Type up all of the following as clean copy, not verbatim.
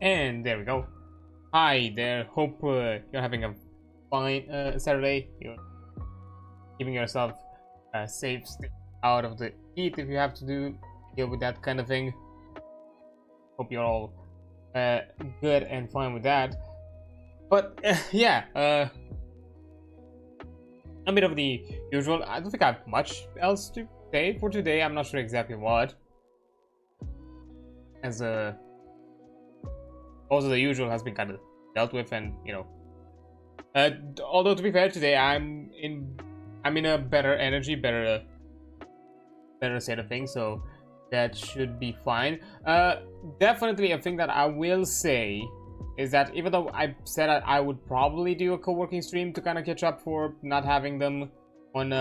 And there we go. Hi there. Hope you're having a fine Saturday. You're keeping yourself safe, stay out of the heat if you have to deal with that kind of thing. Hope you're all good and fine with that. But yeah, a bit of the usual. I don't think I have much else to say for today. I'm not sure exactly what. As also the usual has been kind of dealt with, and you know, although to be fair, today I'm in a better energy, better state of things, so that should be fine. Definitely a thing that I will say is that even though I said I would probably do a co-working stream to kind of catch up for not having them on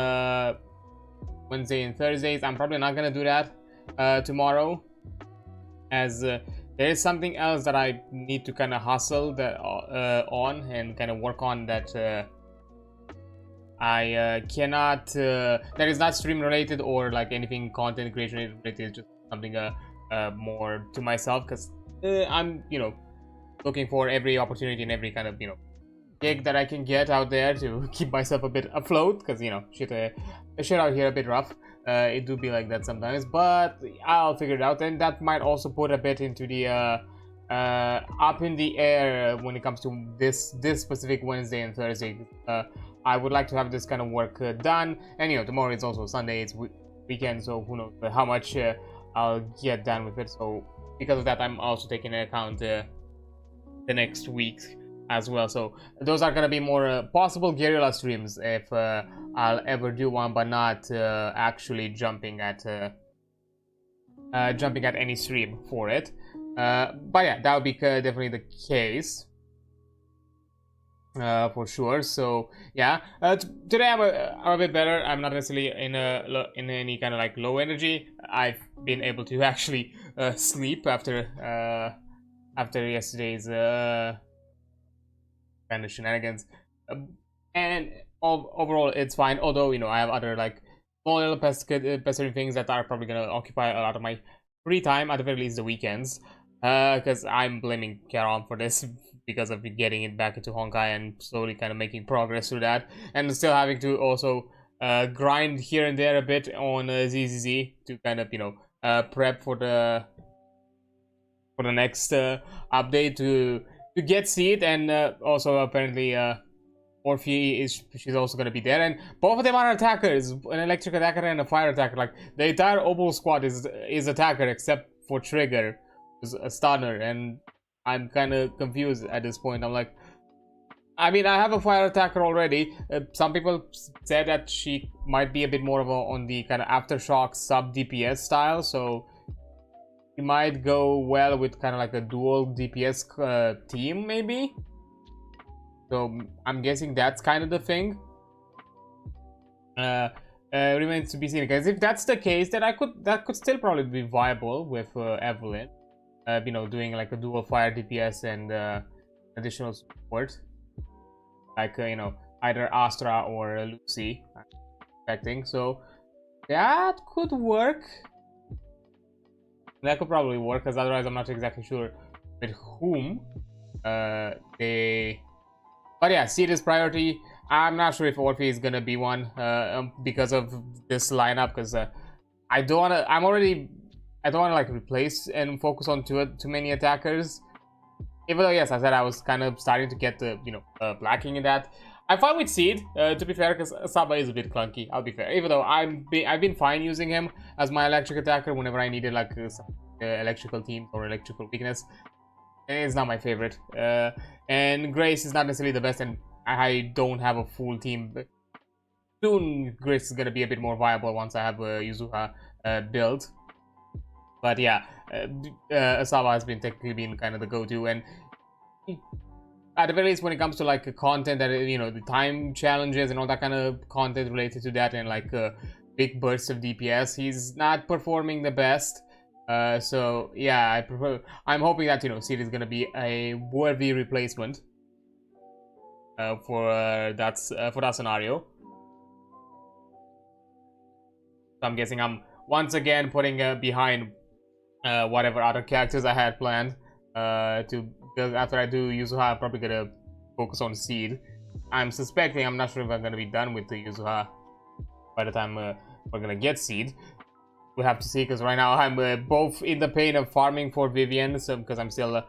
Wednesday and Thursdays, I'm probably not gonna do that tomorrow, as there is something else that I need to kind of hustle that on and kind of work on that I cannot that is not stream related or like anything content creation related, just something more to myself, because I'm, you know, looking for every opportunity and every kind of, you know, gig that I can get out there to keep myself a bit afloat, because you know, shit out here a bit rough. It do be like that sometimes, but I'll figure it out, and that might also put a bit into the up in the air when it comes to this specific Wednesday and Thursday. I would like to have this kind of work done, and you know, tomorrow is also Sunday, it's weekend, so who knows how much I'll get done with it. So because of that, I'm also taking into account the next week as well. So those are gonna be more possible guerrilla streams if I'll ever do one, but not actually jumping at any stream for it. But yeah, that would be definitely the case for sure. So yeah, today I'm a bit better. I'm not necessarily in any kind of like low energy. I've been able to actually sleep after yesterday's kind of shenanigans, and overall it's fine. Although, you know, I have other like small little pestering things that are probably gonna occupy a lot of my free time, at the very least the weekends, because I'm blaming Karon for this because of getting it back into Honkai and slowly kind of making progress through that, and still having to also grind here and there a bit on ZZZ to kind of, you know, prep for the next update to get seed, and also apparently she's also going to be there, and both of them are attackers, an electric attacker and a fire attacker. Like the entire Obol squad is attacker except for Trigger, who's a stunner, and I'm kind of confused at this point. I'm like, I mean, I have a fire attacker already. Some people said that she might be a bit more of on the kind of aftershock sub DPS style, so it might go well with kind of like a dual DPS team, maybe. So I'm guessing that's kind of the thing. Remains to be seen, because if that's the case, then that could still probably be viable with Evelyn. You know, doing like a dual fire DPS and additional support, like you know, either Astra or Lucy. I'm expecting, so that could work. That could probably work, because otherwise I'm not exactly sure with whom they. But yeah, seed is priority. I'm not sure if Orphe is gonna be one because of this lineup, because I don't wanna. I don't wanna like replace and focus on too many attackers. Even though, yes, I said I was kind of starting to get the, you know, lacking in that. I'm fine with Seed, to be fair, because Saba is a bit clunky, I'll be fair. Even though I've been fine using him as my electric attacker whenever I needed like some electrical team or electrical weakness. It's not my favorite. And Grace is not necessarily the best, and I don't have a full team. But soon Grace is going to be a bit more viable once I have Yuzuha built. But yeah, Asaba has been technically been kind of the go-to, and at the very least when it comes to like content that, you know, the time challenges and all that kind of content related to that, and like big bursts of DPS, he's not performing the best. So yeah, I'm hoping that, you know, Seed is gonna be a worthy replacement for that scenario. So I'm guessing I'm once again putting behind whatever other characters I had planned. because after I do Yuzuha, I'm probably gonna focus on seed. I'm suspecting, I'm not sure if I'm gonna be done with the Yuzuha by the time we're gonna get seed. We'll have to see, because right now I'm both in the pain of farming for Vivian, so because I still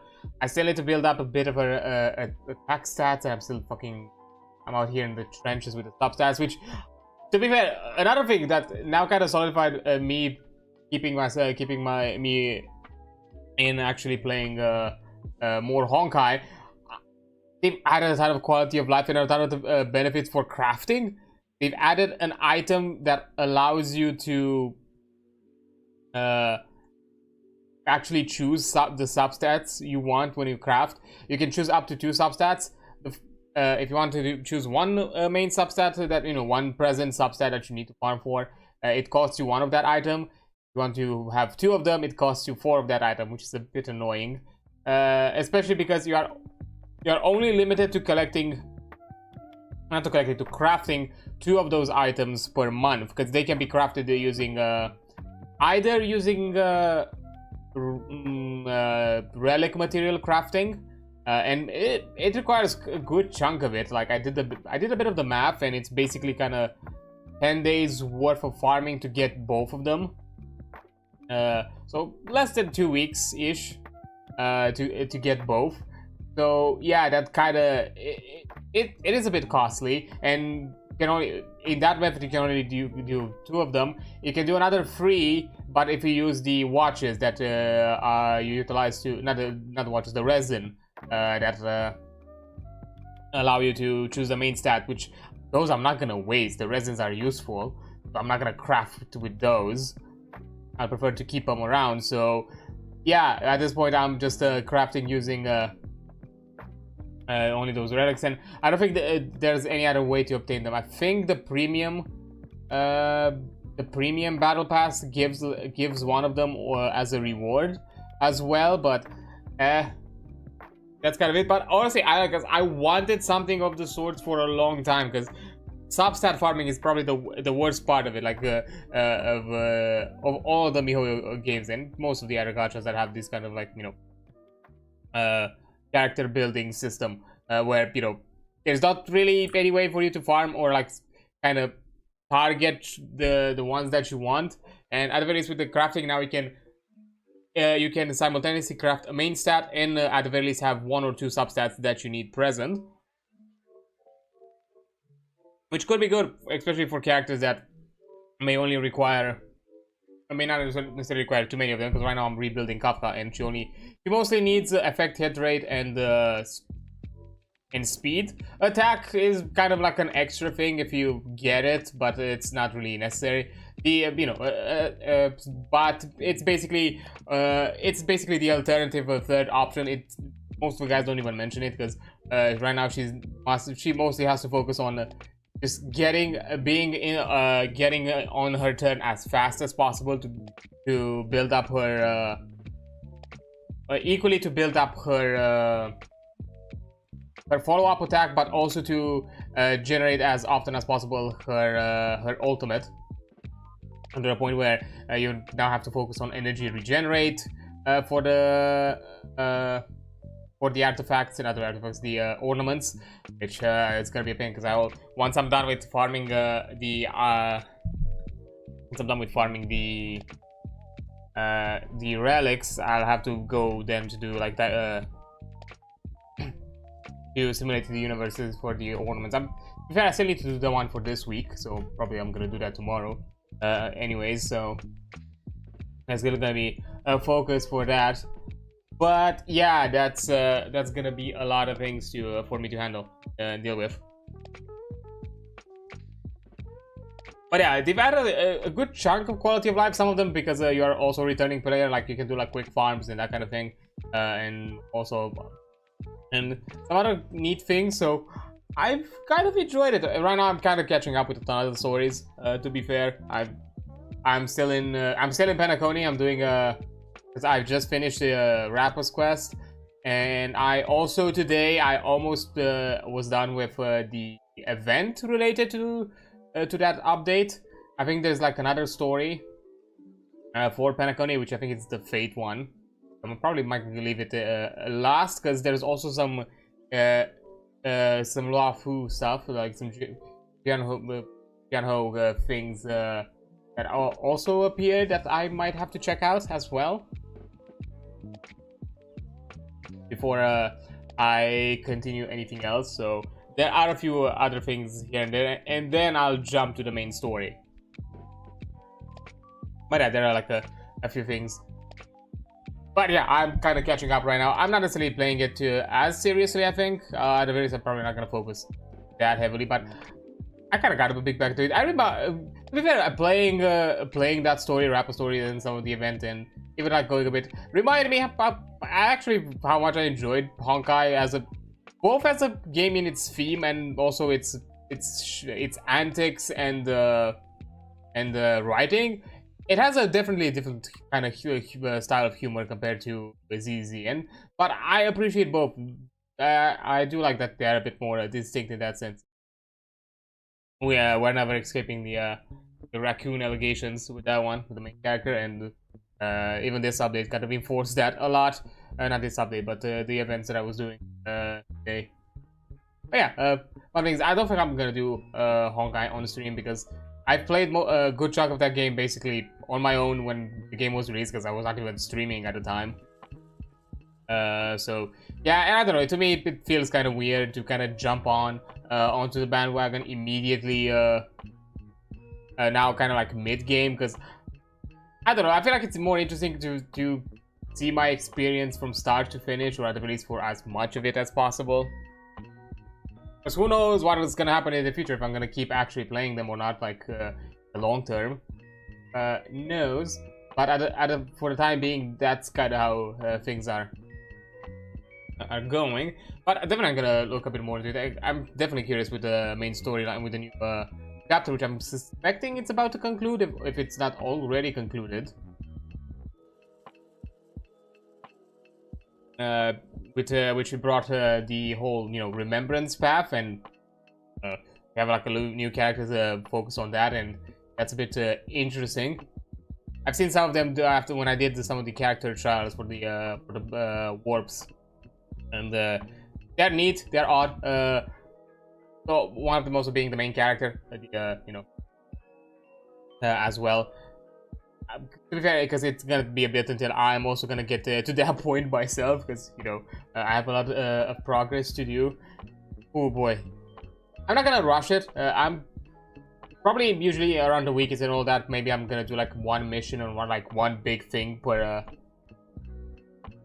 need to build up a bit of a attack stats, and I'm out here in the trenches with the top stats, which, to be fair, another thing that now kind of solidified me keeping me in actually playing more Honkai. They've added a ton of quality of life and a ton of benefits for crafting. They've added an item that allows you to actually choose the substats you want when you craft. You can choose up to 2 substats. If you want to choose one main substat, that one present substat that you need to farm for, it costs you 1 of that item. If you want to have 2 of them, it costs you 4 of that item, which is a bit annoying, especially because you are only limited to crafting 2 of those items per month, because they can be crafted using either using relic material crafting, and it requires a good chunk of it. Like I did a bit of the math, and it's basically kind of 10 days worth of farming to get both of them. So less than 2 weeks ish to get both. So yeah, that kind of it is a bit costly, and in that method you can only do 2 of them. You can do another 3, but if you use the watches that you utilize to not the watches, the resin that allow you to choose the main stat, which those I'm not gonna waste. The resins are useful, so I'm not gonna craft with those. I prefer to keep them around. So yeah, at this point I'm just crafting using only those relics, and I don't think there's any other way to obtain them. I think the premium battle pass gives 1 of them as a reward as well, but that's kind of it. But honestly, I wanted something of the sorts for a long time, because substat farming is probably the worst part of it, like of all the MiHoYo games, and most of the other gachas that have this kind of like character building system, where there's not really any way for you to farm or like kind of target the ones that you want. And at the very least with the crafting now, you can simultaneously craft a main stat and at the very least have 1 or 2 substats that you need present, which could be good, especially for characters that may not necessarily require too many of them, because right now I'm rebuilding Kafka, and she mostly needs effect hit rate and speed. Attack is kind of like an extra thing if you get it, but it's not really necessary. But it's basically the alternative, a third option. Most of the guys don't even mention it, because right now she mostly has to focus on just getting on her turn as fast as possible to build up her her follow-up attack, but also to generate as often as possible her ultimate, to the point where you now have to focus on energy regenerate for the artifacts and other artifacts, the ornaments, which it's gonna be a pain, because once I'm done with farming the relics, I'll have to go then to do like that to simulate the universes for the ornaments. I still need to do the one for this week, so probably I'm gonna do that tomorrow. Anyways, so that's gonna be a focus for that. But yeah, that's gonna be a lot of things for me to handle and deal with. But yeah, they've added a good chunk of quality of life. Some of them because you are also a returning player, like you can do like quick farms and that kind of thing, and some other neat things. So I've kind of enjoyed it. Right now I'm kind of catching up with a ton of the stories. To be fair, I'm still in Penacony. I'm doing because I've just finished the Rapper's quest, and I also today I almost was done with the event related to that update. I think there's like another story for Penacony, which I think it's the Fate one, I probably might leave it last because there's also some Lafu stuff, like some Jianho things that also appeared that I might have to check out as well before I continue anything else. So there are a few other things here and there, and then I'll jump to the main story. But yeah, there are like a few things. But yeah, I'm kind of catching up right now. I'm not necessarily playing it as seriously, I think. At the very least, I'm probably not going to focus that heavily, but I kind of got a big back to it. I remember, to be fair, playing that story, rapper story, and some of the event, and even like going a bit, reminded me actually how much I enjoyed Honkai both as a game in its theme and also its antics and writing. It has a definitely different kind of style of humor compared to ZZ, but I appreciate both. I do like that they're a bit more distinct in that sense. We're never escaping the raccoon allegations with that one, with the main character, and even this update kind of enforced that a lot. Not this update, but the events that I was doing today. But yeah, one thing is, I don't think I'm gonna do Honkai on stream because I've played a good chunk of that game basically on my own when the game was released because I was not even streaming at the time. So yeah, and I don't know, to me it feels kind of weird to kind of jump onto the bandwagon immediately now kind of like mid-game, because I don't know, I feel like it's more interesting to see my experience from start to finish, or at the least for as much of it as possible. Because who knows what is going to happen in the future, if I'm going to keep actually playing them or not, like the long term. Knows. But for the time being, that's kind of how things are going. But definitely I'm going to look a bit more into it. I'm definitely curious with the main storyline, with the new chapter, which I'm suspecting it's about to conclude, if it's not already concluded. Which we brought the whole, remembrance path, and we have like a new character focus on that, and that's a bit interesting. I've seen some of them after when I did some of the character trials for the warps, and they're neat, they're odd. So one of them also being the main character, as well. To be fair, because it's gonna be a bit until I'm also gonna get to that point myself, because I have a lot of progress to do. Oh boy, I'm not gonna rush it. I'm probably usually around the weekends and all that. Maybe I'm gonna do like one mission or one big thing per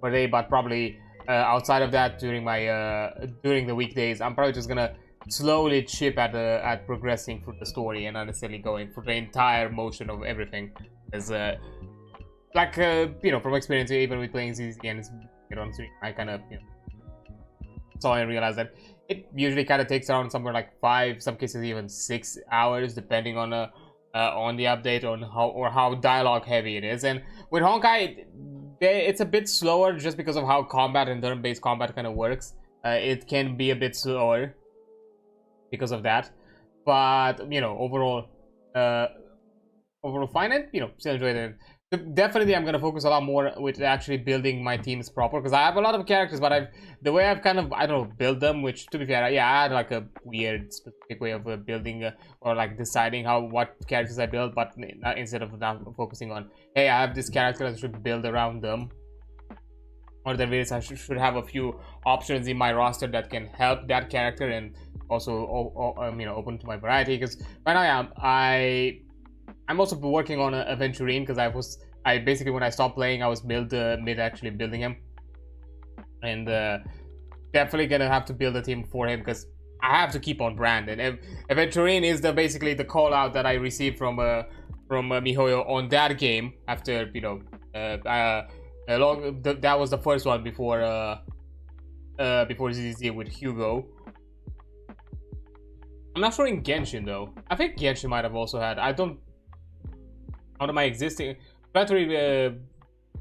day. But probably outside of that, during the weekdays, I'm probably just gonna slowly chip at progressing through the story and not necessarily going for the entire motion of everything. As from experience, even with playing ZZ and on stream, I kind of saw and realized that it usually kind of takes around somewhere like 5, some cases even 6 hours, depending on the update, on how dialogue heavy it is. And with Honkai, it's a bit slower just because of how combat and turn-based combat kind of works. It can be a bit slower because of that, but overall fine, and still enjoyed it. Definitely I'm gonna focus a lot more with actually building my teams proper, because I have a lot of characters, but the way I've kind of, I don't know, build them, which to be fair, yeah, I had like a weird specific way of building or like deciding what characters I build, but instead of now focusing on, hey, I have this character, I should build around them, or the ways I should have a few options in my roster that can help that character, and also open to my variety. Because right now I'm also working on Aventurine, because I basically, when I stopped playing, I was mid actually building him, and definitely gonna have to build a team for him, because I have to keep on brand. And Aventurine is basically the call out that I received from Mihoyo on that game, after that was the first one before ZZ with Hugo. I'm not sure in Genshin though. I think Genshin might have also had. I don't. Out of my existing, literally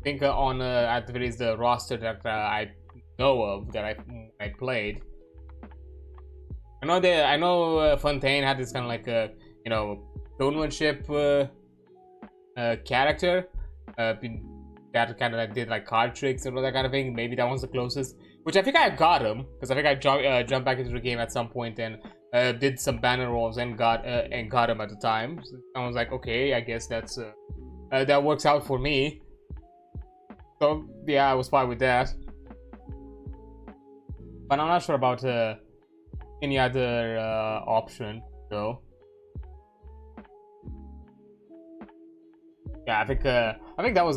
think on at the very least the roster that I know of, that I played. I know Fontaine had this kind of like showmanship character. that kind of like did like card tricks and all that kind of thing. Maybe that one's the closest, which I think I got him because I think I jumped back into the game at some point and did some banner rolls and got him at the time. So I was like, okay, I guess that's that works out for me. So yeah, I was fine with that. But I'm not sure about any other option though. Yeah, I think that was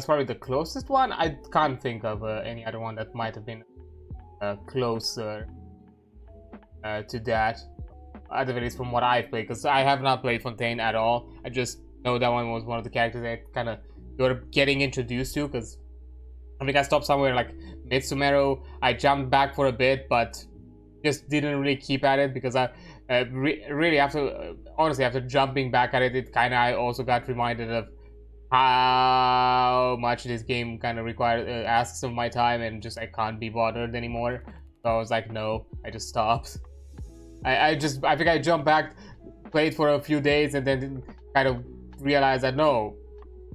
probably the closest one. I can't think of any other one that might have been closer to that, at the very least from what I've played, because I have not played Fontaine at all. I just know that one was one of the characters that kind of you're getting introduced to, because I think I stopped somewhere like mid-Sumeru. I jumped back for a bit, but just didn't really keep at it because I really honestly after jumping back at it, I also got reminded of how much this game kind of asks of my time, and just I can't be bothered anymore. So I was like, no, I just stopped. I think I jumped back, played for a few days, and then kind of realized that no,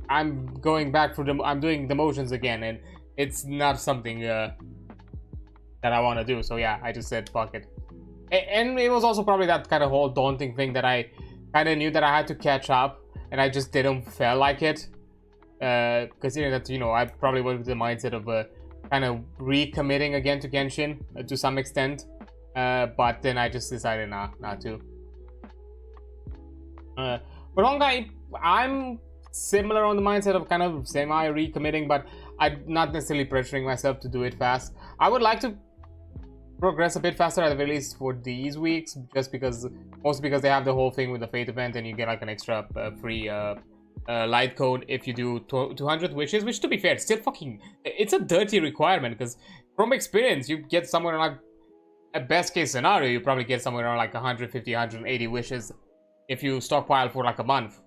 I'm going back I'm doing the motions again, and it's not something that I want to do. So yeah, I just said fuck it. And it was also probably that kind of whole daunting thing that I kind of knew that I had to catch up, and I just didn't feel like it. Considering that, you know, I probably was with the mindset of kind of recommitting again to Genshin to some extent. But then I just decided not to. But Honkai, I'm similar on the mindset of kind of semi-recommitting, but I'm not necessarily pressuring myself to do it fast. I would like to progress a bit faster at the very least for these weeks, just because, mostly because they have the whole thing with the Fate event, and you get like an extra free light code if you do 200 wishes, which to be fair, still fucking, it's a dirty requirement, because from experience, you get somewhere like, a best case scenario, you probably get somewhere around like 150, 180 wishes if you stockpile for like a month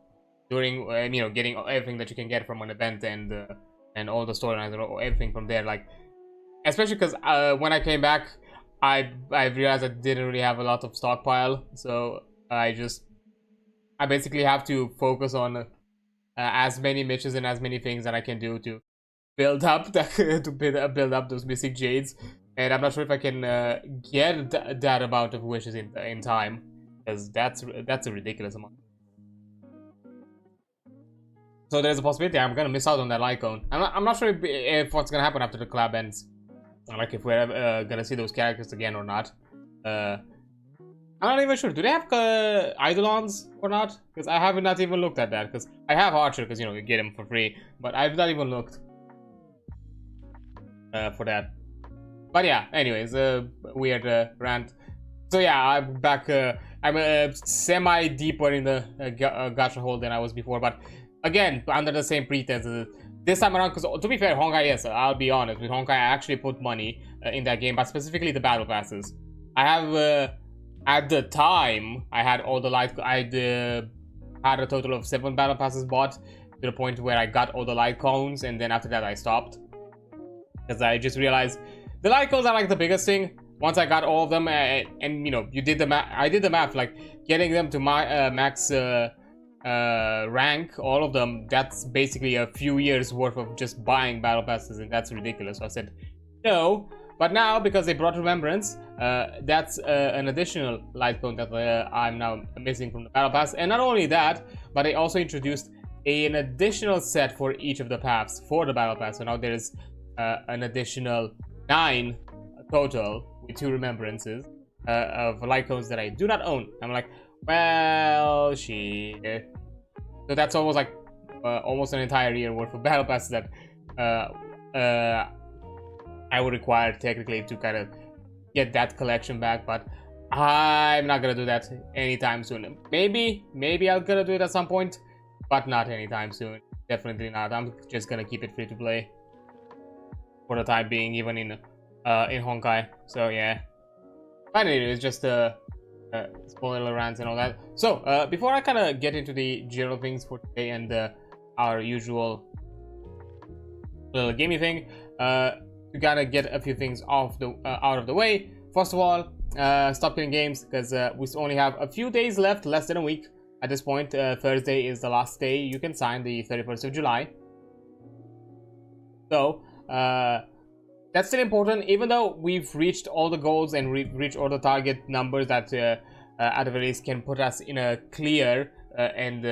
during, you know, getting everything that you can get from an event and all the storylines and everything from there. Like, especially because when I came back, I realized I didn't really have a lot of stockpile, so I basically have to focus on as many missions and as many things that I can do to build up build up those missing jades. And I'm not sure if I can get that amount of wishes in time, because that's a ridiculous amount. So there's a possibility I'm gonna miss out on that light cone. I'm not sure if what's gonna happen after the collab ends, like if we're ever gonna see those characters again or not. I'm not even sure. Do they have Eidolons or not? Because I have not even looked at that. Because I have Archer, because you know you get him for free, but I've not even looked for that. But yeah, anyways, weird rant. So yeah, I'm back. I'm semi deeper in the gacha hole than I was before, but again, under the same pretense. This time around, because to be fair, Honkai, yes, I'll be honest, with Honkai, I actually put money in that game, but specifically the battle passes. I have, at the time, I had all the light, I had a total of 7 battle passes bought, to the point where I got all the light cones, and then after that I stopped. Because I just realized, the light cones are like the biggest thing. Once I got all of them, and you know, you did the math, I did the math, like, getting them to my max rank, all of them, that's basically a few years worth of just buying battle passes, and that's ridiculous. So I said no. But now, because they brought Remembrance, that's an additional light cone that I'm now missing from the battle pass. And not only that, but they also introduced an additional set for each of the paths for the battle pass. So now there's an additional 9 total with 2 remembrances of light cones that I do not own. I'm like, well, shit. So that's almost like almost an entire year worth of battle passes that I would require technically to kind of get that collection back, but I'm not gonna do that anytime soon. Maybe I'll gonna do it at some point, but not anytime soon. Definitely not. I'm just gonna keep it free to play for the time being, even in Honkai. So yeah. But anyway, it's just spoiler rants and all that. So before I kind of get into the general things for today and our usual little gaming thing, we gotta get a few things out of the way. First of all, stop killing games, because we only have a few days left, less than a week, At this point, Thursday is the last day you can sign, the 31st of July. So that's still important, even though we've reached all the goals and reached all the target numbers that at the very least can put us in a clear and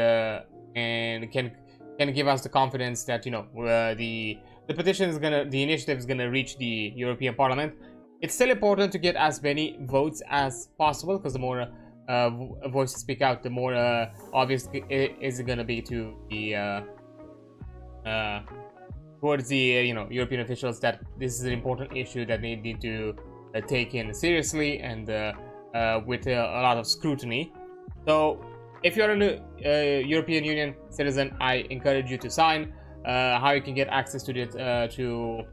can give us the confidence that, you know, the petition is the initiative is gonna reach the European Parliament. It's still important to get as many votes as possible, because the more voices speak out, the more obvious is it gonna be to the towards the you know, European officials that this is an important issue that they need to take in seriously and with a lot of scrutiny. So if you're a European Union citizen, I encourage you to sign. How you can get access to the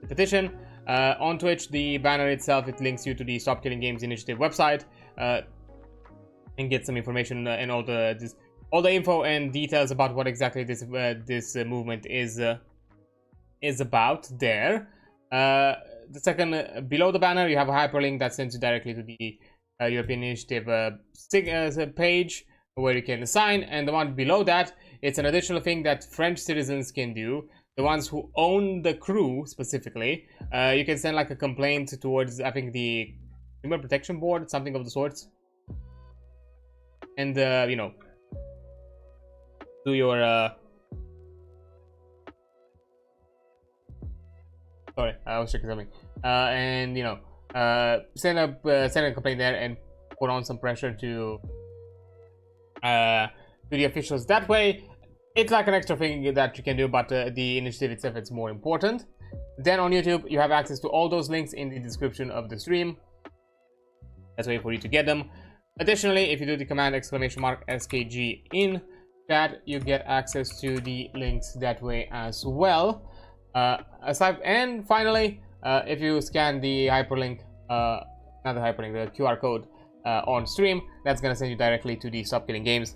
petition on Twitch, the banner itself, it links you to the Stop Killing Games Initiative website, and get some information and all the info and details about what exactly this movement is about there. The second, below the banner, you have a hyperlink that sends you directly to the European Initiative page where you can sign, and the one below that, it's an additional thing that French citizens can do. The ones who own the crew specifically, you can send like a complaint towards, I think, the Consumer Protection Board, something of the sorts, and you know, do your sorry, I was checking something, and you know, send a complaint there and put on some pressure to the officials that way. It's like an extra thing that you can do, but the initiative itself, it's more important. Then on YouTube, you have access to all those links in the description of the stream. That's a way for you to get them. Additionally, if you do the command !SKG in chat, you get access to the links that way as well. And finally, if you scan the hyperlink, not the hyperlink, the QR code on stream, that's gonna send you directly to the Stop Killing Games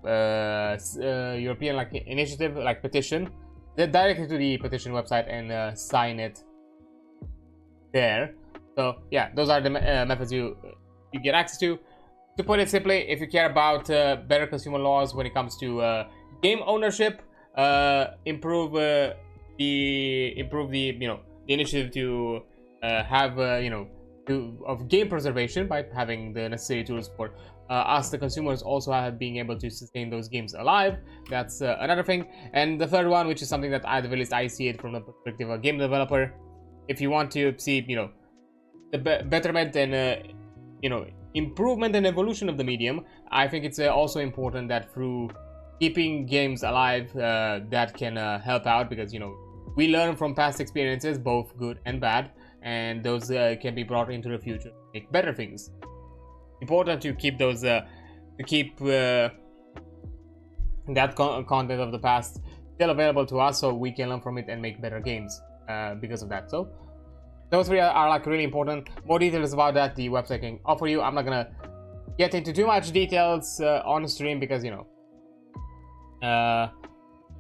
European like initiative, like petition, directly to the petition website, and sign it there. So yeah, those are the methods you get access to. To put it simply, if you care about better consumer laws when it comes to game ownership, improve the you know, the initiative to have you know, of game preservation by having the necessary tools for us, the consumers, also being able to sustain those games alive. That's another thing. And the third one, which is something that at the least I see it from the perspective of a game developer, if you want to see, you know, the betterment and you know, improvement and evolution of the medium, I think it's also important that through keeping games alive, that can help out, because, you know, we learn from past experiences, both good and bad, and those can be brought into the future to make better things. Important to keep those that content of the past still available to us, so we can learn from it and make better games because of that. So those three are like really important. More details about that the website can offer you. I'm not gonna get into too much details on stream, because, you know,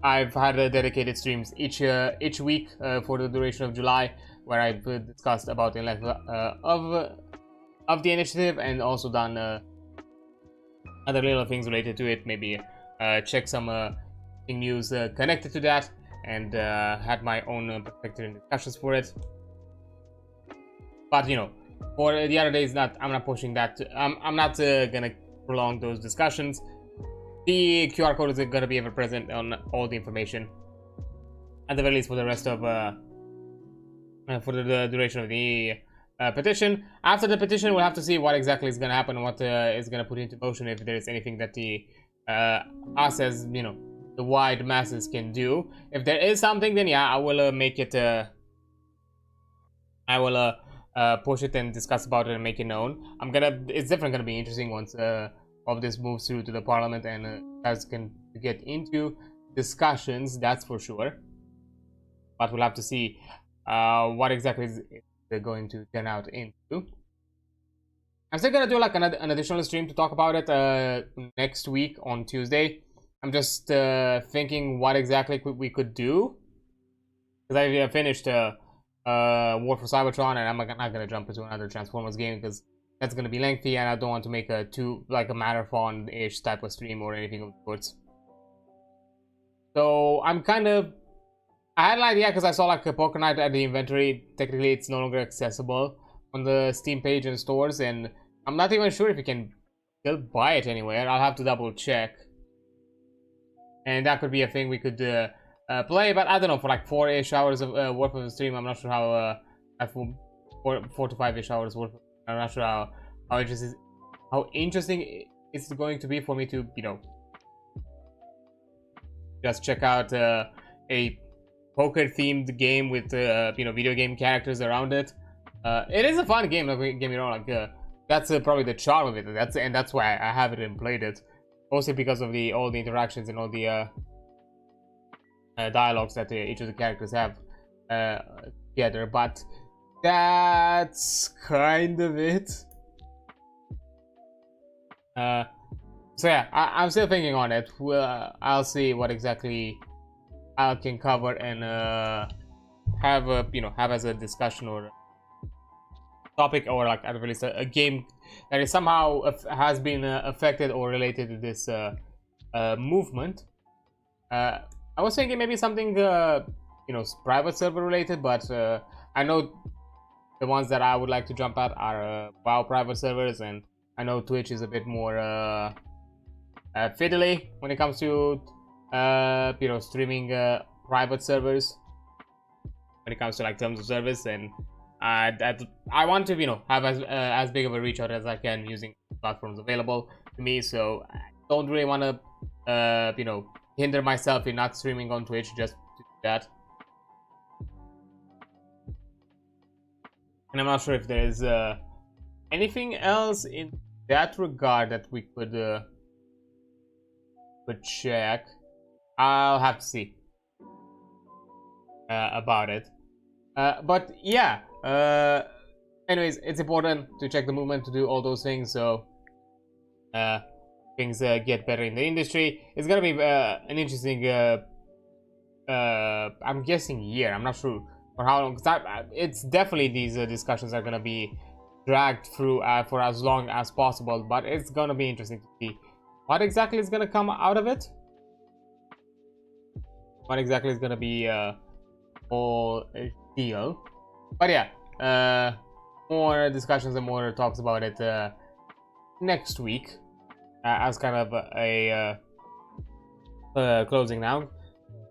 I've had dedicated streams each week for the duration of July, where I've discussed about the length of the initiative, and also done other little things related to it. Maybe check some news connected to that, and had my own perspective and discussions for it. But, you know, for the other days, I'm not pushing that. I'm not gonna prolong those discussions. The QR code is gonna be ever present on all the information, at the very least for the rest of for the duration of the petition. After the petition, we'll have to see what exactly is gonna happen, what is gonna put into motion, if there is anything that the us as, you know, the wide masses can do. If there is something, then yeah, I will make it. I will push it and discuss about it and make it known. It's definitely gonna be interesting once all this moves through to the parliament, and guys can get into discussions, that's for sure. But we'll have to see what exactly they're going to turn out into. I'm still gonna do like an additional stream to talk about it next week on Tuesday. I'm just thinking what exactly we could do, because I finished War for Cybertron, and I'm not gonna jump into another Transformers game, because that's gonna be lengthy, and I don't want to make a a marathon-ish type of stream or anything of the sorts. So I'm kind of, I had an idea because I saw like a poker night at the inventory. Technically, it's no longer accessible on the Steam page and stores, and I'm not even sure if you can still buy it anywhere. I'll have to double check. And that could be a thing we could play, but I don't know, for like 4-ish hours of worth of the stream. I'm not sure how 4 to 5-ish hours worth. I'm not sure how interesting it's going to be for me to, you know, just check out a poker themed game with you know, video game characters around it. It is a fun game, don't get me wrong. Like that's probably the charm of it. That's why I haven't even played it, mostly because of all the interactions and all the dialogues that each of the characters have together. But that's kind of it. So yeah, I'm still thinking on it. I'll see what exactly I can cover and have as a discussion or topic, or like at least a game that is somehow has been affected or related to this movement. I was thinking maybe something you know, private server related, but I know the ones that I would like to jump at are WoW private servers, and I know Twitch is a bit more fiddly when it comes to you know, streaming private servers when it comes to like terms of service, and I want to, you know, have as big of a reach out as I can using platforms available to me. So I don't really want to you know, hinder myself in not streaming on Twitch just to do that. And I'm not sure if there's anything else in that regard that we could check. I'll have to see about it. But yeah, anyways, it's important to check the movement, to do all those things, so things get better in the industry. It's gonna be an interesting I'm guessing year. I'm not sure for how long, because it's definitely these discussions are gonna be dragged through for as long as possible, but it's gonna be interesting to see what exactly is gonna come out of it, what exactly is gonna be whole deal. But yeah, more discussions and more talks about it next week as kind of a closing now.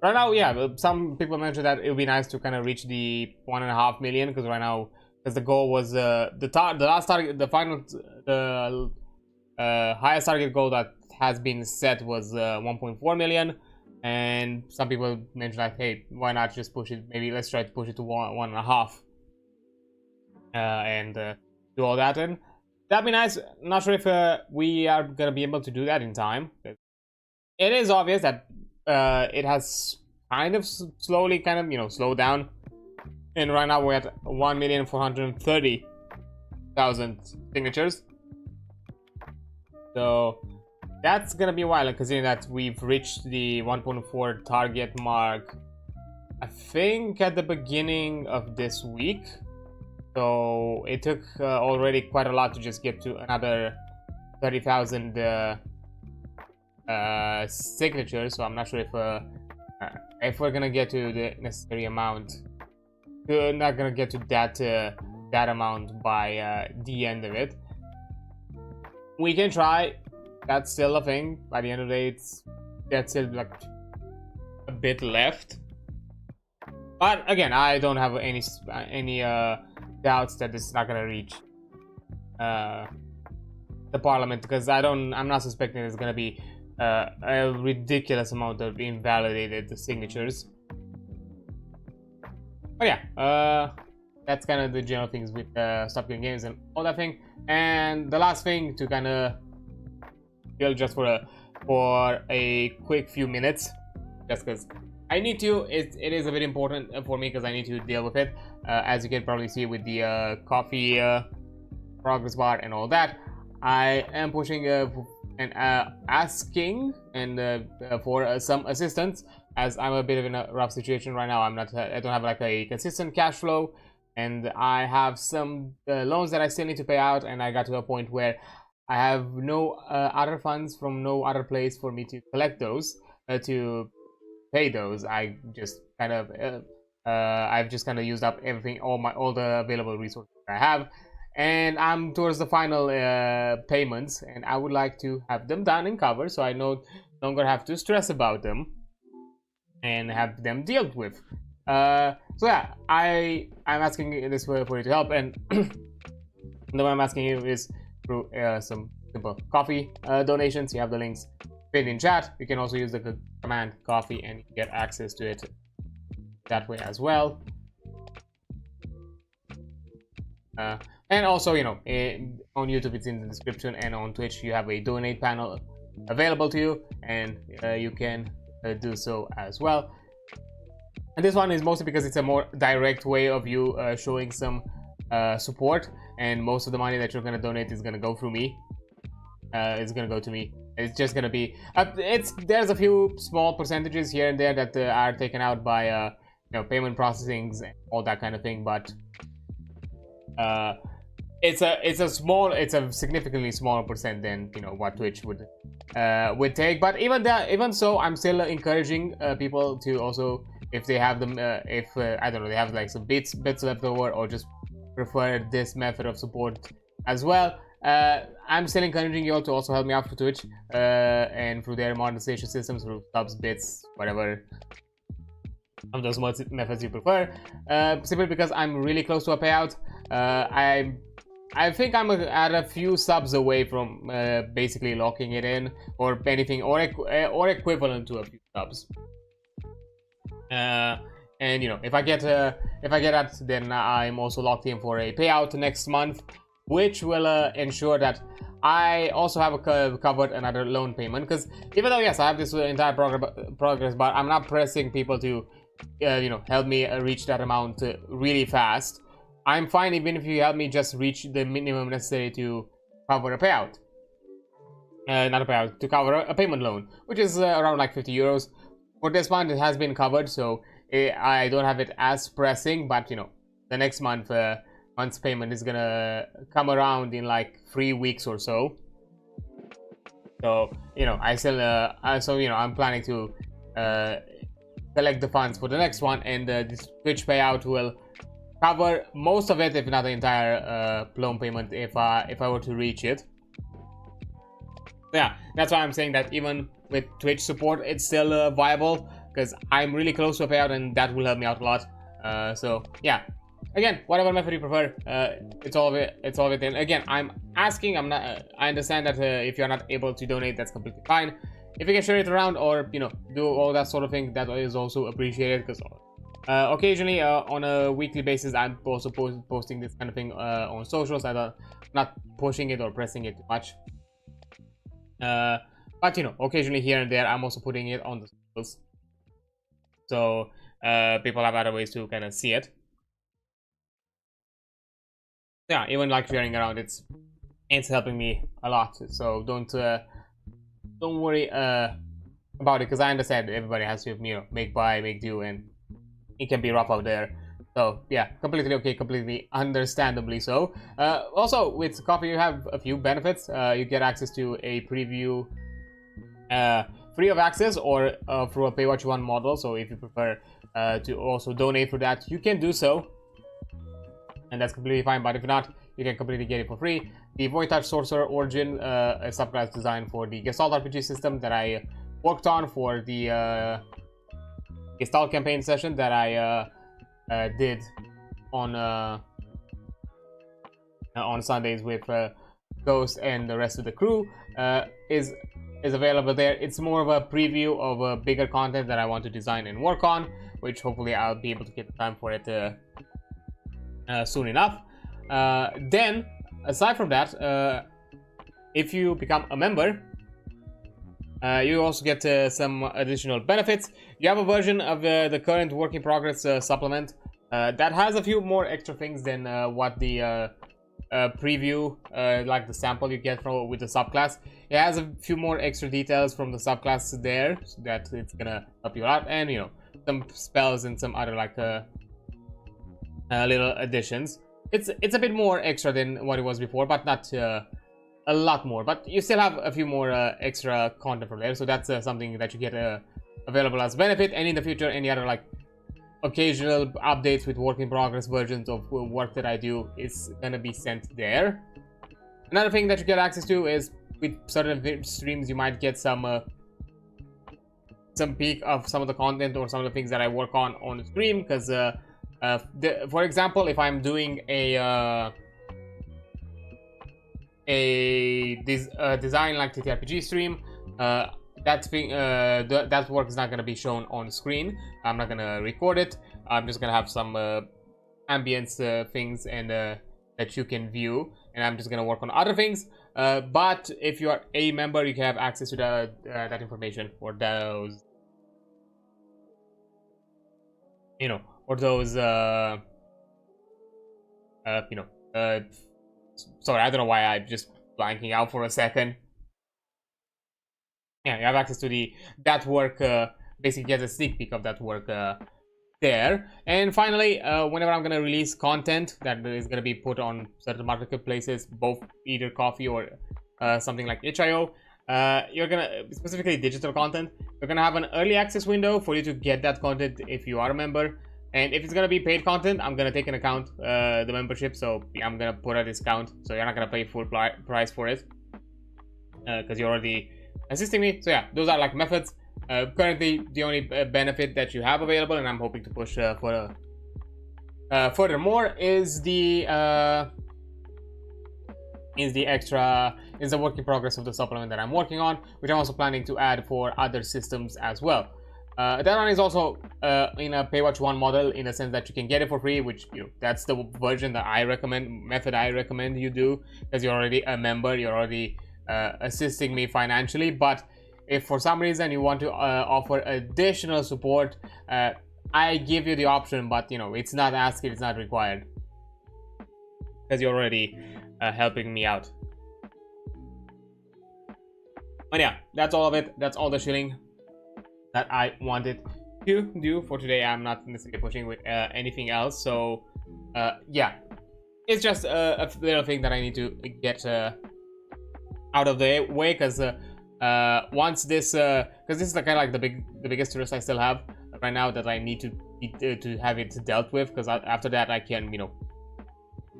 Right now, yeah, some people mentioned that it would be nice to kind of reach the 1.5 million, because right now, because the goal was the last target, the highest target goal that has been set was 1.4 million. And some people mentioned like, hey, why not just push it? Maybe let's try to push it to 1.5 and do all that. And that'd be nice. Not sure if we are gonna be able to do that in time. It is obvious that it has kind of slowly you know, slowed down, and right now we're at 1,430,000 signatures. So that's gonna be a while, considering that we've reached the 1.4 target mark, I think, at the beginning of this week. So it took already quite a lot to just get to another 30,000 signatures. So I'm not sure if we're gonna get to the necessary amount. We're not gonna get to that amount by the end of it. We can try. That's still a thing. By the end of the day, that's still like a bit left. But again, I don't have any doubts that this is not gonna reach the parliament, because I'm not suspecting there's gonna be a ridiculous amount of invalidated signatures. But yeah, that's kind of the general things with Stop Killing Games and all that thing. And the last thing to kind of just for a quick few minutes, just because I need to, it is a bit important for me, because I need to deal with it, as you can probably see with the kofi progress bar and all that. I am pushing and asking and for some assistance, as I'm a bit of in a rough situation right now. I don't have like a consistent cash flow and I have some loans that I still need to pay out, and I got to a point where I have no other funds from no other place for me to collect those to pay those. I just kind of I've just kind of used up everything, all the available resources I have, and I'm towards the final payments, and I would like to have them done and covered, so I no longer have to stress about them and have them dealt with. So yeah, I'm asking this for you to help, and the way I'm asking you is through some simple coffee donations. You have the links pinned in chat. You can also use the command coffee and get access to it that way as well. And also, you know, on YouTube it's in the description, and on Twitch you have a donate panel available to you, and you can do so as well. And this one is mostly because it's a more direct way of you showing some support, and most of the money that you're going to donate is going to go through me. It's going to go to me. It's just going to be there's a few small percentages here and there that are taken out by you know, payment processings and all that kind of thing, but it's a significantly smaller percent than, you know, what Twitch would take. But even so, I'm still encouraging people to also, if they have them, I don't know, they have like some bits left over, or just prefer this method of support as well, I'm still encouraging you all to also help me out for Twitch and through their monetization systems, through subs, bits, whatever of those methods you prefer, simply because I'm really close to a payout. I think I'm at a few subs away from basically locking it in, or anything, or equivalent to a few subs. And you know, if I get that, then I'm also locked in for a payout next month, which will ensure that I also have covered another loan payment. Because even though, yes, I have this entire progress bar, I'm not pressing people to you know, help me reach that amount really fast. I'm fine even if you help me just reach the minimum necessary to cover a payout. Not a payout, to cover a payment loan, which is around like 50 euros. For this month, it has been covered, so I don't have it as pressing, but you know, the next month's payment is gonna come around in like 3 weeks or so. So, you know, I still, so, you know, I'm planning to collect the funds for the next one, and this Twitch payout will cover most of it, if not the entire loan payment, if I were to reach it. Yeah, that's why I'm saying that even with Twitch support, it's still viable, because I'm really close to a payout, and that will help me out a lot. So yeah, again, whatever method you prefer, it's all of it. And again, I'm asking, I understand that if you're not able to donate, that's completely fine. If you can share it around, or you know, do all that sort of thing, that is also appreciated, because occasionally on a weekly basis, I'm also posting this kind of thing on socials. I'm not pushing it or pressing it too much, but you know, occasionally here and there, I'm also putting it on the socials, so people have other ways to kind of see it. Yeah, even like sharing around, it's helping me a lot. So don't worry about it, because I understand everybody has to, you know, make do, and it can be rough out there. So yeah, completely okay, completely understandably so. Also, with Coffee, you have a few benefits. You get access to a preview free of access, or through a pay what you want model. So if you prefer to also donate for that, you can do so, and that's completely fine. But if not, you can completely get it for free. The Void Touch Sorcerer Origin, a subclass designed for the Gestalt RPG system that I worked on for the Gestalt campaign session that I did on Sundays with Ghost and the rest of the crew, is available there. It's more of a preview of a bigger content that I want to design and work on, which hopefully I'll be able to get the time for it soon enough. Then, aside from that, if you become a member, you also get some additional benefits. You have a version of the current work in progress supplement that has a few more extra things than what the preview, like the sample you get from with the subclass. It has a few more extra details from the subclass there, so that it's gonna help you out, and you know, some spells and some other like little additions. It's a bit more extra than what it was before, but not a lot more. But you still have a few more extra content from there, so that's something that you get available as benefit. And in the future, any other like occasional updates with work in progress versions of work that I do is gonna be sent there. Another thing that you get access to is with certain streams you might get some peek of some of the content or some of the things that I work on the stream, because for example, if I'm doing a design like TTRPG stream, that work is not going to be shown on screen. I'm not going to record it. I'm just going to have some ambience things and that you can view, and I'm just going to work on other things. But if you are a member, you can have access to that information for those, or those sorry, I don't know why I'm just blanking out for a second. Yeah, you have access to that work, basically get a sneak peek of that work there. And finally, whenever I'm going to release content that is going to be put on certain marketplaces, both either Kofi or something like itch.io, you're going to, specifically digital content, you're going to have an early access window for you to get that content if you are a member. And if it's going to be paid content, I'm going to take into account the membership, so I'm going to put a discount, so you're not going to pay full price for it, because you're already assisting me. So yeah, those are like methods. Currently, the only benefit that you have available, and I'm hoping to push for furthermore, is the work in progress of the supplement that I'm working on, which I'm also planning to add for other systems as well. That one is also in a pay what you want model, in the sense that you can get it for free, which that's the version that I recommend, method I recommend you do, because you're already a member, you're already assisting me financially. But if for some reason you want to offer additional support, I give you the option, but it's not asked, it's not required, because you're already helping me out. But yeah, that's all of it. That's all the shilling that I wanted to do for today. I'm not necessarily pushing with anything else, so yeah, it's just a little thing that I need to get out of the way, because once this, because this is kind of like the biggest risk I still have right now, that I need to have it dealt with, because after that I can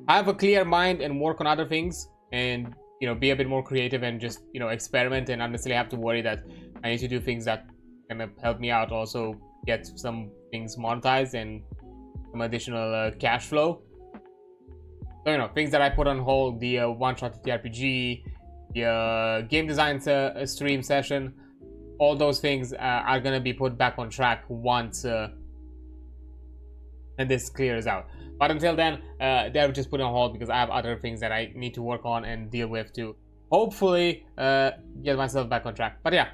have a clear mind and work on other things, and be a bit more creative and just experiment, and not necessarily have to worry that I need to do things that gonna help me out, also get some things monetized and some additional cash flow. So things that I put on hold, the one-shot TTRPG, the game design stream session, all those things are gonna be put back on track once and this clears out. But until then, they're just put on hold, because I have other things that I need to work on and deal with to hopefully get myself back on track. But yeah,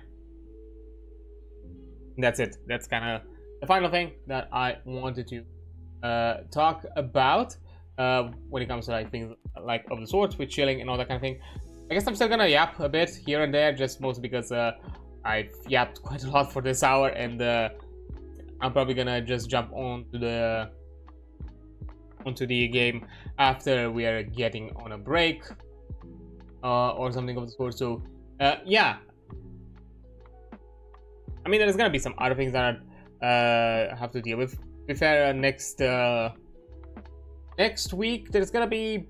that's it. That's kind of the final thing that I wanted to talk about when it comes to like things like of the sorts with chilling and all that kind of thing. I guess I'm still gonna yap a bit here and there, just mostly because I've yapped quite a lot for this hour, and I'm probably gonna just jump onto the game after we are getting on a break or something of the sort. So yeah, I mean, there's gonna be some other things that I have to deal with. To be fair, next week there's gonna be,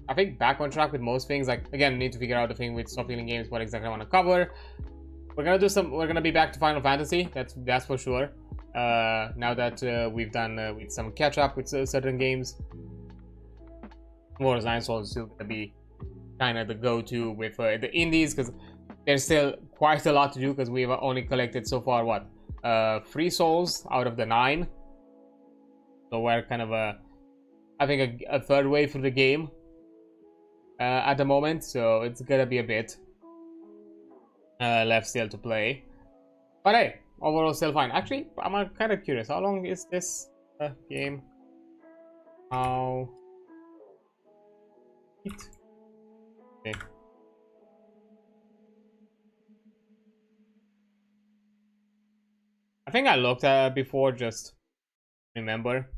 I think, back on track with most things. Like, again, need to figure out the thing with Stop Healing Games, what exactly I want to cover. We're gonna be back to Final Fantasy. That's for sure. Now that we've done with some catch up with certain games, Wars ninesols is still gonna be kind of the go-to with the indies, because there's still quite a lot to do, because we've only collected so far what 3 souls out of the 9. So we're kind of I think a third way through the game at the moment, so it's gonna be a bit left still to play. But hey, overall still fine. Actually, I'm kind of curious, how long is this game? How okay. I think I looked at it before, just remember.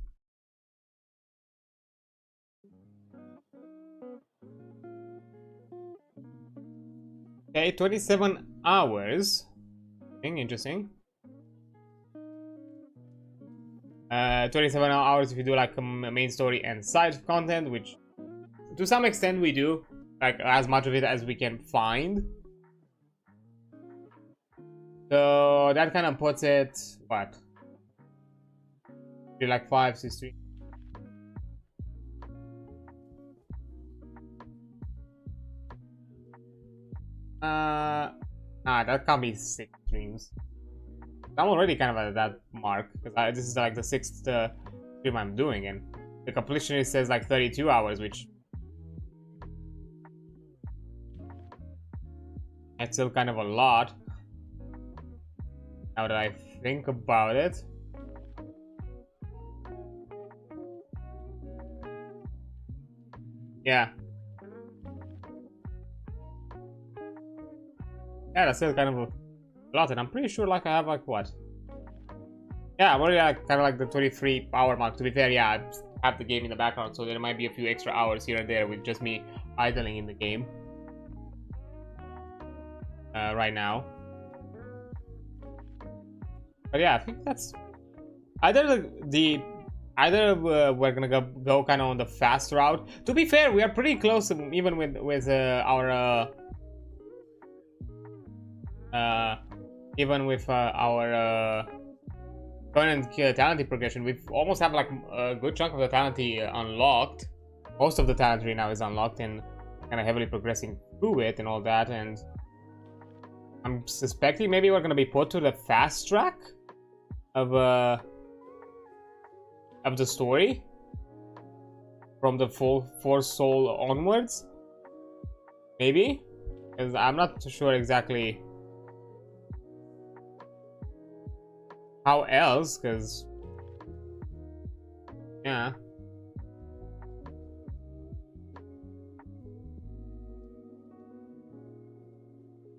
Okay, 27 hours. Interesting. 27 hours if you do like a main story and side content, which to some extent we do, like as much of it as we can find. So that kind of puts it, what? Like 5, 6, 3. Nah, that can't be 6 streams. I'm already kind of at that mark because this is like the 6th stream I'm doing, and the completionist says like 32 hours, which that's still kind of a lot. Now that I think about it. Yeah. Yeah, that's still kind of a lot, and I'm pretty sure like I have like what? Yeah, I'm already like kind of like the 23-hour mark. To be fair, yeah, I have the game in the background, so there might be a few extra hours here and there with just me idling in the game right now. But yeah, I think that's either we're gonna go kind of on the fast route. To be fair, we are pretty close, even with our current talent progression. We almost have like a good chunk of the talent unlocked. Most of the talent right now is unlocked and kind of heavily progressing through it and all that. And I'm suspecting maybe we're gonna be put to the fast track of the story from the full 4 soul onwards, maybe, because I'm not sure exactly how else, because yeah,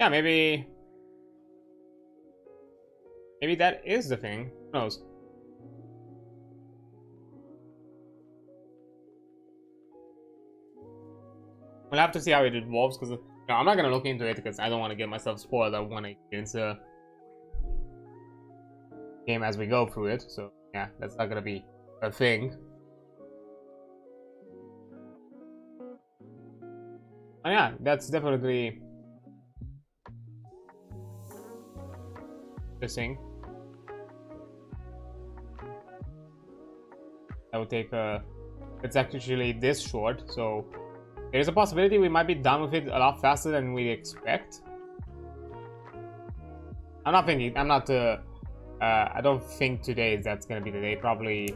maybe that is the thing. Who knows? We'll have to see how it evolves, because I'm not gonna look into it because I don't want to get myself spoiled. I want to get into the game as we go through it. So yeah, that's not gonna be a thing. Oh yeah, that's definitely interesting. That would take it's actually this short, so there's a possibility we might be done with it a lot faster than we expect. I don't think today that's gonna be the day. Probably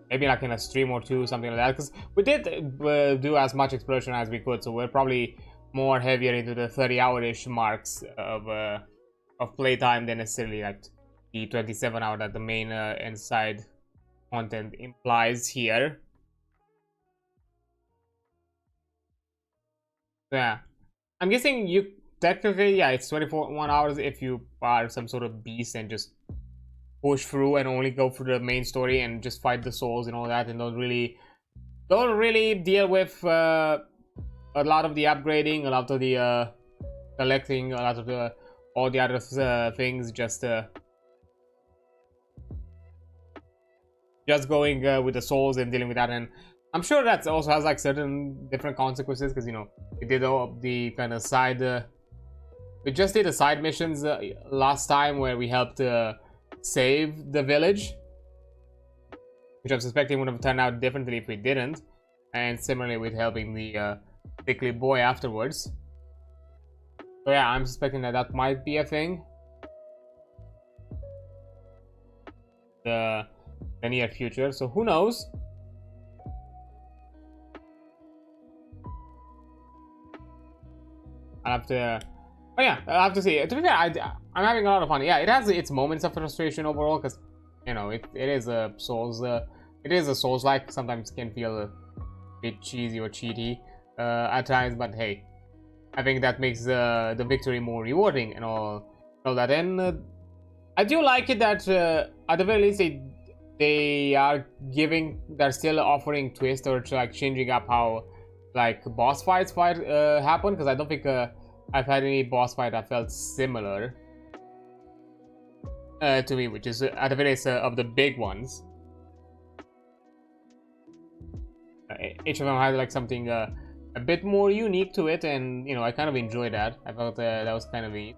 maybe like in a stream or two, something like that, because we did do as much exploration as we could, so we're probably more heavier into the 30-hour-ish marks of playtime than necessarily like the 27-hour that the main inside content implies here. Yeah, I'm guessing you technically, yeah, it's 21 hours if you are some sort of beast and just push through and only go through the main story and just fight the souls and all that, and don't really deal with a lot of the upgrading, a lot of the collecting, a lot of the all the other things. Just going with the souls and dealing with that. And I'm sure that also has like certain different consequences, because you know we did all the kind of side we just did the side missions last time where we helped save the village, which I'm suspecting would have turned out differently if we didn't, and similarly with helping the sickly boy afterwards. So yeah, I'm suspecting that might be a thing. The near future, so who knows. I'll have to I'll have to see. To be fair, I'm having a lot of fun. Yeah, it has its moments of frustration overall, because you know it is a Souls like. Sometimes can feel a bit cheesy or cheaty at times, but hey, I think that makes the victory more rewarding and all that. And I do like it that at the very least they're still offering twists or like changing up how like boss fights happen, because I don't think I've had any boss fight that felt similar to me, which is at the very least of the big ones. Each of them had like something a bit more unique to it, and you know, I kind of enjoyed that. I thought that was kind of neat.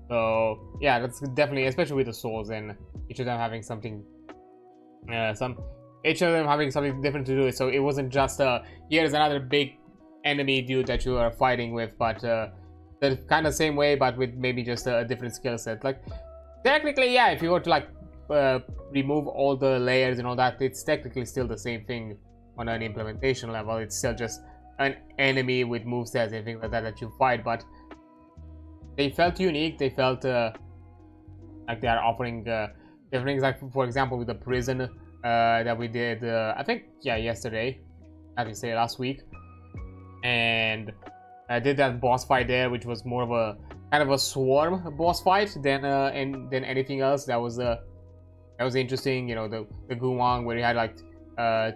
So yeah, that's definitely, especially with the souls and each of them having something, each of them having something different to do. So it wasn't just here's another big enemy dude that you are fighting with, but the kind of same way, but with maybe just a different skill set. Like technically, yeah, if you were to like remove all the layers and all that, it's technically still the same thing on an implementation level. It's still just an enemy with movesets and things like that you fight, but they felt unique. They felt like they are offering different things. Like for example, with the prison that we did, I think, yeah, yesterday, I think say last week, and I did that boss fight there, which was more of a kind of a swarm boss fight than anything else. That was interesting. You know, the Guwang, where you had like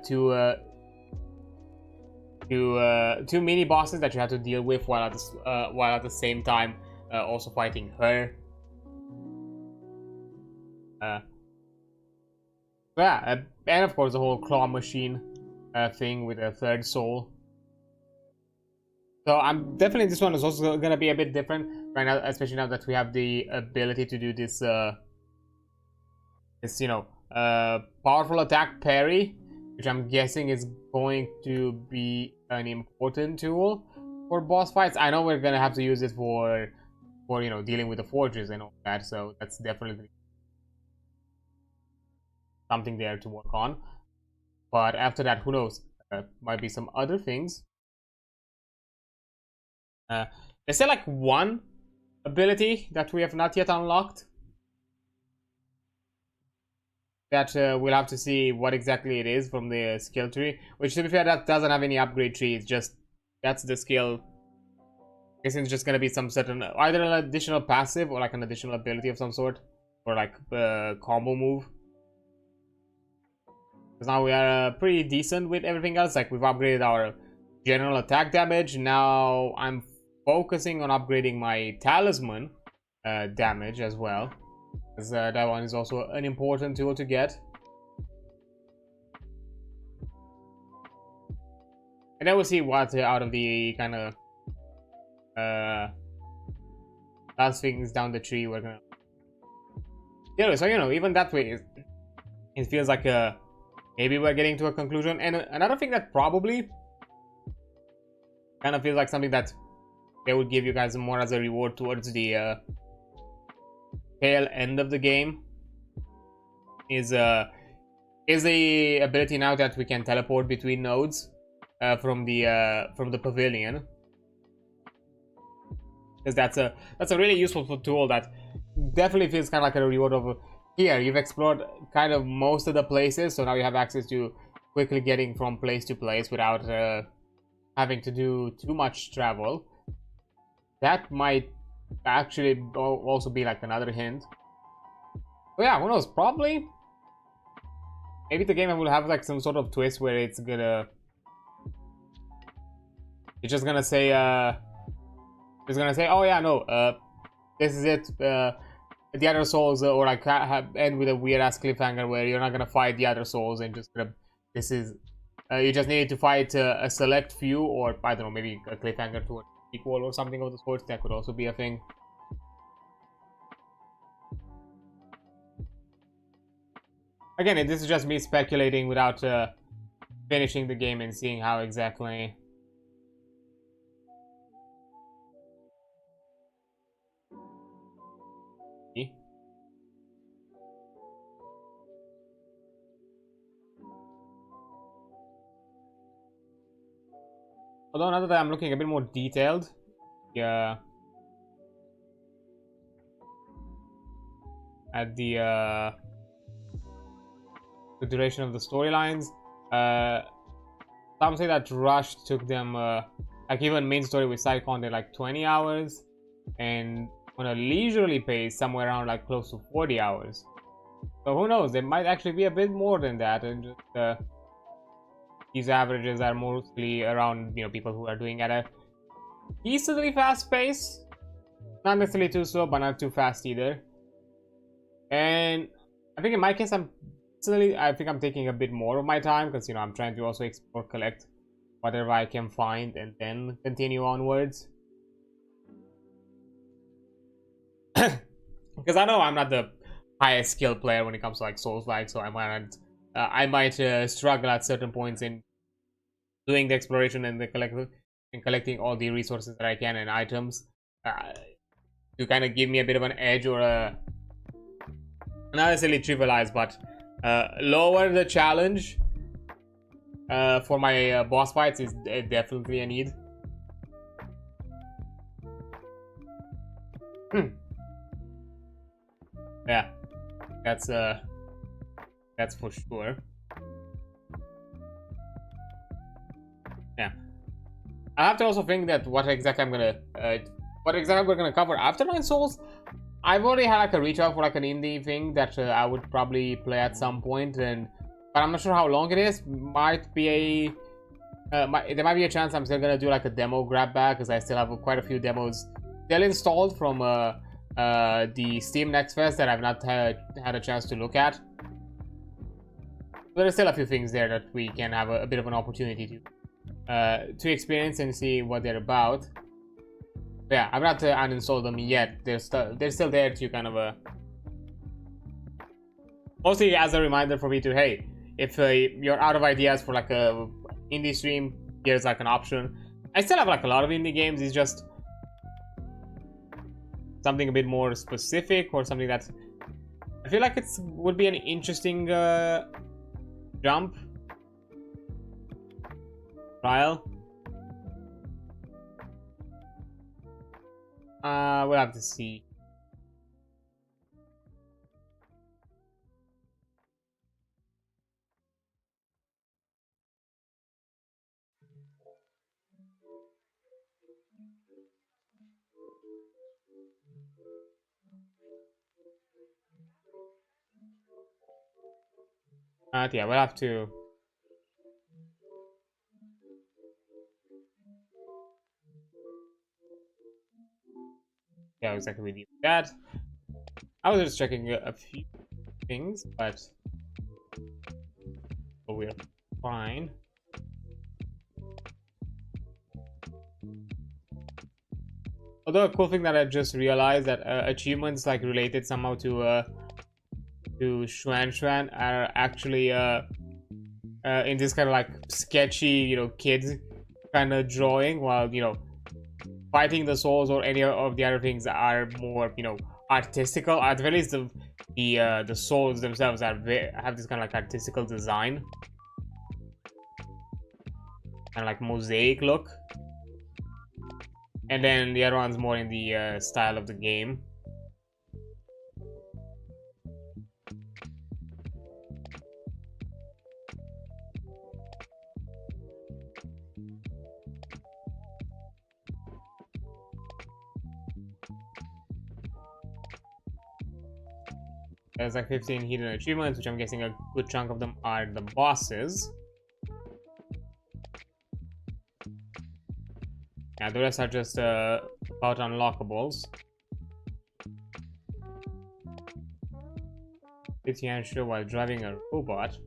two mini bosses that you had to deal with while at the same time also fighting her. Yeah, and of course the whole claw machine thing with a third soul. So I'm definitely, this one is also gonna be a bit different right now, especially now that we have the ability to do this you know, powerful attack parry, which I'm guessing is going to be an important tool for boss fights. I know we're gonna have to use it for you know, dealing with the forges and all that, so that's definitely something there to work on. But after that, who knows? Might be some other things. Is there like one ability that we have not yet unlocked? That we'll have to see what exactly it is from the skill tree. Which, to be fair, that doesn't have any upgrade tree. It's just, that's the skill. I guess it's just gonna be some certain, either an additional passive or like an additional ability of some sort, or like a combo move. Because now we are pretty decent with everything else. Like we've upgraded our general attack damage. Now I'm focusing on upgrading my talisman damage as well, because that one is also an important tool to get. And then we'll see what out of the kind of last things down the tree we're gonna. Yeah, so you know, even that way, it feels like maybe we're getting to a conclusion. And another thing that probably kind of feels like something that they would give you guys more as a reward towards the tail end of the game is the ability now that we can teleport between nodes from the pavilion. Because that's a really useful tool that definitely feels kind of like a reward of here. You've explored kind of most of the places, so now you have access to quickly getting from place to place without having to do too much travel. That might actually also be like another hint. But yeah, who knows? Probably. Maybe the game will have like some sort of twist where it's just gonna say oh yeah, no, this is it. The other souls, or like end with a weird ass cliffhanger where you're not gonna fight the other souls and just this is you just needed to fight a select few, or I don't know, maybe a cliffhanger to an equal or something of the sort. That could also be a thing. Again, this is just me speculating without finishing the game and seeing how exactly. Although now that I'm looking a bit more detailed, yeah, at the duration of the storylines, some say that Rush took them like even main story with side content like 20 hours, and on a leisurely pace somewhere around like close to 40 hours. So who knows? There might actually be a bit more than that, and just these averages are mostly around, you know, people who are doing at a decently fast pace. Not necessarily too slow, but not too fast either. And I think in my case, I think I'm taking a bit more of my time because, you know, I'm trying to also explore, collect whatever I can find, and then continue onwards. Because I know I'm not the highest skill player when it comes to like Souls-like, so I might struggle at certain points in doing the exploration and the collecting all the resources that I can and items to kind of give me a bit of an edge, or a not necessarily trivialize, but lower the challenge for my boss fights is definitely a need. Yeah, that's for sure. Yeah, I have to also think that what exactly we're gonna cover after Nine Souls. I've already had like a reach out for like an indie thing that I would probably play at some point, but I'm not sure how long it is. Might be there might be a chance I'm still gonna do like a demo grab bag, because I still have quite a few demos still installed from the Steam Next Fest that I've not had a chance to look at. There are still a few things there that we can have a bit of an opportunity to experience and see what they're about. But yeah, I've not uninstalled them yet. They're still there to kind of mostly as a reminder for me to, hey, if you're out of ideas for like a indie stream, here's like an option. I still have like a lot of indie games. It's just something a bit more specific, or something that I feel like would be an interesting jump trial. We'll have to see. Yeah, we'll have to. Yeah, exactly. We need that. I was just checking a few things, but we're fine. Although a cool thing that I just realized, that achievements like related somehow to Xuan are actually in this kind of like sketchy, you know, kids kind of drawing, while, you know, fighting the souls or any of the other things are more, you know, artistical. At the very least, the souls themselves have this kind of like artistical design, kind of like mosaic look. And then the other one's more in the style of the game. There's like 15 hidden achievements, which I'm guessing a good chunk of them are the bosses. Yeah, the rest are just about unlockables. 50 answer while driving a robot. Is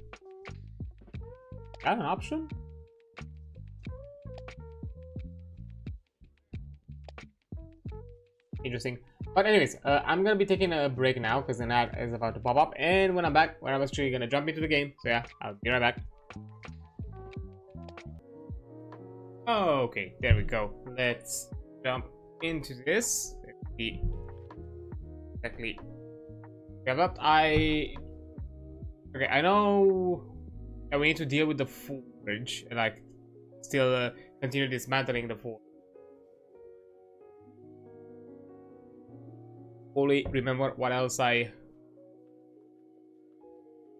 that an option? Interesting. But anyways, I'm gonna be taking a break now because an ad is about to pop up, and when I'm back, I'm actually gonna jump into the game. So yeah, I'll be right back. Okay, there we go. Let's jump into this. Let's see exactly. Developed. Okay, I know that we need to deal with the forge and like still continue dismantling the forge. Fully remember what else I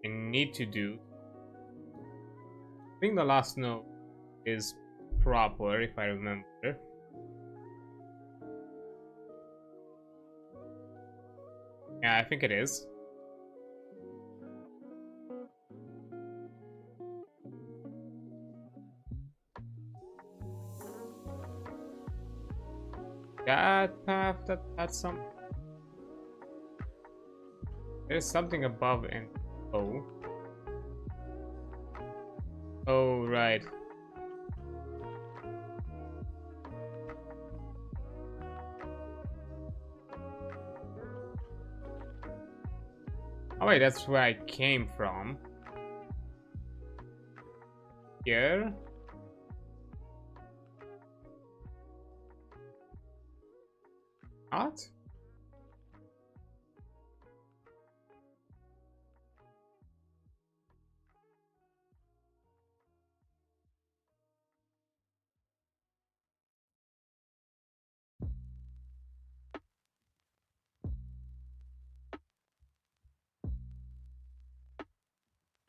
need to do. I think the last note is proper, if I remember. Yeah, I think it is. that path, that's some. There's something above and oh. Oh right. Oh wait, that's where I came from. Here. What?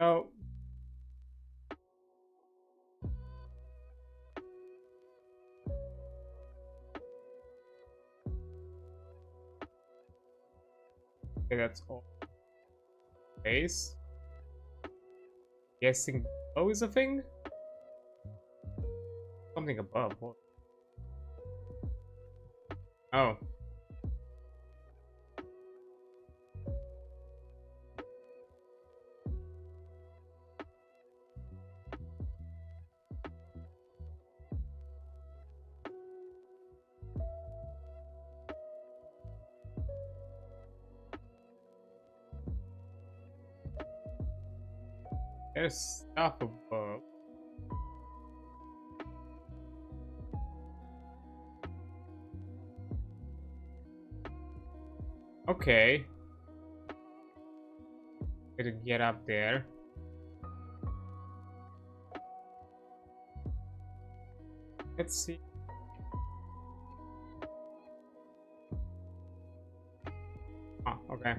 Oh. Okay, that's all. Base. Guessing oh is a thing? Something above. What? Oh. There's stuff above. Okay. Gotta get up there. Let's see. Oh, okay.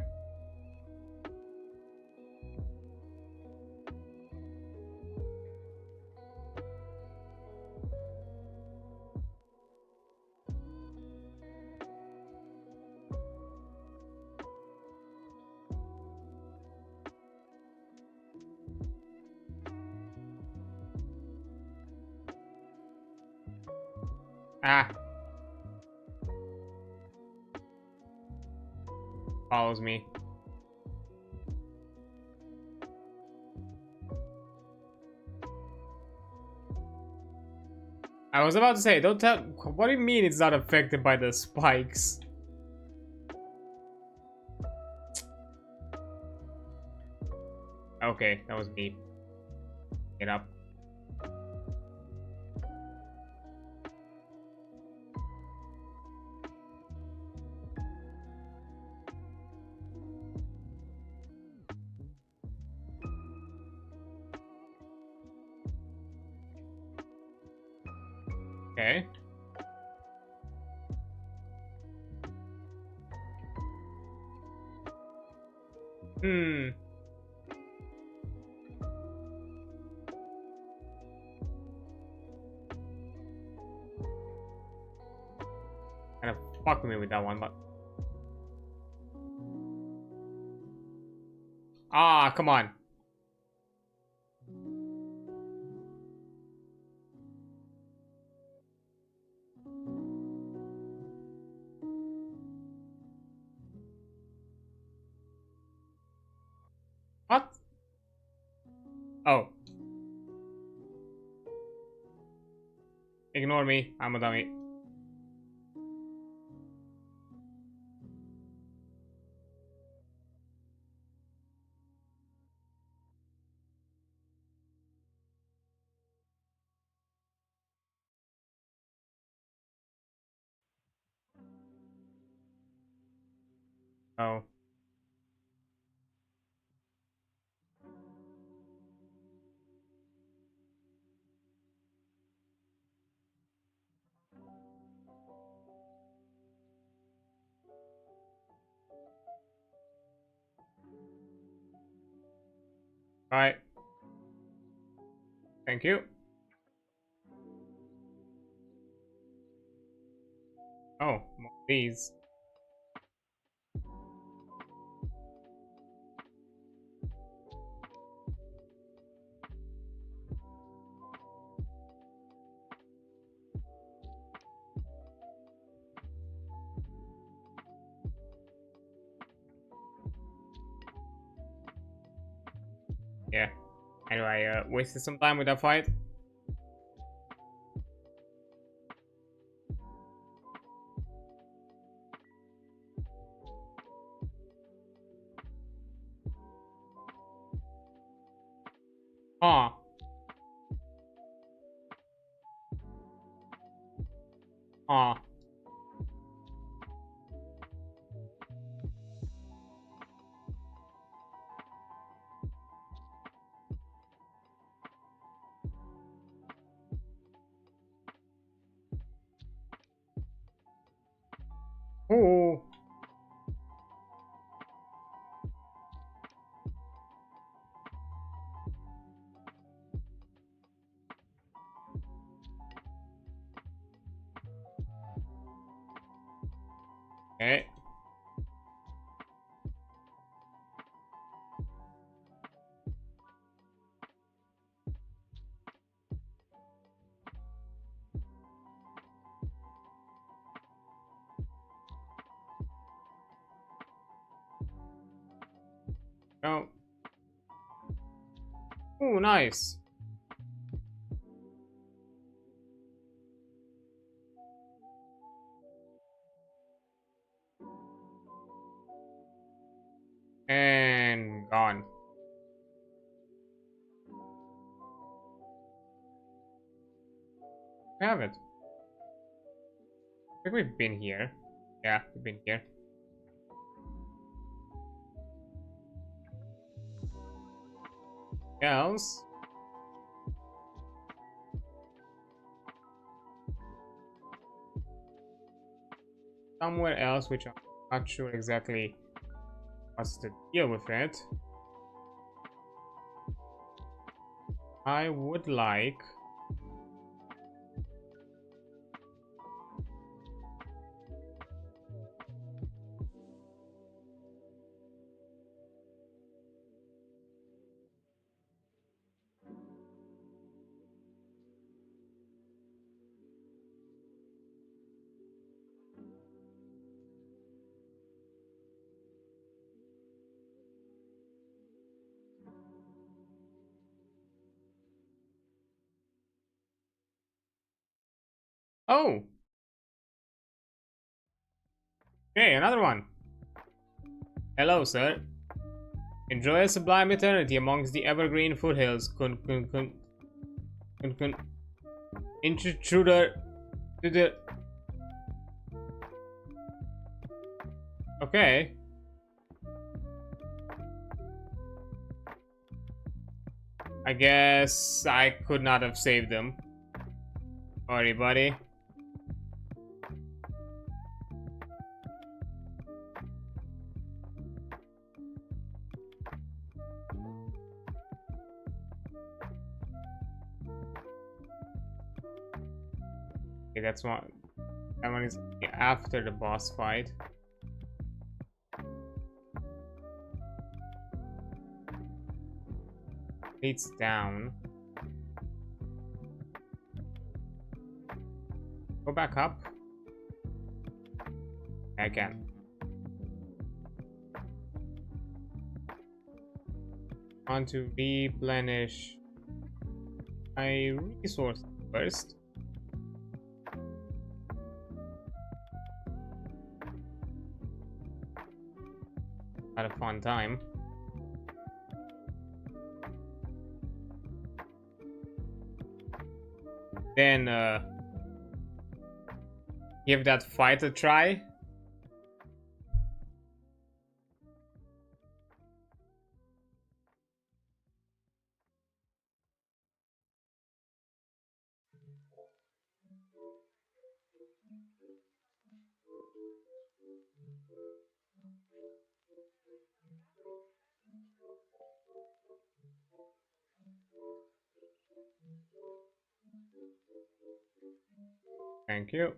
Ah. Follows me. I was about to say, don't tell. What do you mean it's not affected by the spikes? Okay, that was me. Get up. Okay. Hmm. Kind of fucked me with that one, but. Ah, come on. What? Oh. Ignore me. I'm a dummy. Oh. Alright. Thank you. Oh, more of these. Yeah. Anyway, wasted some time with that fight. Huh. Huh. Ooh. Okay. Oh. Ooh, nice. And gone. We have it. I think we've been here. Yeah, we've been here. Else? Somewhere else, which I'm not sure exactly what's the deal with it. I would like... Oh! Okay, another one. Hello, sir. Enjoy a sublime eternity amongst the evergreen foothills. Intruder to the... Okay. I guess I could not have saved them. Sorry, buddy. Okay, that's one. That one is after the boss fight. Leads down. Go back up. I can. Want to replenish my resources first. Had a fun time. Then give that fight a try. Thank you.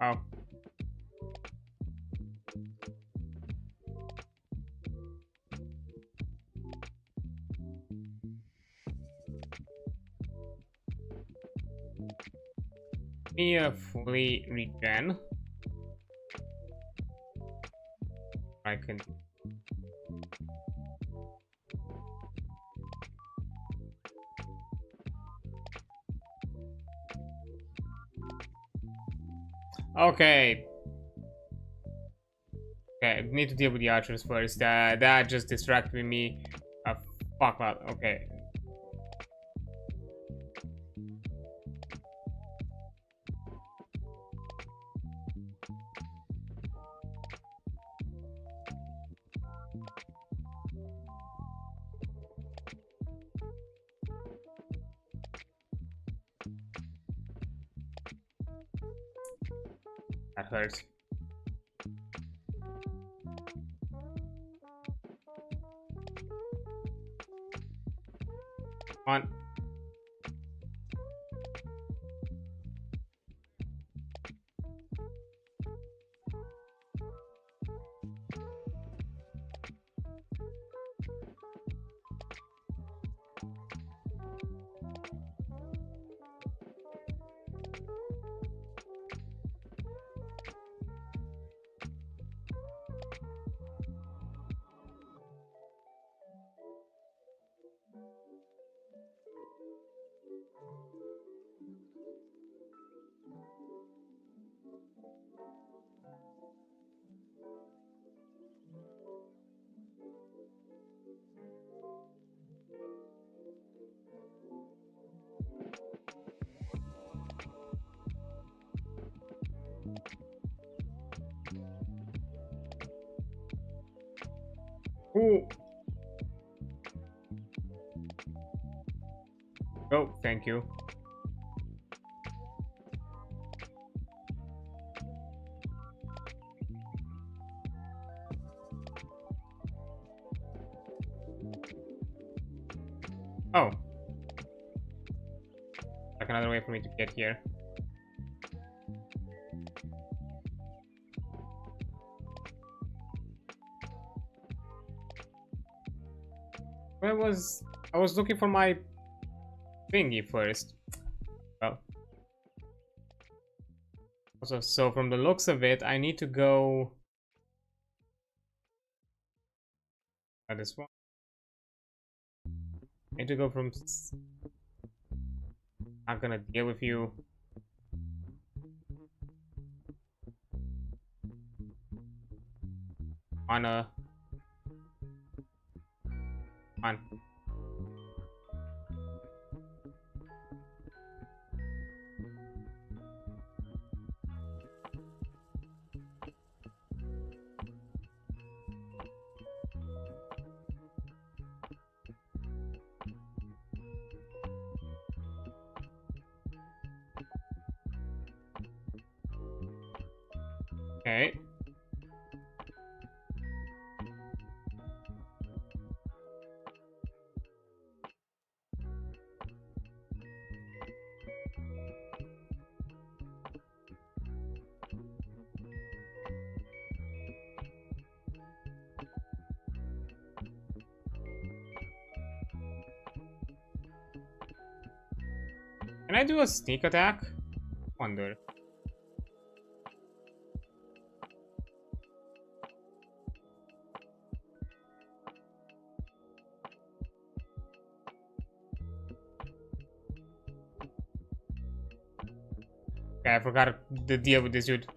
Oh. me a fully regen. I can. Okay. Okay, I need to deal with the archers first. That just distracted me. Fuck lot. Okay. That hurts. On. Ooh. Oh, thank you. Oh. Like another way for me to get here. Where was... I was looking for my thingy first. Well. Also, so from the looks of it, I need to go... this one. I need to go from... Not gonna deal with you. On a... On. Okay. Can I do a sneak attack? Wonder. Okay, I forgot the deal with this dude.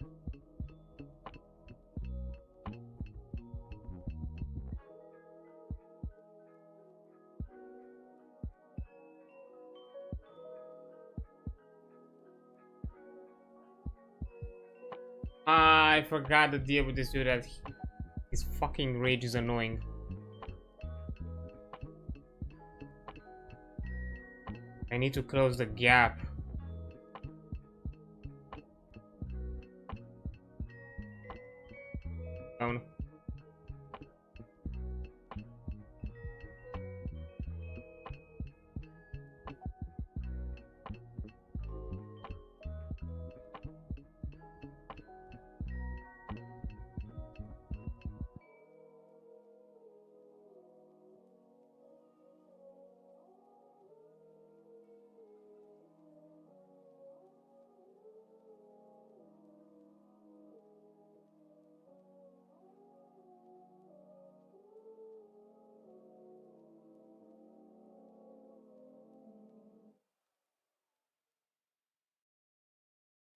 I forgot the deal with this dude. That his fucking rage is annoying. I need to close the gap. Down.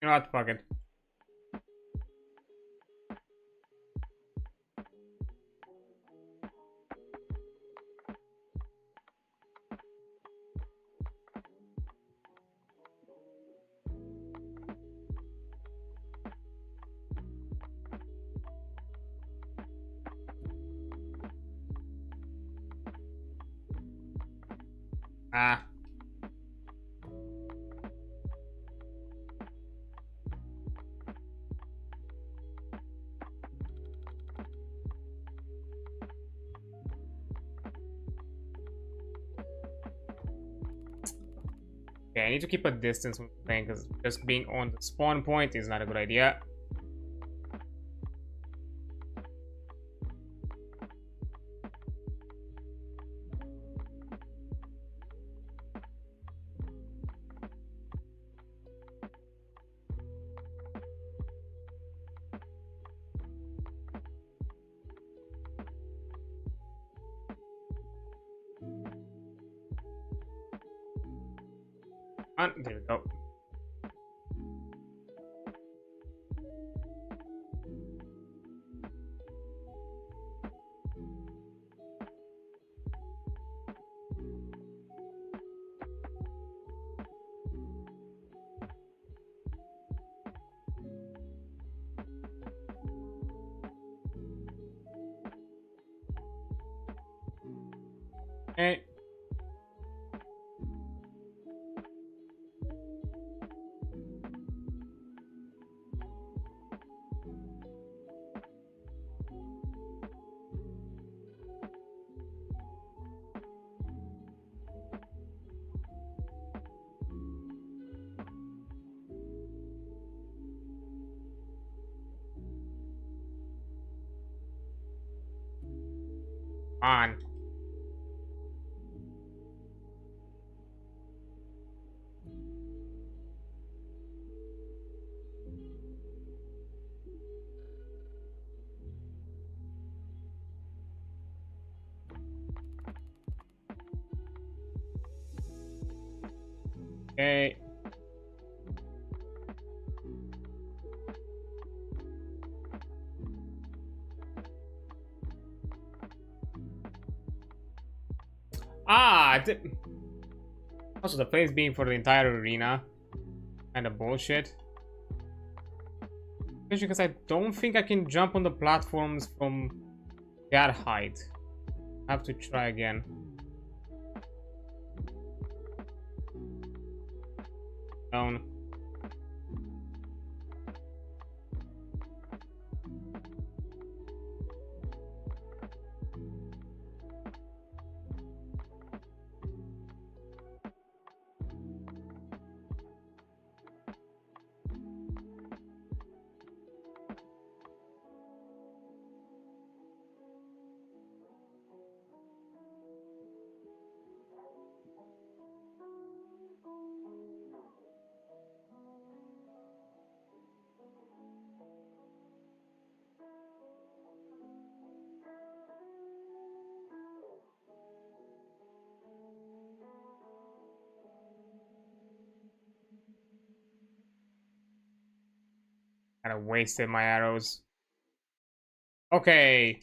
know what? Fuck it. Ah. Okay, I need to keep a distance when playing because just being on the spawn point is not a good idea. And there we go. Okay. On. Okay. Ah! Also, the place being for the entire arena. Kinda bullshit. Especially because I don't think I can jump on the platforms from that height. I have to try again. Down. Kinda wasted my arrows. Okay.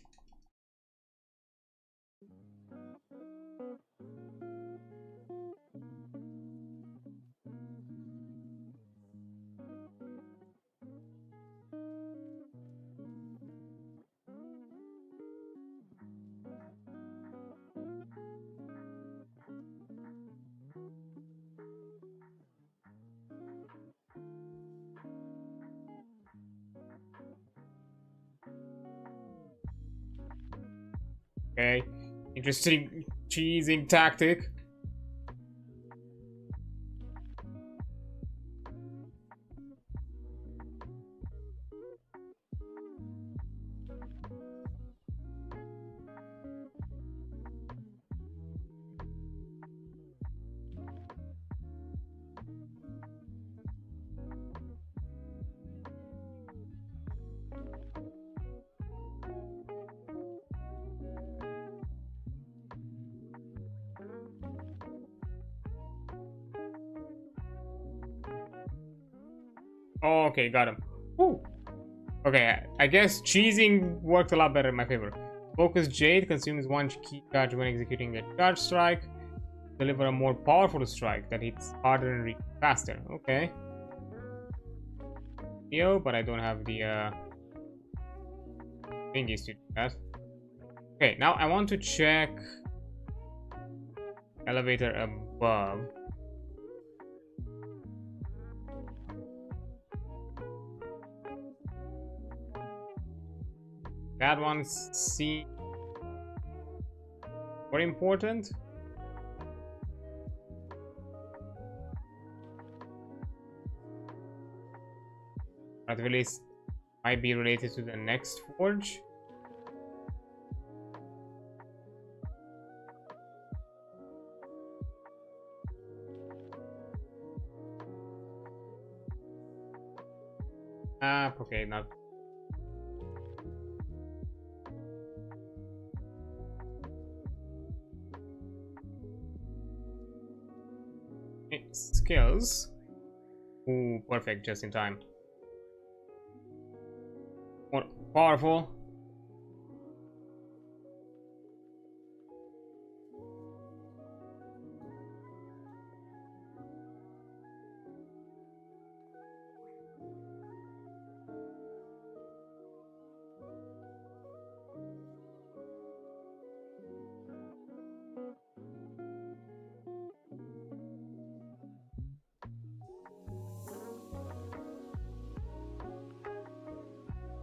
Okay. Interesting cheesing tactic. Oh, okay, got him. Ooh. Okay, I guess cheesing worked a lot better in my favor. Focus Jade consumes 1 key charge when executing a charge strike. Deliver a more powerful strike that hits harder and reaches faster. Okay. Yo, but I don't have the thingies to do that. Okay, now I want to check elevator above. That one seems more important. At least might be related to the next forge. Okay, not. Skills. Ooh, perfect, just in time. More powerful.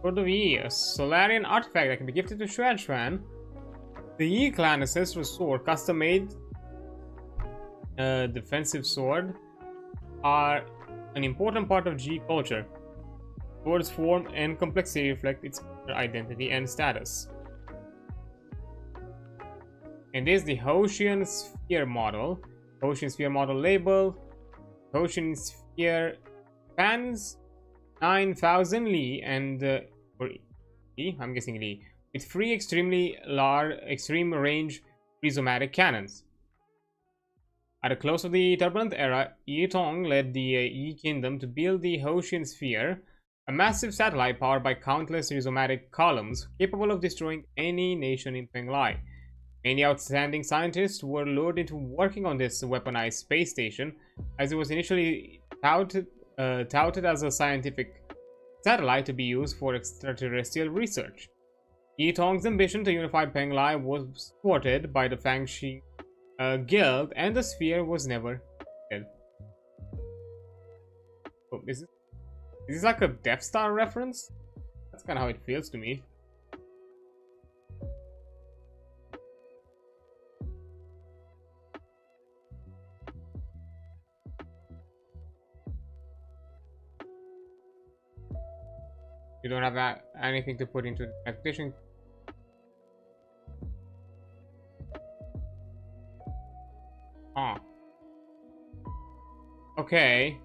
For the E, a Solarian artifact that can be gifted to Shredshran. The E clan ancestral sword, custom made defensive sword, are an important part of G culture. Swords form and complexity reflect its identity and status. And this is the Hoshian Sphere model. Hoshian Sphere model label. Hoshian Sphere spans 9,000 Li and or Li, I'm guessing Li, with 3 extremely large, extreme range prismatic cannons. At the close of the Turbulent Era, Yi Tong led the Yi Kingdom to build the Hoshian Sphere, a massive satellite powered by countless rhizomatic columns capable of destroying any nation in Penglai. Many outstanding scientists were lured into working on this weaponized space station, as it was initially touted as a scientific satellite to be used for extraterrestrial research. Yi Tong's ambition to unify Penglai was thwarted by the Fangxi Guild, and the sphere was never dead. Oh, is this like a Death Star reference? That's kind of how it feels to me. You don't have anything to put into the expedition. Huh. Okay.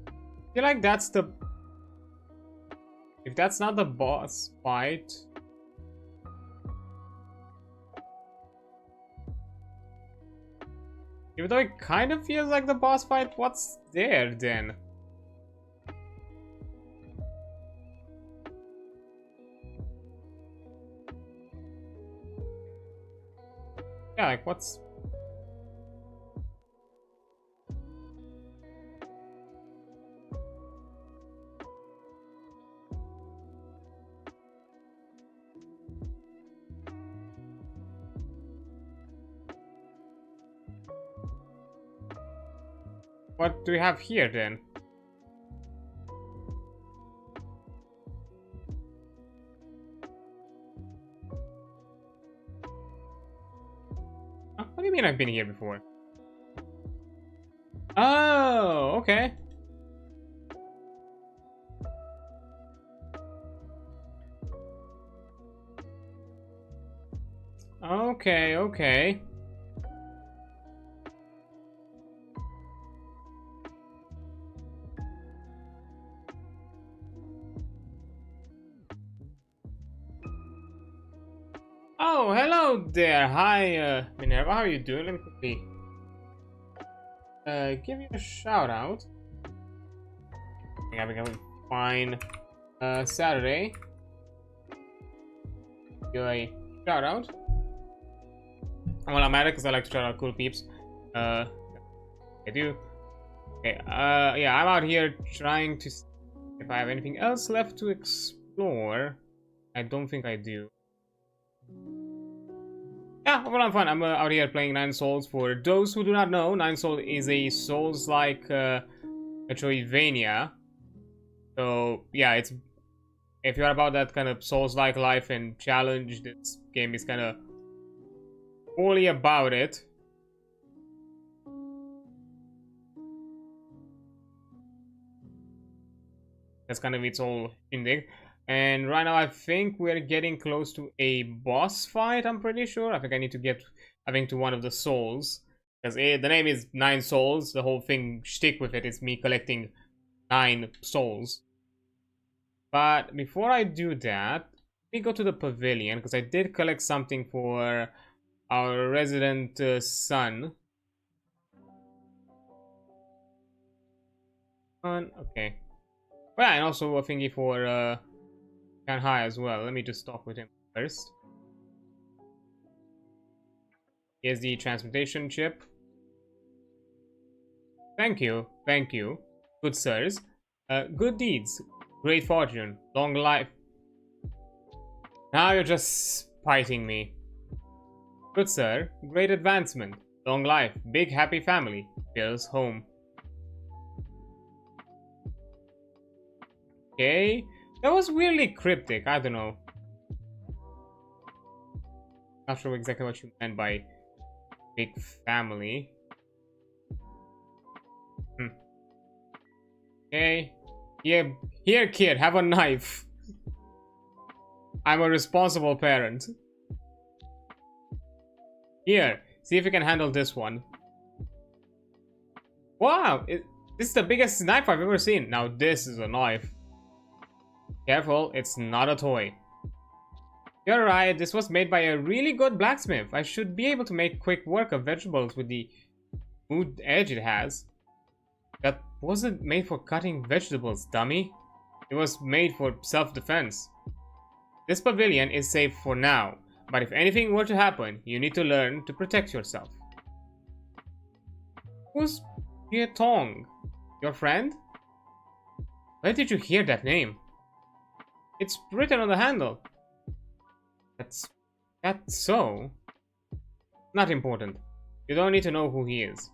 I feel like that's the... If that's not the boss fight... Even though it kind of feels like the boss fight, what's there then? Yeah, like what's... What do we have here then? What do you mean I've been here before? Oh, okay. Okay, okay. Oh, hello there. Hi, Minerva. How are you doing? Let me quickly... give you a shout out. Yeah, we can find Saturday. Give a shout out. Well, I'm at it because I like to shout out cool peeps. I do. Okay, yeah, I'm out here trying to see if I have anything else left to explore. I don't think I do. Yeah, well, I'm fine. I'm out here playing Ninesols. For those who do not know, Ninesols is a Souls-like metroidvania. So, yeah, it's if you're about that kind of Souls-like life and challenge, this game is kind of fully about it. That's kind of its whole shindig. And right now I think we're getting close to a boss fight, I'm pretty sure. I think I need to get, to one of the souls. Because the name is Ninesols. The whole thing, shtick with it, is me collecting 9 souls. But before I do that, let me go to the pavilion. Because I did collect something for our resident son. Okay. Well, yeah, and also a thingy for Shanghai as well. Let me just talk with him first. Here's the transportation chip. Thank you, good sirs. Good deeds, great fortune, long life. Now you're just spiting me. Good sir, great advancement, long life, big happy family, Bill's home. Okay, that was weirdly cryptic, I don't know. Not sure exactly what you meant by big family. Okay. Yeah, here kid, have a knife. I'm a responsible parent. Here, see if you can handle this one. Wow, this is the biggest knife I've ever seen. Now this is a knife. Careful, it's not a toy. You're right, this was made by a really good blacksmith. I should be able to make quick work of vegetables with the smooth edge it has. That wasn't made for cutting vegetables, dummy. It was made for self-defense. This pavilion is safe for now, but if anything were to happen, you need to learn to protect yourself. Who's Pie Tong? Your friend? Where did you hear that name? It's written on the handle. That's so? Not important. You don't need to know who he is.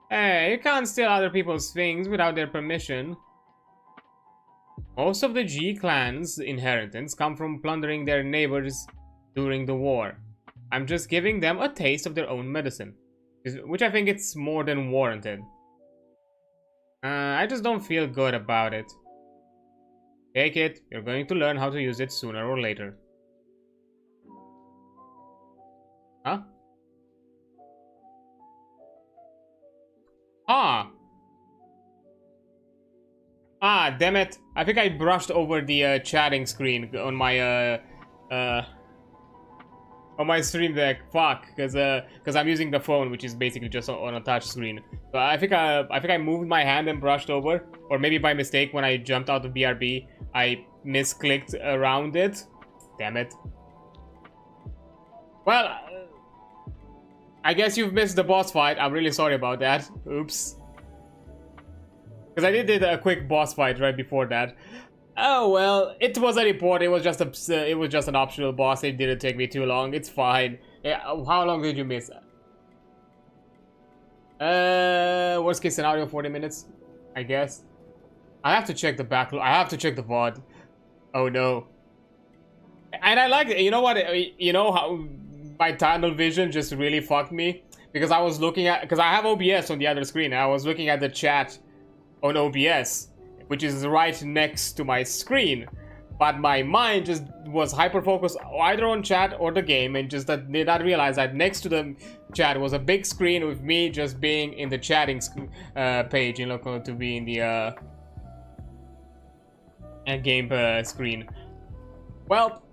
Hey, you can't steal other people's things without their permission. Most of the G clan's inheritance come from plundering their neighbors during the war. I'm just giving them a taste of their own medicine, which I think it's more than warranted. I just don't feel good about it. Take it, you're going to learn how to use it sooner or later. Huh? Damn it. I think I brushed over the chatting screen on my stream deck. Fuck, because I'm using the phone, which is basically just on a touch screen. So I think I moved my hand and brushed over, or maybe by mistake when I jumped out of BRB, I misclicked around it. Damn it. Well, I guess you've missed the boss fight. I'm really sorry about that. Oops. Because I did a quick boss fight right before that. Oh well, it was a report. It was just an optional boss. It didn't take me too long. It's fine. Yeah, how long did you miss? Worst case scenario, 40 minutes, I guess. I have to check the backlog. I have to check the VOD. Oh no. And I like it. You know what? You know how my tunnel vision just really fucked me, because I was looking at, because I have OBS on the other screen. And I was looking at the chat on OBS, which is right next to my screen, but my mind just was hyper focused either on chat or the game, and just did not realize that next to the chat was a big screen with me just being in the chatting page, you know, to be in the game screen. Well,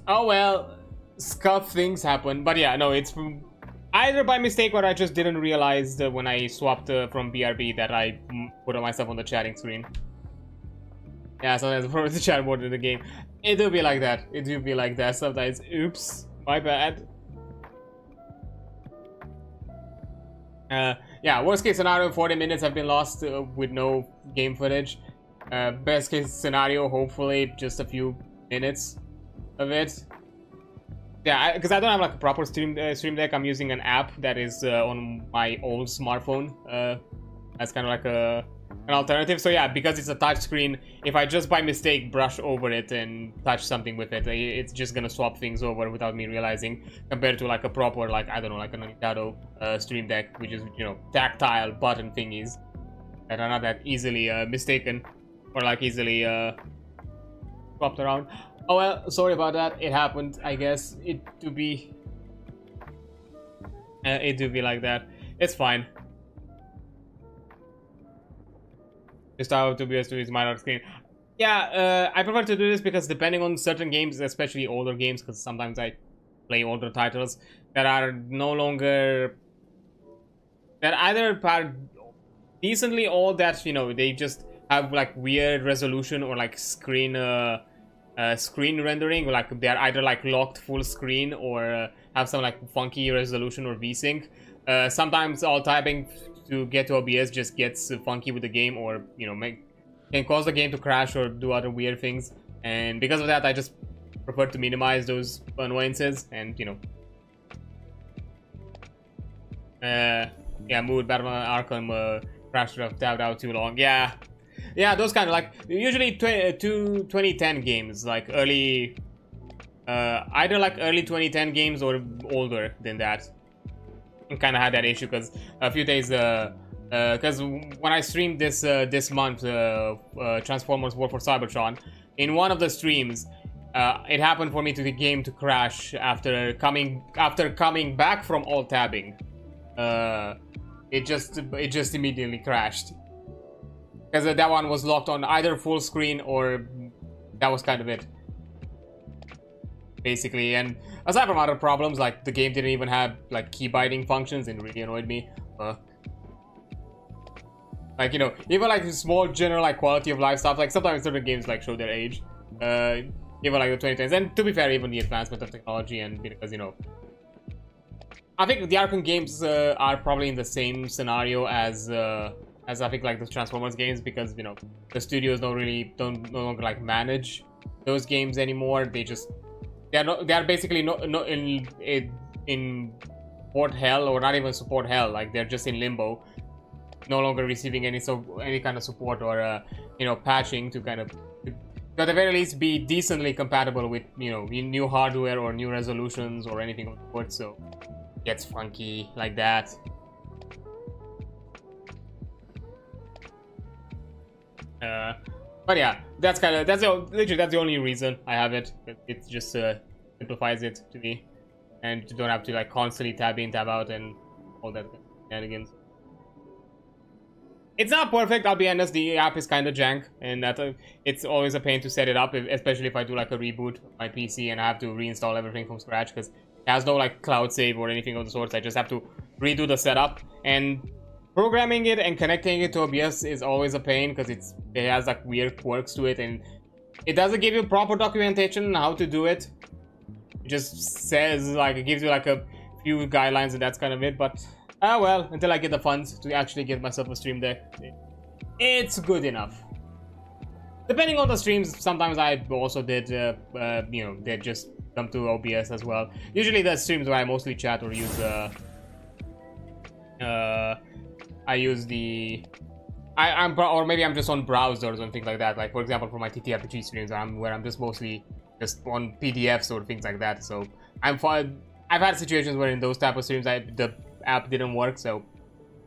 oh well, scuff things happen, but yeah, no, it's either by mistake or I just didn't realize that when I swapped from BRB that I put myself on the chatting screen. Yeah, sometimes I forget the chat mode in the game. It do be like that. It do be like that sometimes. Oops, my bad. Yeah, worst case scenario, 40 minutes have been lost with no game footage. Best case scenario, hopefully just a few minutes of it. Yeah, because I don't have like a proper stream deck. I'm using an app that is on my old smartphone. That's kind of like an alternative. So yeah, because it's a touch screen, if I just by mistake brush over it and touch something with it, it's just gonna swap things over without me realizing, compared to like a proper, like, I don't know, like a Nintendo stream deck, which is, you know, tactile button thingies that are not that easily mistaken or like easily swapped around. Oh well, sorry about that. It happened, I guess. It do be like that. It's fine. Just how to be to use my dark screen. Yeah, I prefer to do this because depending on certain games, especially older games, because sometimes I play older titles that are no longer, that either are decently old, that, you know, they just have like weird resolution or like screen screen rendering, or like they're either like locked full screen or have some like funky resolution or VSync. Sometimes alt tabbing to get to OBS just gets funky with the game, or, you know, can cause the game to crash or do other weird things, and because of that I just prefer to minimize those annoyances. And, you know, yeah, Mood, Batman Arkham crashed have tabbed out too long. Yeah, those kind of, like, usually 2010 games, like early, either like early 2010 games or older than that. I kind of had that issue because a few days, because when I streamed this month, Transformers War for Cybertron, in one of the streams, it happened for me to the game to crash after coming back from alt tabbing. It just immediately crashed. Because that one was locked on either full screen, or that was kind of it, basically. And aside from other problems, like the game didn't even have like key binding functions, and really annoyed me. Like, you know, even like small general like quality of life stuff, like sometimes certain games like show their age, even like the 2010s. And to be fair, even the advancement of technology, and because, you know, I think the Arkham games are probably in the same scenario as I think like the Transformers games, because, you know, the studios no longer like manage those games anymore. They are basically not in support hell, or not even support hell. Like, they're just in limbo, no longer receiving any kind of support or you know, patching to kind of, to at the very least be decently compatible with, you know, new hardware or new resolutions or anything of the sort. So it gets funky like that. But yeah, that's the only reason I have it. It just simplifies it to me, and you don't have to like constantly tab in, tab out, and all that shenanigans. It's not perfect, I'll be honest. The app is kind of jank, and that it's always a pain to set it up, especially if I do like a reboot of my PC and I have to reinstall everything from scratch, because it has no like cloud save or anything of the sorts. I just have to redo the setup, and programming it and connecting it to OBS is always a pain, because it has like weird quirks to it, and it doesn't give you proper documentation on how to do it. It just says, like, it gives you like a few guidelines, and that's kind of it. But well, until I get the funds to actually get myself a stream deck, it's good enough. Depending on the streams, sometimes I also did you know, they just come to OBS as well. Usually the streams where I mostly chat or use I use the or maybe I'm just on browsers and things like that. Like, for example, for my TTRPG streams, where I'm just mostly just on PDFs or things like that. So I'm fine. I've had situations where in those type of streams the app didn't work. So,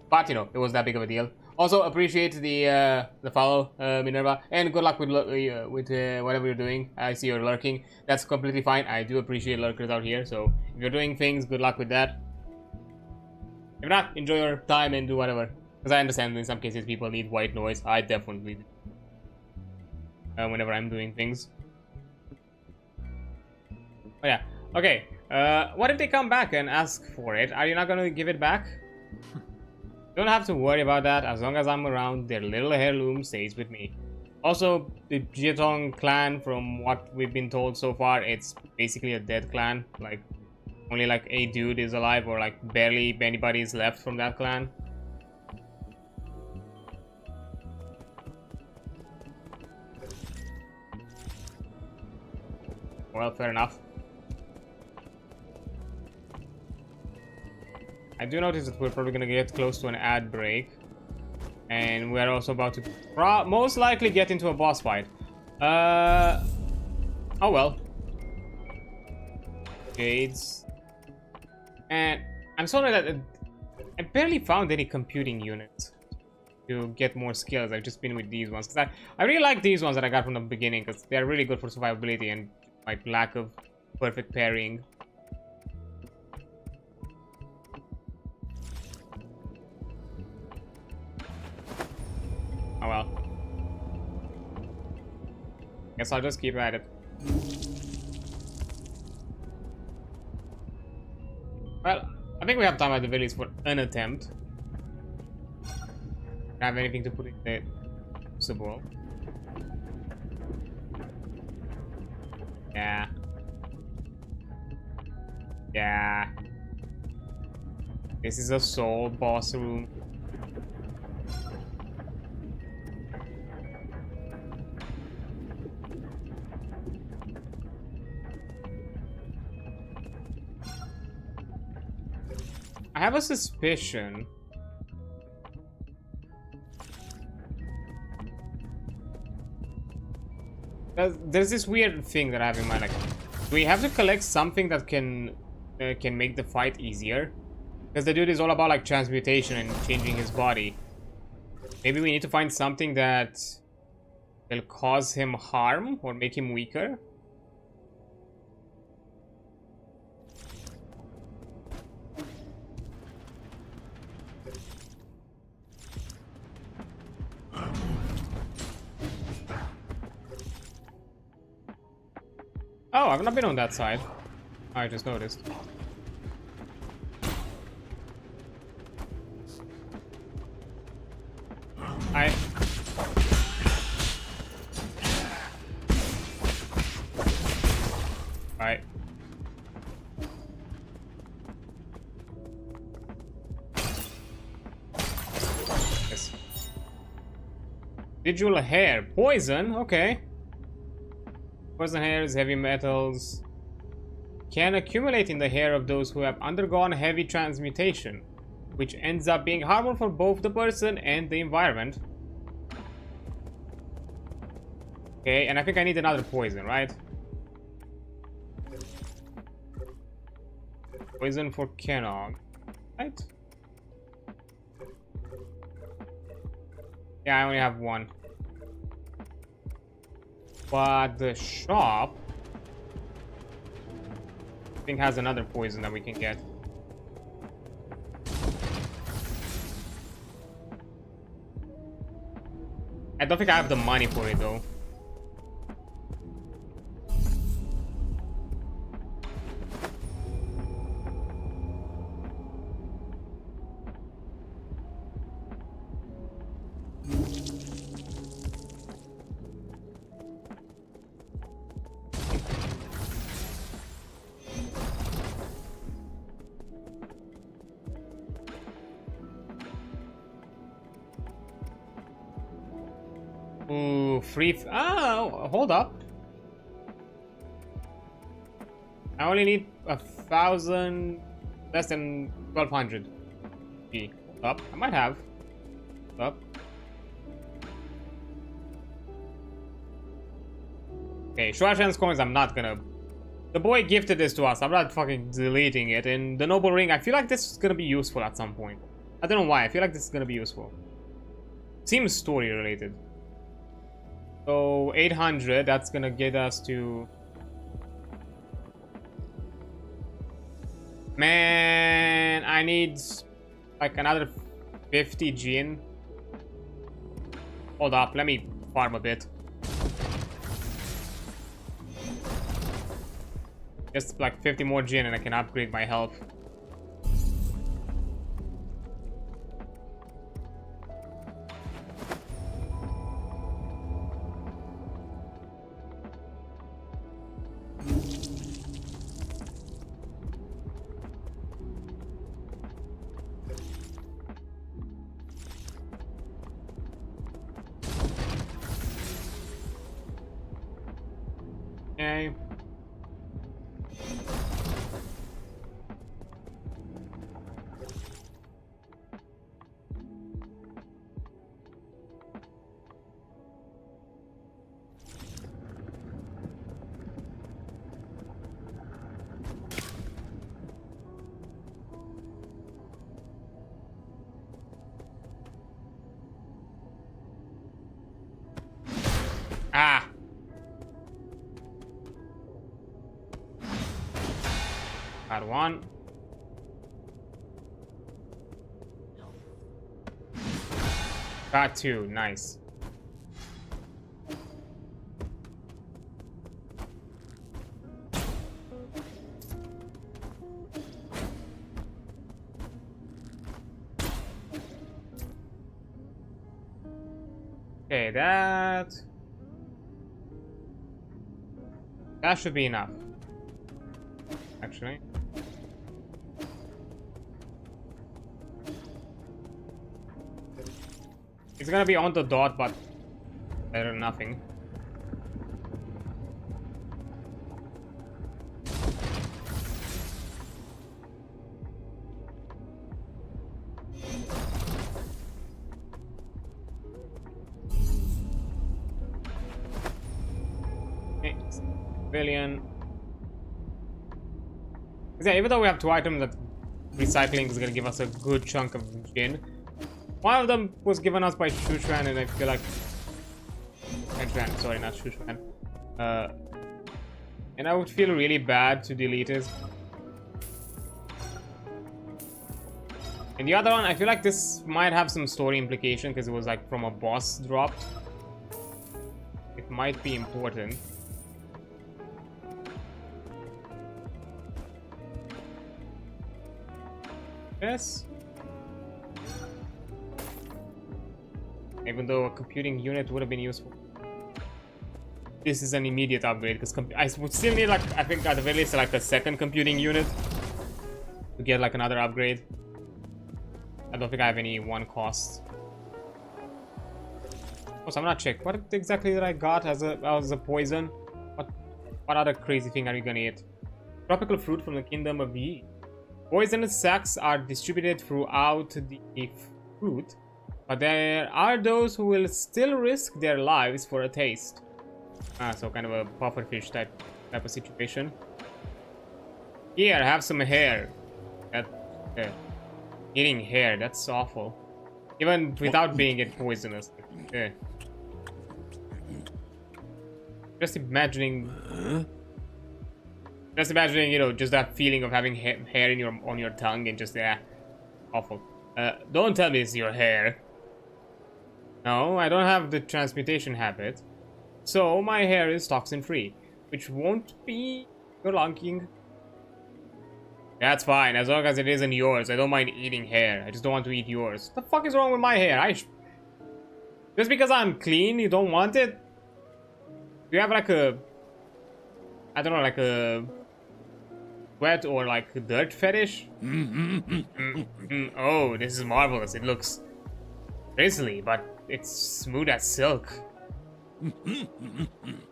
but, you know, it wasn't that big of a deal. Also, appreciate the follow, Minerva, and good luck with whatever you're doing. I see you're lurking. That's completely fine. I do appreciate lurkers out here. So if you're doing things, good luck with that. If not, enjoy your time and do whatever. Because I understand in some cases people need white noise. I definitely do. Whenever I'm doing things. Oh yeah. Okay. What if they come back and ask for it? Are you not gonna give it back? Don't have to worry about that. As long as I'm around, their little heirloom stays with me. Also, the Jiatong clan, from what we've been told so far, it's basically a dead clan. Like, only like a dude is alive, or like barely anybody is left from that clan. Well, fair enough. I do notice that we're probably gonna get close to an ad break. And we're also about to most likely get into a boss fight. Oh well. Jades. And I'm sorry that I barely found any computing units to get more skills. I've just been with these ones. Because I really like these ones that I got from the beginning, because they're really good for survivability and my lack of perfect pairing. Oh well. Guess I'll just keep at it. Well, I think we have time at the village for an attempt. Don't have anything to put in the crucible. Yeah. Yeah. This is a soul boss room. I have a suspicion. There's this weird thing that I have in mind. Like, do we have to collect something that can make the fight easier? Because the dude is all about like transmutation and changing his body. Maybe we need to find something that will cause him harm or make him weaker. Oh, I've not been on that side. I just noticed. Right. Yes. Digital hair. Poison? Okay. Poison hairs, heavy metals can accumulate in the hair of those who have undergone heavy transmutation, which ends up being harmful for both the person and the environment. Okay, and I think I need another poison, right? Poison for Kenog, right? Yeah, I only have one. But the shop, I think, has another poison that we can get. I don't think I have the money for it though. Ooh, free. Oh, hold up. I only need 1,000, less than 1,200. Hold up. I might have. Hold up. Okay, Shuashan's coins, I'm not gonna. The boy gifted this to us. I'm not fucking deleting it. And the Noble Ring, I feel like this is gonna be useful at some point. I don't know why. I feel like this is gonna be useful. Seems story related. So 800, that's gonna get us to... Man, I need like another 50 gin. Hold up, let me farm a bit. Just like 50 more gin and I can upgrade my health. Okay. Ah. Got one. Got two. Nice. Okay, that should be enough. Actually. It's gonna be on the dot, but better than nothing. Okay, civilian. Yeah, even though we have two items that recycling is gonna give us a good chunk of gin. One of them was given us by Shushan, and I feel like sorry, not Shushan. And I would feel really bad to delete it. And the other one, I feel like this might have some story implication because it was like from a boss dropped. It might be important. Yes. Even though a computing unit would have been useful. This is an immediate upgrade because I would still need, like, I think at the very least like a second computing unit to get like another upgrade. I don't think I have any one cost. Also, I'm not check. What exactly did I got as a poison? What other crazy thing are you gonna eat? Tropical fruit from the kingdom of Yi. Poisonous sacs are distributed throughout the fruit, but there are those who will still risk their lives for a taste. Ah, so kind of a pufferfish type of situation. Here, have some hair. Eating hair, that's awful. Even without being it poisonous. Just imagining, you know, just that feeling of having hair in on your tongue and just awful. Don't tell me it's your hair. No, I don't have the transmutation habit, so my hair is toxin free, which won't be your liking. That's fine, as long as it isn't yours. I don't mind eating hair. I just don't want to eat yours. What the fuck is wrong with my hair? Just because I'm clean, you don't want it? Do you have like a, I don't know, like a sweat or like dirt fetish? Oh, this is marvelous. It looks drizzly, but it's smooth as silk.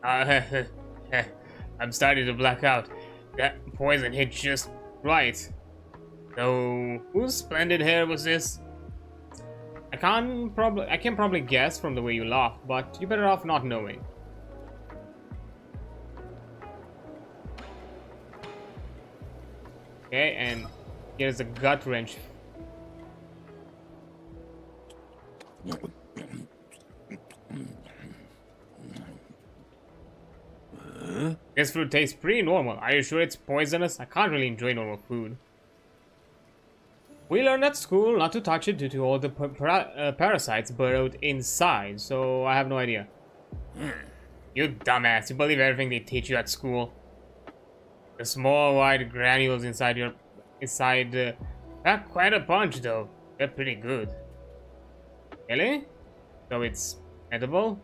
I'm starting to black out. That poison hit just right. So, whose splendid hair was this? I can probably guess from the way you laugh, but you're better off not knowing. Okay, and here's a gut wrench. This fruit tastes pretty normal. Are you sure it's poisonous? I can't really enjoy normal food. We learned at school not to touch it due to all the parasites burrowed inside, so I have no idea. You dumbass, you believe everything they teach you at school. The small white granules inside pack quite a punch though. They're pretty good. Really? So it's edible?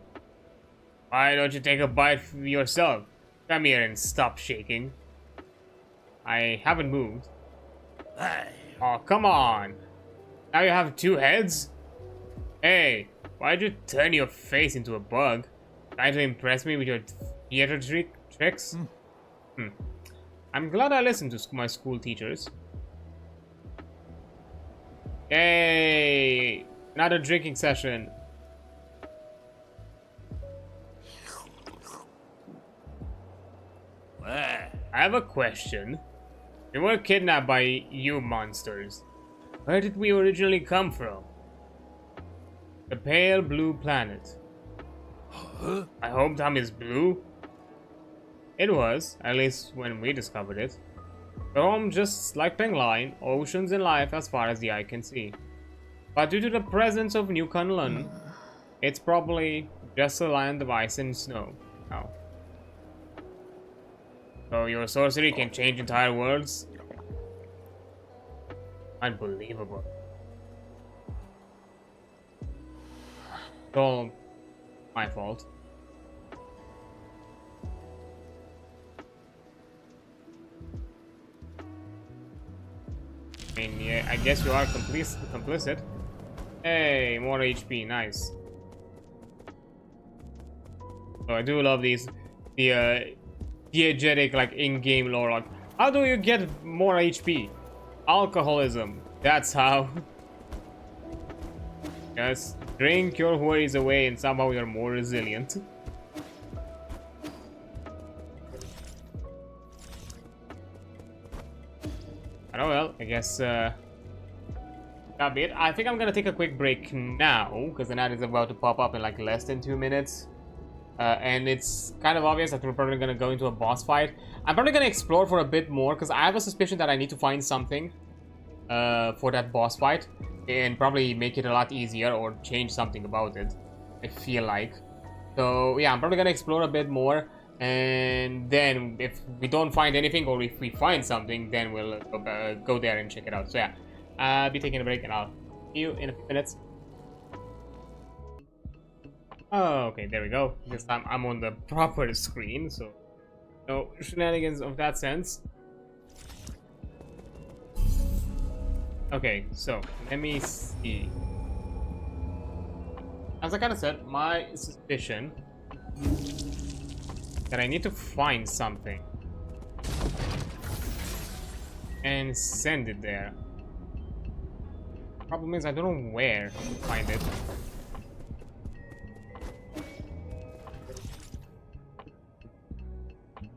Why don't you take a bite for yourself? Come here and stop shaking. I haven't moved. Oh, come on. Now you have two heads? Hey, why'd you turn your face into a bug? Trying to impress me with your theater tricks? I'm glad I listened to my school teachers. Hey, another drinking session. I have a question. We were kidnapped by you monsters. Where did we originally come from? The pale blue planet. My hometown is blue? It was, at least when we discovered it. The home just like Pengline, oceans and life as far as the eye can see. But due to the presence of New Kunlun, it's probably just a land of ice and snow now. So your sorcery can change entire worlds? Unbelievable. It's all my fault. I mean, yeah, I guess you are complicit. Hey, more HP, nice. So I do love these, the diegetic, like, in-game lore. Like, how do you get more HP? Alcoholism, that's how. Just drink your worries away and somehow you're more resilient. Oh well, I guess that'll be it. I think I'm gonna take a quick break now because the ad is about to pop up in like less than 2 minutes. And it's kind of obvious that we're probably gonna go into a boss fight. I'm probably gonna explore for a bit more because I have a suspicion that I need to find something for that boss fight and probably make it a lot easier or change something about it, I feel like. So yeah, I'm probably gonna explore a bit more, and then if we don't find anything or if we find something, then we'll go there and check it out. So yeah, I'll be taking a break and I'll see you in a few minutes. Oh, okay, there we go. This time I'm on the proper screen, so no shenanigans of that sense. Okay, so let me see. As I kind of said, my suspicion that I need to find something and send it there. Problem is I don't know where to find it.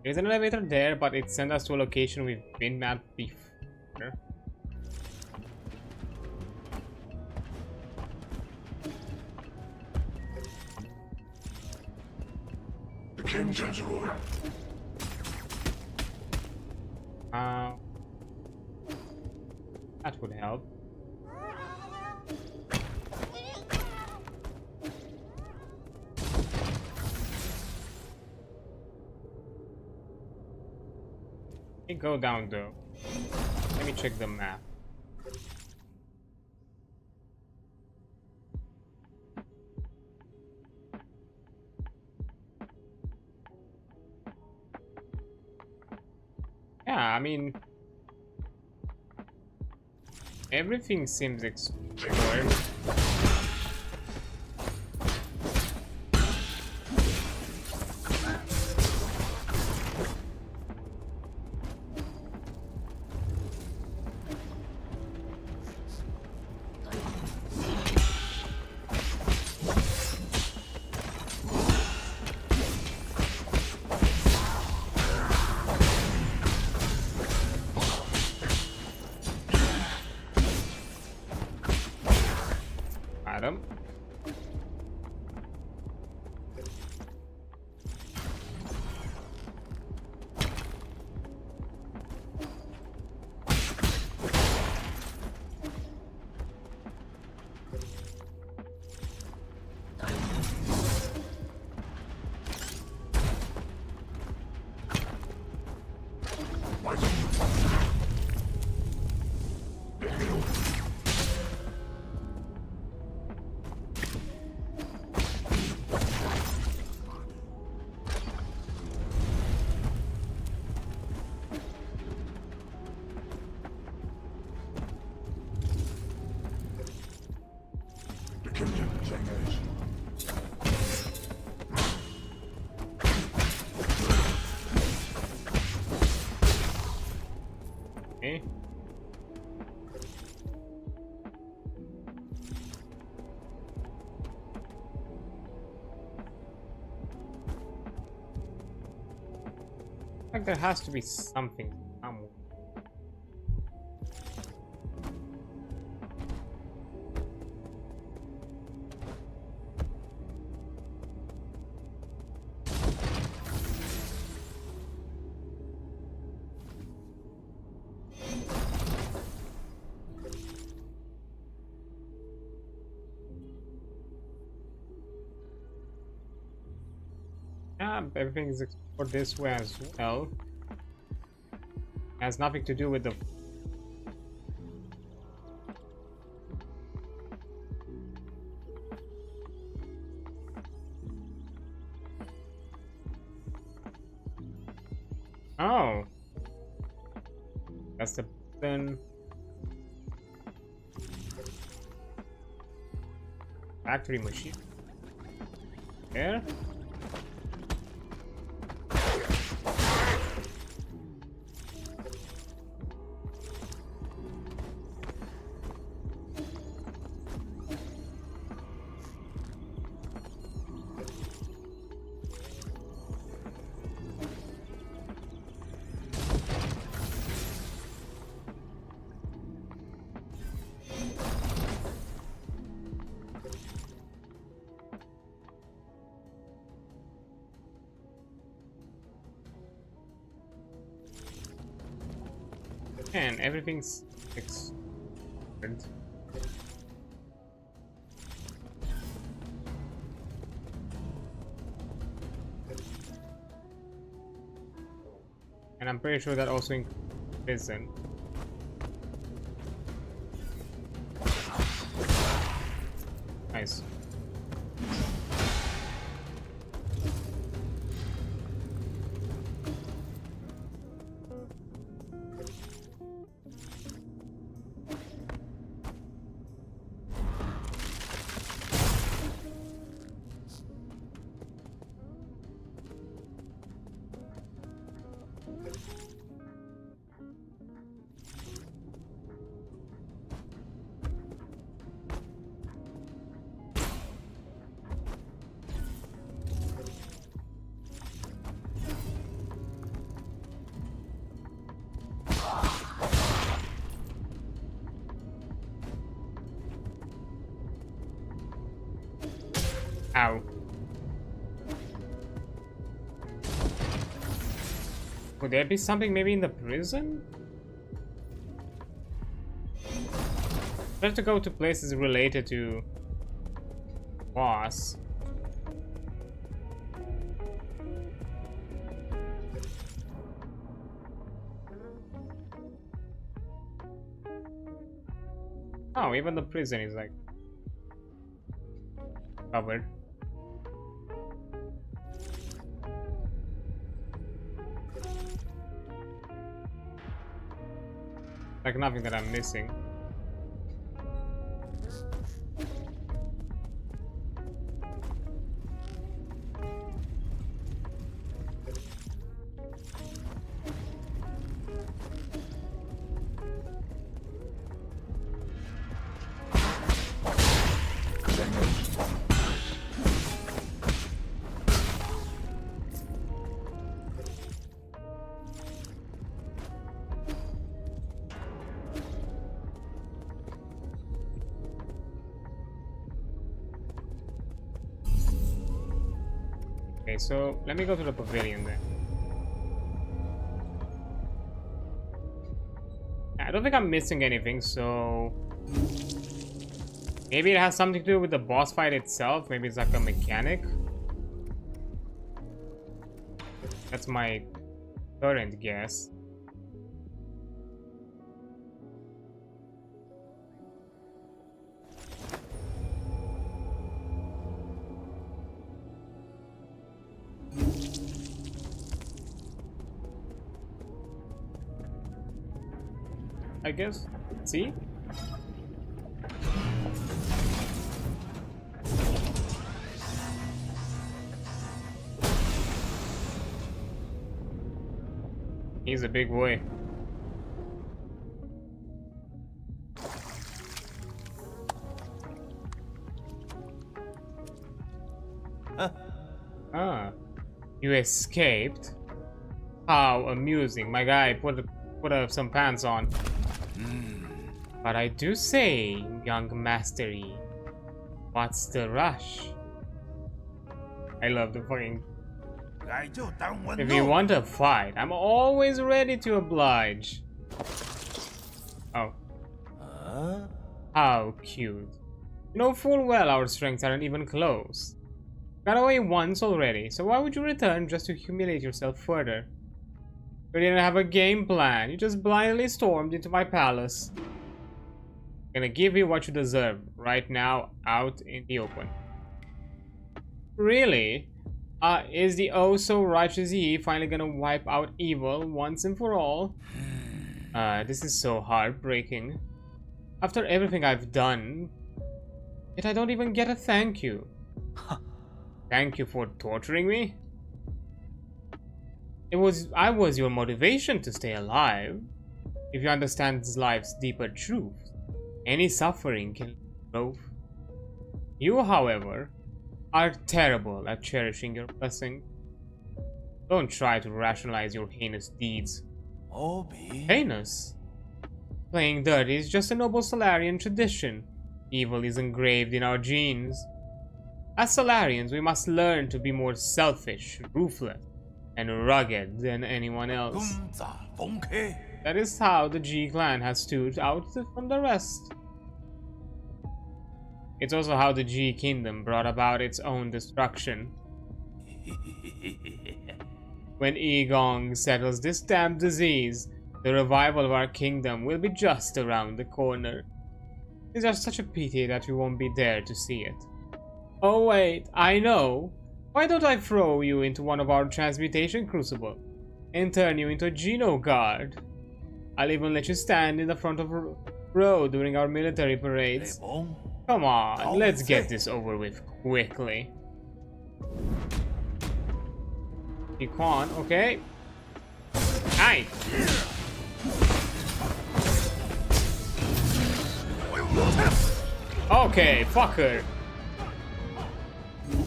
There's an elevator there, but it sent us to a location we've been at before. That would help. Let me go down though. Let me check the map. Yeah, I mean, everything seems explored. Okay. Like there has to be something somewhere. Yeah, everything is explored this way as well. Has nothing to do with the oh, that's the then factory machine there. And everything's explored. And I'm pretty sure that also includes prison. Nice. Ow. Would there be something maybe in the prison? Better to go to places related to boss. Oh, even the prison is like covered. Like nothing that I'm missing. Okay, so let me go to the pavilion then. I don't think I'm missing anything, so maybe it has something to do with the boss fight itself. Maybe it's like a mechanic. That's my current guess. I guess. See? He's a big boy. Ah, you escaped? How amusing. My guy put some pants on. But I do say, young mastery, what's the rush? I love the fucking... If you want a fight, I'm always ready to oblige. Oh. How cute. You know full well our strengths aren't even close. Got away once already, so why would you return just to humiliate yourself further? You didn't have a game plan, you just blindly stormed into my palace. I'm gonna give you what you deserve, right now, out in the open. Really? Is the oh so righteous Yi finally gonna wipe out evil once and for all? This is so heartbreaking. After everything I've done, yet I don't even get a thank you. Thank you for torturing me? I was your motivation to stay alive. If you understand life's deeper truth, any suffering can growth. You, however, are terrible at cherishing your blessing. Don't try to rationalize your heinous deeds. Heinous? Playing dirty is just a noble Solarian tradition. Evil is engraved in our genes. As Solarians, we must learn to be more selfish, ruthless, and rugged than anyone else. That is how the G clan has stood out from the rest. It's also how the G kingdom brought about its own destruction. When Egong settles this damned disease, the revival of our kingdom will be just around the corner. It's just such a pity that we won't be there to see it. Oh wait, I know. Why don't I throw you into one of our transmutation crucible and turn you into a Geno guard? I'll even let you stand in the front of a row during our military parades. Come on, let's get this over with quickly. You can't, okay? Aye! Okay, fucker.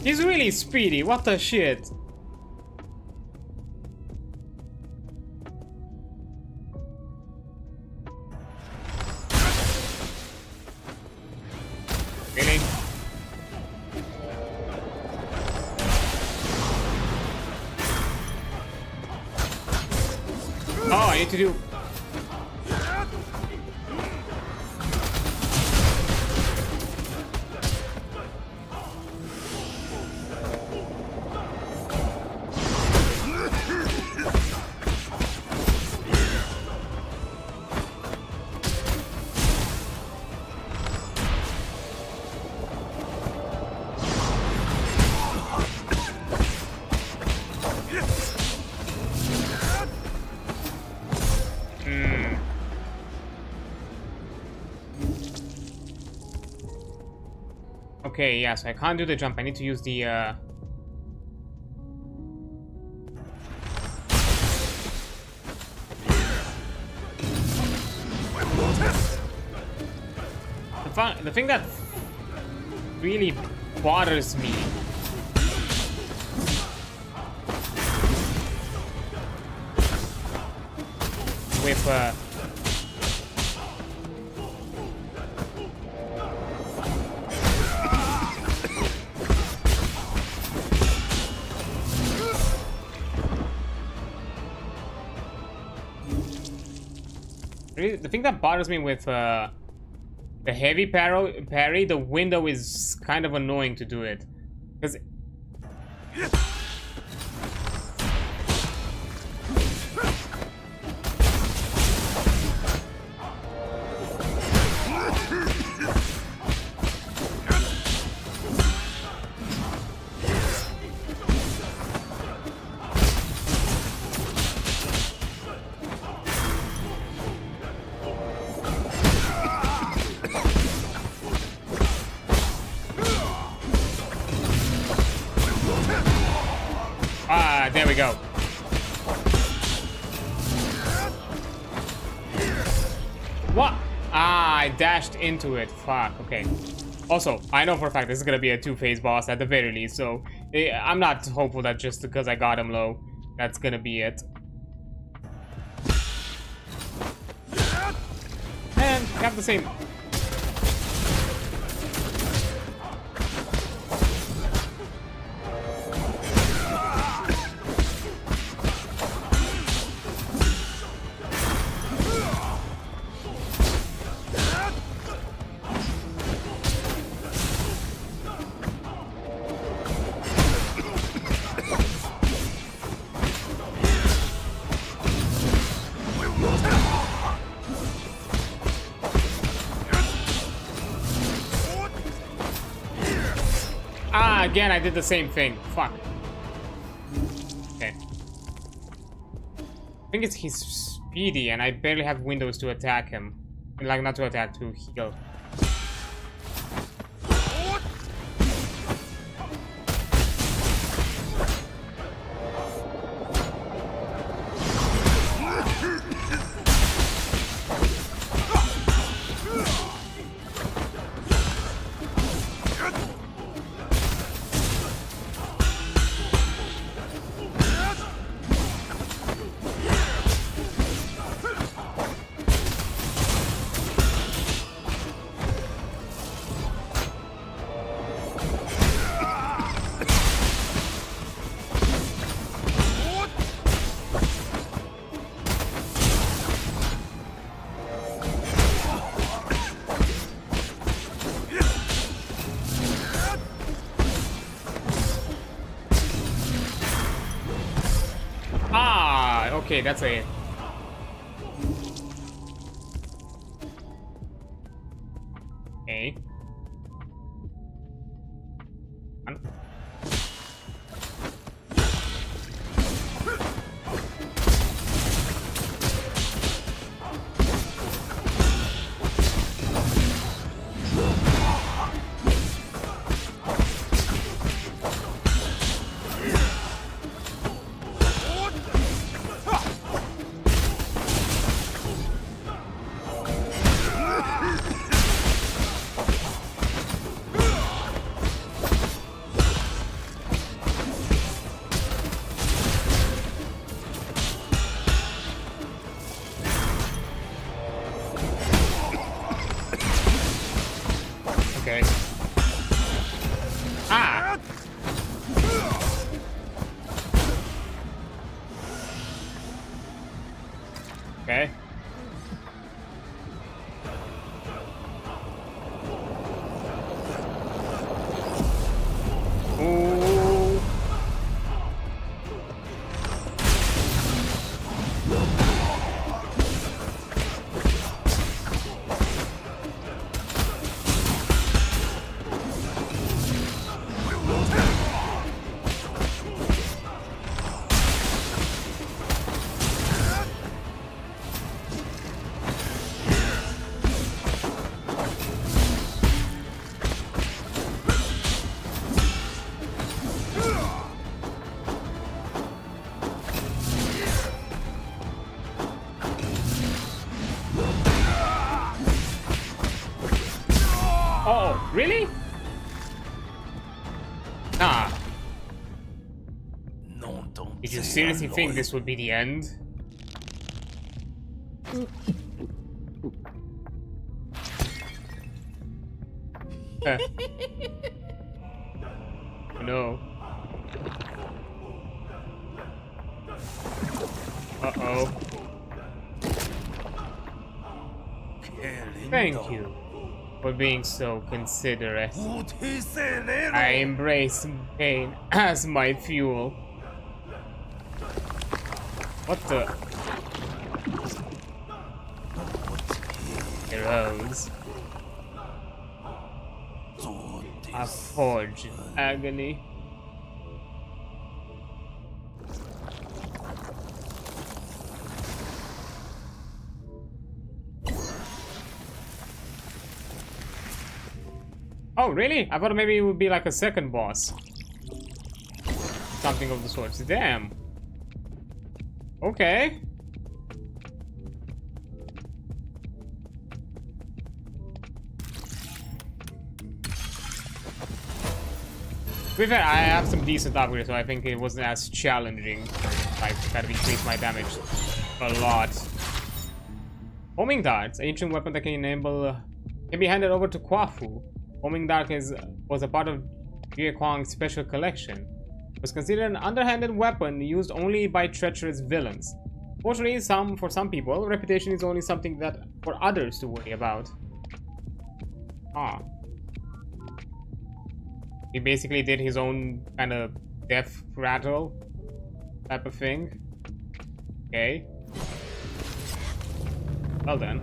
He's really speedy, what the shit? Really? Oh, I need to do... Okay, yeah, so I can't do the jump. I need to use the, the thing that really bothers me with, the thing that bothers me with the heavy parry, the window is kind of annoying to do it. Because there we go. What? Ah, I dashed into it. Fuck, okay. Also, I know for a fact this is gonna be a two-phase boss at the very least, so I'm not hopeful that just because I got him low, that's gonna be it. And we have the same. Ah, again, I did the same thing. Fuck. Okay. I think he's speedy, and I barely have windows to attack him. Like, not to attack, to heal. Okay, that's a... Okay. Okay. Ah! Okay. Ooh. Oh, really? Nah. Did you seriously think this would be the end? No. Uh-oh. Thank you for being so considerate. I embrace pain as my fuel. What the? Heroes. A forge in agony. Oh, really? I thought maybe it would be like a second boss. Something of the sorts. Damn. Okay. be fair, I have some decent upgrades, so I think it wasn't as challenging. Like, that increased my damage a lot. Homing darts, ancient weapon that can enable can be handed over to Kwafu. Homing dart was a part of Jie Kwang's special collection. It was considered an underhanded weapon used only by treacherous villains. Fortunately, for some people, reputation is only something that for others to worry about. Ah. He basically did his own kind of death rattle type of thing. Okay. Well done.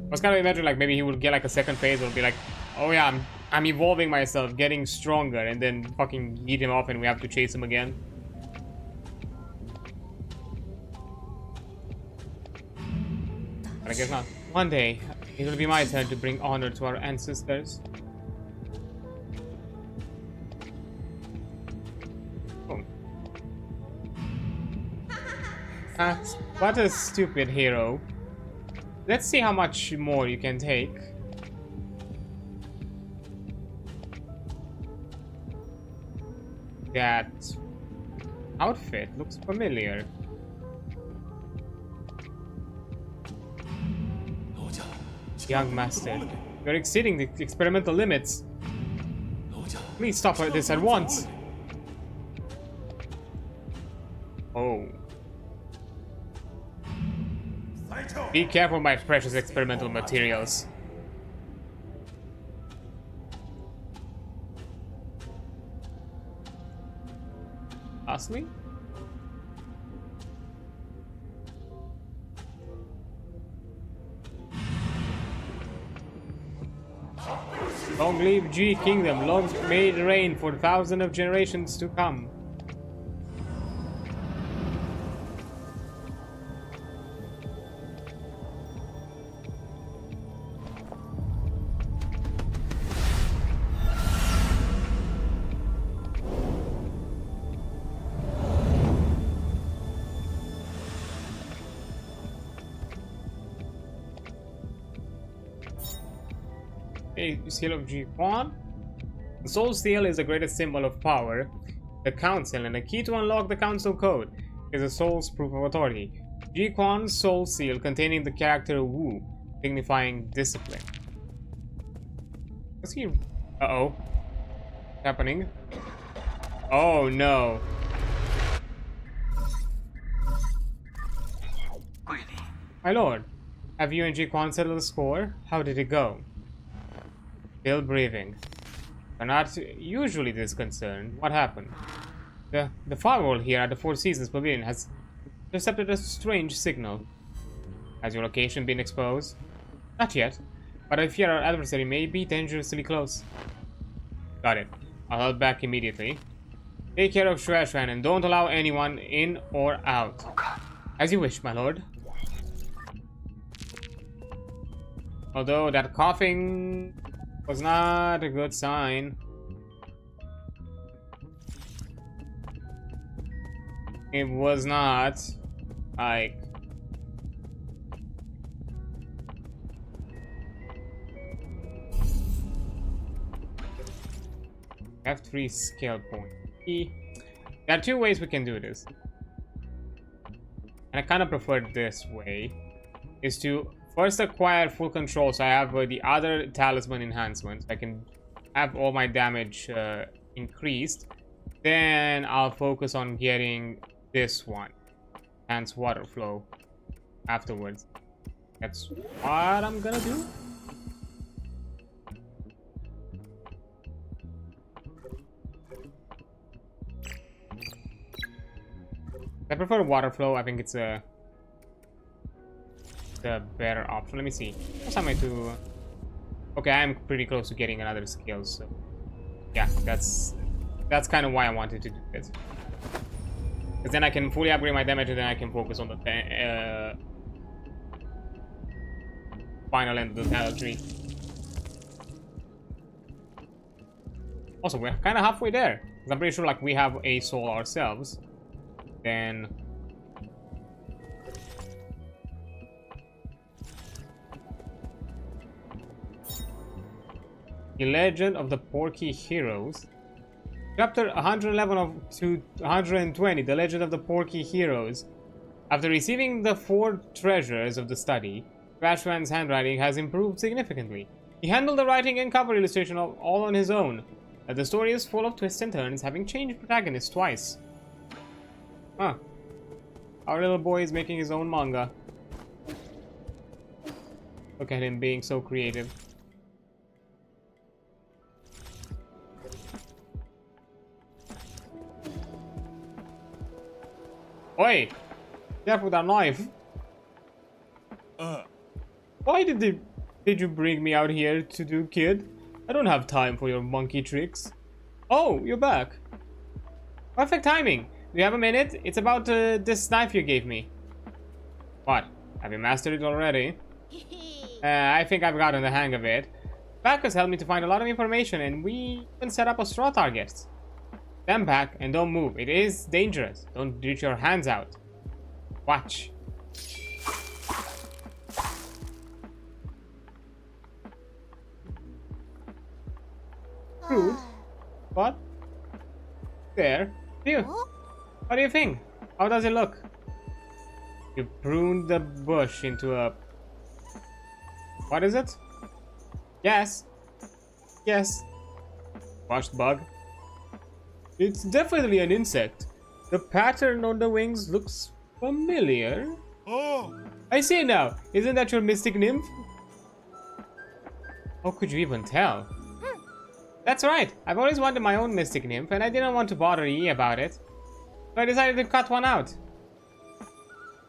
I was kind of imagining like maybe he would get like a second phase or be like, oh yeah, I'm evolving myself, getting stronger, and then fucking eat him off and we have to chase him again. But I guess not. One day, it will be my turn to bring honor to our ancestors. Oh. What a stupid hero. Let's see how much more you can take. That outfit looks familiar. Young master, you're exceeding the experimental limits. Please stop this at once. Oh. Be careful, my precious experimental materials. Lastly? Long live G Kingdom, long may it reign for thousands of generations to come. Seal of Ji Quan. The Soul Seal is the greatest symbol of power, the Council, and the key to unlock the Council Code is the Soul's proof of authority. Ji Quan's Soul Seal containing the character Wu, signifying discipline. What's he? Uh-oh. What's happening? Oh no. My lord, have you and Ji Quan settled the score? How did it go? Still breathing. We're not usually this concerned. What happened? The firewall here at the Four Seasons Pavilion has intercepted a strange signal. Has your location been exposed? Not yet, but I fear our adversary may be dangerously close. Got it. I'll head back immediately. Take care of Shuashuan and don't allow anyone in or out. As you wish, my lord. Although that coughing was not a good sign. It was not. Like... F3 skill point. There are two ways we can do this. And I kind of prefer this way. Is to first acquire full control, so I have the other talisman enhancements. I can have all my damage increased. Then I'll focus on getting this one, enhance water flow, afterwards. That's what I'm gonna do. I prefer water flow. I think it's a the better option. Let me see. What's am I to? Okay, I'm pretty close to getting another skill, so yeah, that's kind of why I wanted to do this. Because then I can fully upgrade my damage, and then I can focus on the final end of the battle tree. Also, we're kind of halfway there. Because I'm pretty sure, like, we have a soul ourselves. Then the Legend of the Porky Heroes. Chapter 111 to 120, The Legend of the Porky Heroes. After receiving the 4 treasures of the study, Crashman's handwriting has improved significantly. He handled the writing and cover illustration all on his own. The story is full of twists and turns, having changed protagonists twice. Huh. Our little boy is making his own manga. Look at him being so creative. Oi! Careful with that knife. Why did you bring me out here to do, kid? I don't have time for your monkey tricks. Oh, you're back. Perfect timing. Do you have a minute? It's about this knife you gave me. What? Have you mastered it already? I think I've gotten the hang of it. Bacchus helped me to find a lot of information, and we can set up a straw target. Stand back and don't move. It is dangerous. Don't reach your hands out. Watch. Crude. What? There. Phew. What do you think? How does it look? You pruned the bush into a... What is it? Yes. Yes. Washed bug. It's definitely an insect. The pattern on the wings looks familiar. Oh! I see now. Isn't that your mystic nymph? How could you even tell? That's right. I've always wanted my own mystic nymph, and I didn't want to bother E about it. So I decided to cut one out.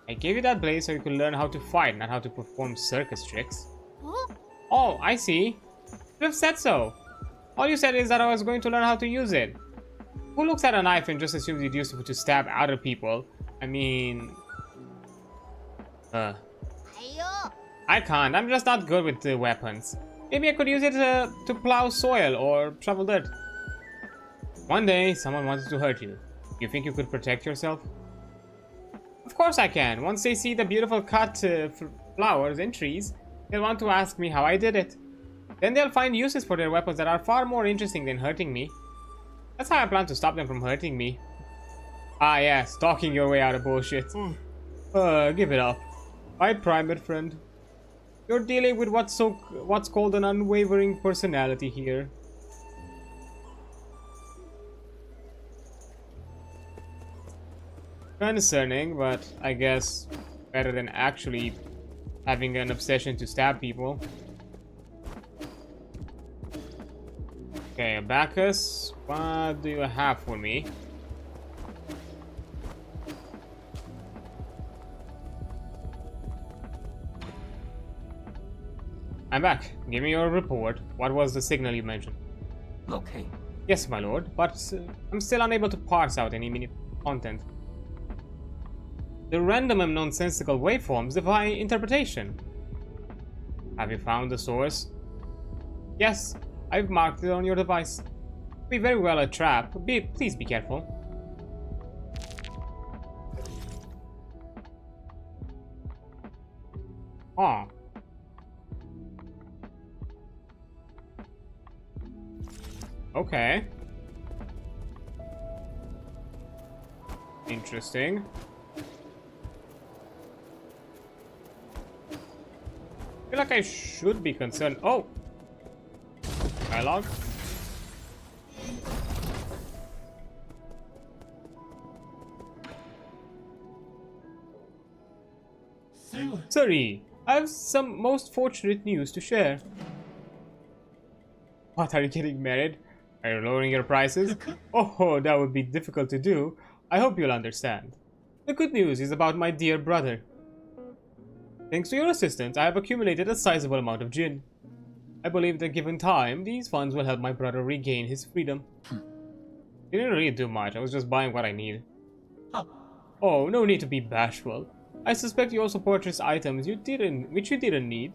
I gave you that blade so you could learn how to fight, not how to perform circus tricks. Huh? Oh, I see. You have said so. All you said is that I was going to learn how to use it. Who looks at a knife and just assumes it's useful to stab other people? I mean... I can't. I'm just not good with the weapons. Maybe I could use it to plow soil or shovel dirt. One day, someone wanted to hurt you. You think you could protect yourself? Of course I can. Once they see the beautiful cut flowers and trees, they'll want to ask me how I did it. Then they'll find uses for their weapons that are far more interesting than hurting me. That's how I plan to stop them from hurting me. Ah yes, talking your way out of bullshit. Give it up. My primate friend. You're dealing with what's called an unwavering personality here. Concerning, but I guess better than actually having an obsession to stab people. Okay, Bacchus, what do you have for me? I'm back. Give me your report. What was the signal you mentioned? Okay. Yes, my lord, but I'm still unable to parse out any meaningful content. The random and nonsensical waveforms defy interpretation. Have you found the source? Yes, I've marked it on your device. Be very well a trap. Please be careful. Oh. Okay. Interesting. I feel like I should be concerned. Oh! Dialogue. Sorry, I have some most fortunate news to share. What, are you getting married? Are you lowering your prices? Oh, that would be difficult to do. I hope you'll understand. The good news is about my dear brother. Thanks to your assistance, I have accumulated a sizable amount of gin. I believe that given time, these funds will help my brother regain his freedom. You didn't really do much, I was just buying what I need. Oh, no need to be bashful. I suspect you also purchased items which you didn't need.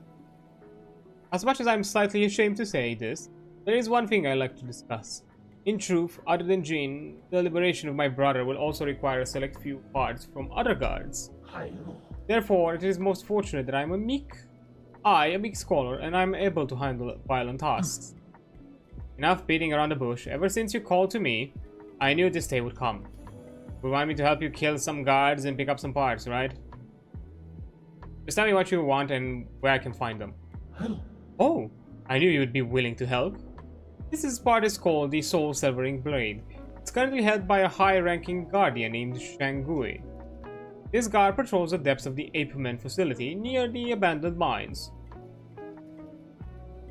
As much as I'm slightly ashamed to say this, there is one thing I'd like to discuss. In truth, other than gin, the liberation of my brother will also require a select few parts from other guards. Therefore, it is most fortunate that I am a meek scholar, and I'm able to handle violent tasks. Enough beating around the bush. Ever since you called to me, I knew this day would come. You want me to help you kill some guards and pick up some parts, right? Just tell me what you want and where I can find them. Oh, I knew you would be willing to help. This part is called the Soul Severing Blade. It's currently held by a high-ranking guardian named Shangui. This guard patrols the depths of the Ape Men facility near the abandoned mines.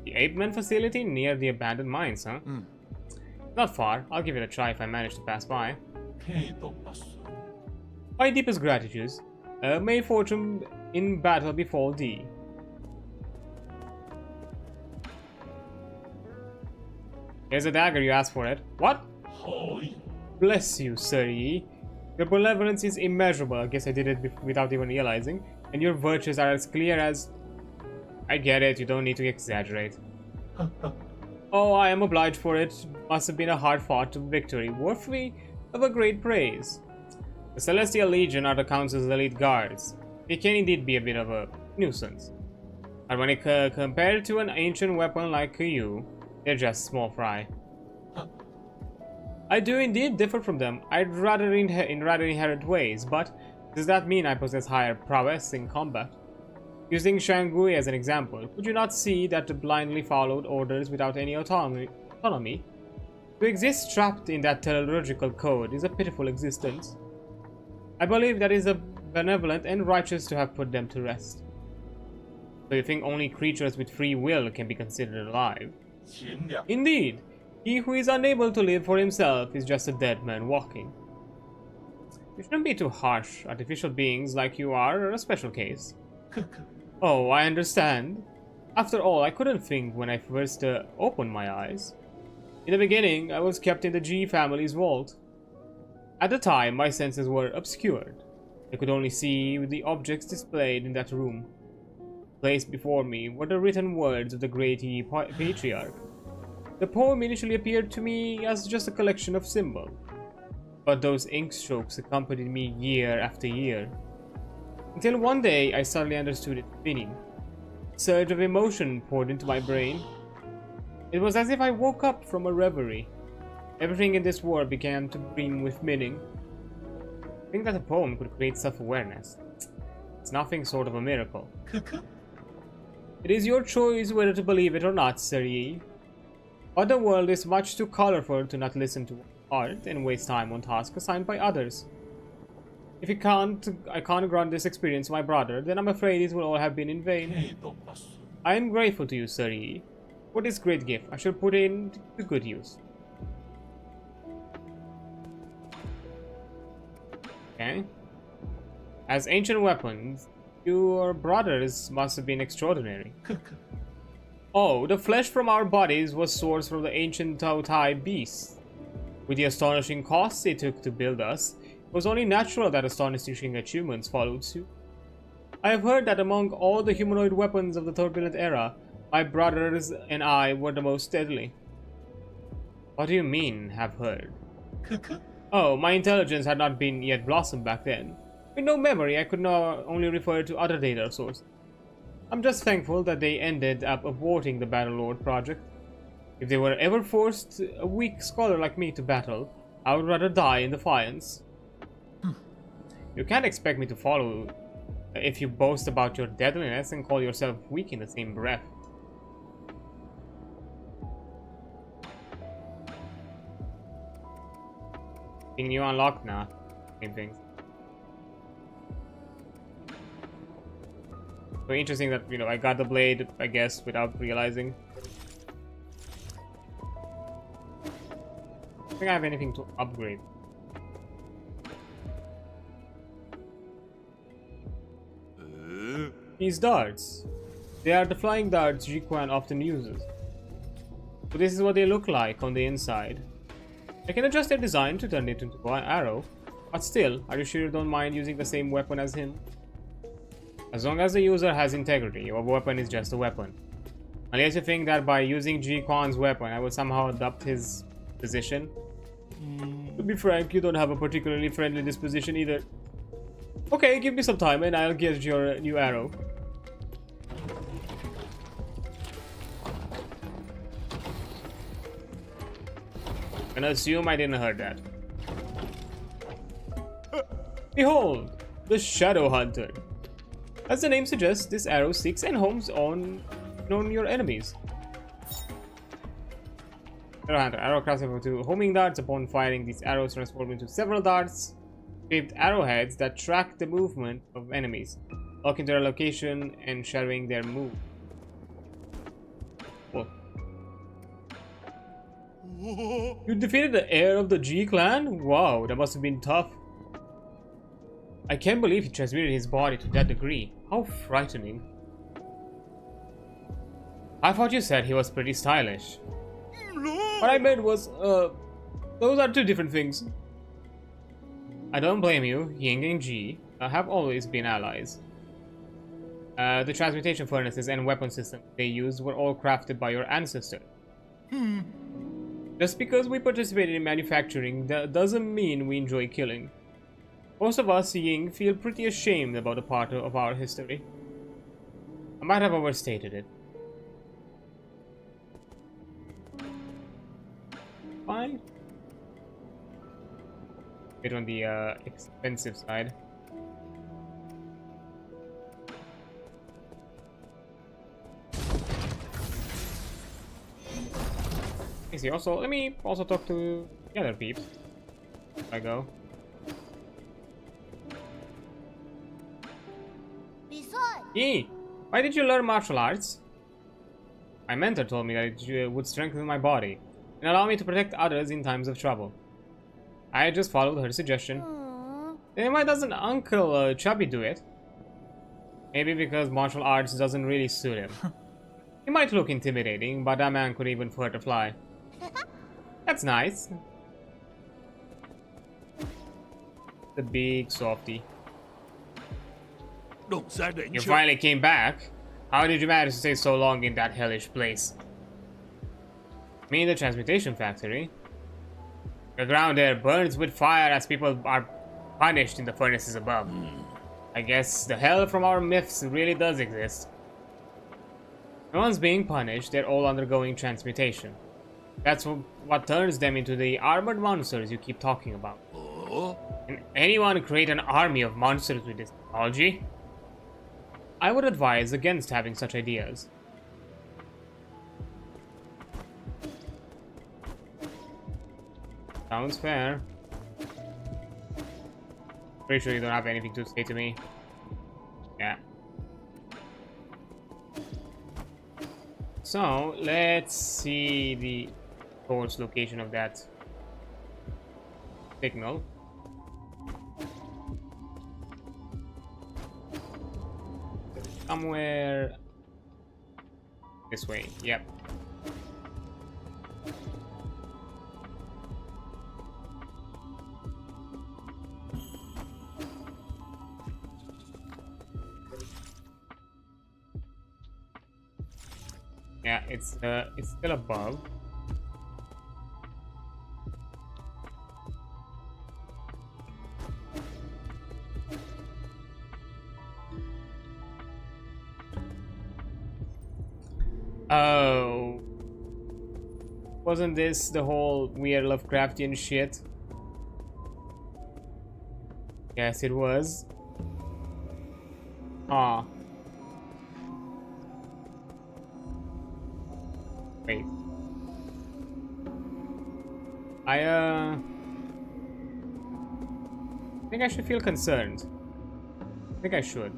The Ape Men facility near the abandoned mines, huh? Not far. I'll give it a try if I manage to pass by. My deepest gratitude. May fortune in battle befall thee. Here's a dagger, you asked for it. What? Bless you, Sir Yi. Your benevolence is immeasurable. I guess I did it without even realizing. And your virtues are as clear as... I get it, you don't need to exaggerate. Oh, I am obliged for it. Must have been a hard-fought victory, worthy of a great praise. The Celestial Legion are the Council's elite guards. They can indeed be a bit of a nuisance. But when compared to an ancient weapon like you, they're just small fry. I do indeed differ from them. I'd rather in rather inherent ways, but does that mean I possess higher prowess in combat? Using Shangui as an example, could you not see that the blindly followed orders without any autonomy? To exist trapped in that teleological code is a pitiful existence. I believe that is a benevolent and righteous to have put them to rest. So you think only creatures with free will can be considered alive? Indeed. He who is unable to live for himself is just a dead man walking. You shouldn't be too harsh. Artificial beings like you are a special case. Oh, I understand. After all, I couldn't think when I first opened my eyes. In the beginning, I was kept in the G family's vault. At the time, my senses were obscured. I could only see the objects displayed in that room. Placed before me were the written words of the great Yi Patriarch. The poem initially appeared to me as just a collection of symbols, but those ink strokes accompanied me year after year. Until one day I suddenly understood its meaning. A surge of emotion poured into my brain. It was as if I woke up from a reverie. Everything in this world began to brim with meaning. I think that a poem could create self-awareness. It's nothing short of a miracle. It is your choice whether to believe it or not, Sir Yi. But the world is much too colorful to not listen to art and waste time on tasks assigned by others. If I can't grant this experience to my brother, then I'm afraid it will all have been in vain. I am grateful to you, Sir Yi, for this great gift. I shall put it to good use. Okay. As ancient weapons, your brothers must have been extraordinary. Oh, the flesh from our bodies was sourced from the ancient Tautai beasts. With the astonishing costs they took to build us, it was only natural that astonishing achievements followed suit. I have heard that among all the humanoid weapons of the turbulent era, my brothers and I were the most deadly. What do you mean, have heard? Oh, my intelligence had not been yet blossomed back then. With no memory, I could now only refer to other data sources. I'm just thankful that they ended up aborting the Battlelord project. If they were ever forced a weak scholar like me to battle, I would rather die in defiance. You can't expect me to follow if you boast about your deadliness and call yourself weak in the same breath. Thing you unlocked now. Same things. So interesting that, you know, I got the blade, I guess, without realizing. I don't think I have anything to upgrade. These darts. They are the flying darts Ji-Quan often uses. So this is what they look like on the inside. I can adjust their design to turn it into an arrow, but still, are you sure you don't mind using the same weapon as him? As long as the user has integrity, your weapon is just a weapon. Unless you think that by using Ji-Quan's weapon, I will somehow adopt his position. To be frank, you don't have a particularly friendly disposition either. Okay, give me some time and I'll get your new arrow. gonna assume I didn't heard that. Behold, the Shadow Hunter. As the name suggests, this arrow seeks and homes on your enemies. Shadow Hunter. Arrow crafts into homing darts. Upon firing, these arrows transform into several darts-shaped arrowheads that track the movement of enemies, locking their location and shadowing their move. Cool. You defeated the heir of the G clan? Wow, that must have been tough. I can't believe he transmuted his body to that degree. How frightening. I thought you said he was pretty stylish. What I meant was, those are two different things. I don't blame you. Ying and G have always been allies. The transmutation furnaces and weapon systems they used were all crafted by your ancestor. Just because we participated in manufacturing, that doesn't mean we enjoy killing. Most of us, Ying, feel pretty ashamed about a part of our history. I might have overstated it. Fine. Bit on the expensive side. Easy. Also, let me also talk to the other peeps. If I go. Yee! Why did you learn martial arts? My mentor told me that it would strengthen my body and allow me to protect others in times of trouble. I just followed her suggestion. Then why doesn't Uncle Chubby do it? Maybe because martial arts doesn't really suit him. He might look intimidating, but that man could even further fly. That's nice. The big softy. You finally came back. How did you manage to stay so long in that hellish place? Me in the transmutation factory. The ground there burns with fire as people are punished in the furnaces above. I guess the hell from our myths really does exist. No one's being punished, they're all undergoing transmutation. That's what turns them into the armored monsters you keep talking about. Can anyone create an army of monsters with this technology? I would advise against having such ideas. Sounds fair. Pretty sure you don't have anything to say to me. Yeah. So, let's see the source location of that signal. Somewhere this way. Yep. Yeah, it's still above. Oh, wasn't this the whole weird Lovecraftian shit? Yes, it was. Ah. Wait. I think I should feel concerned. I think I should.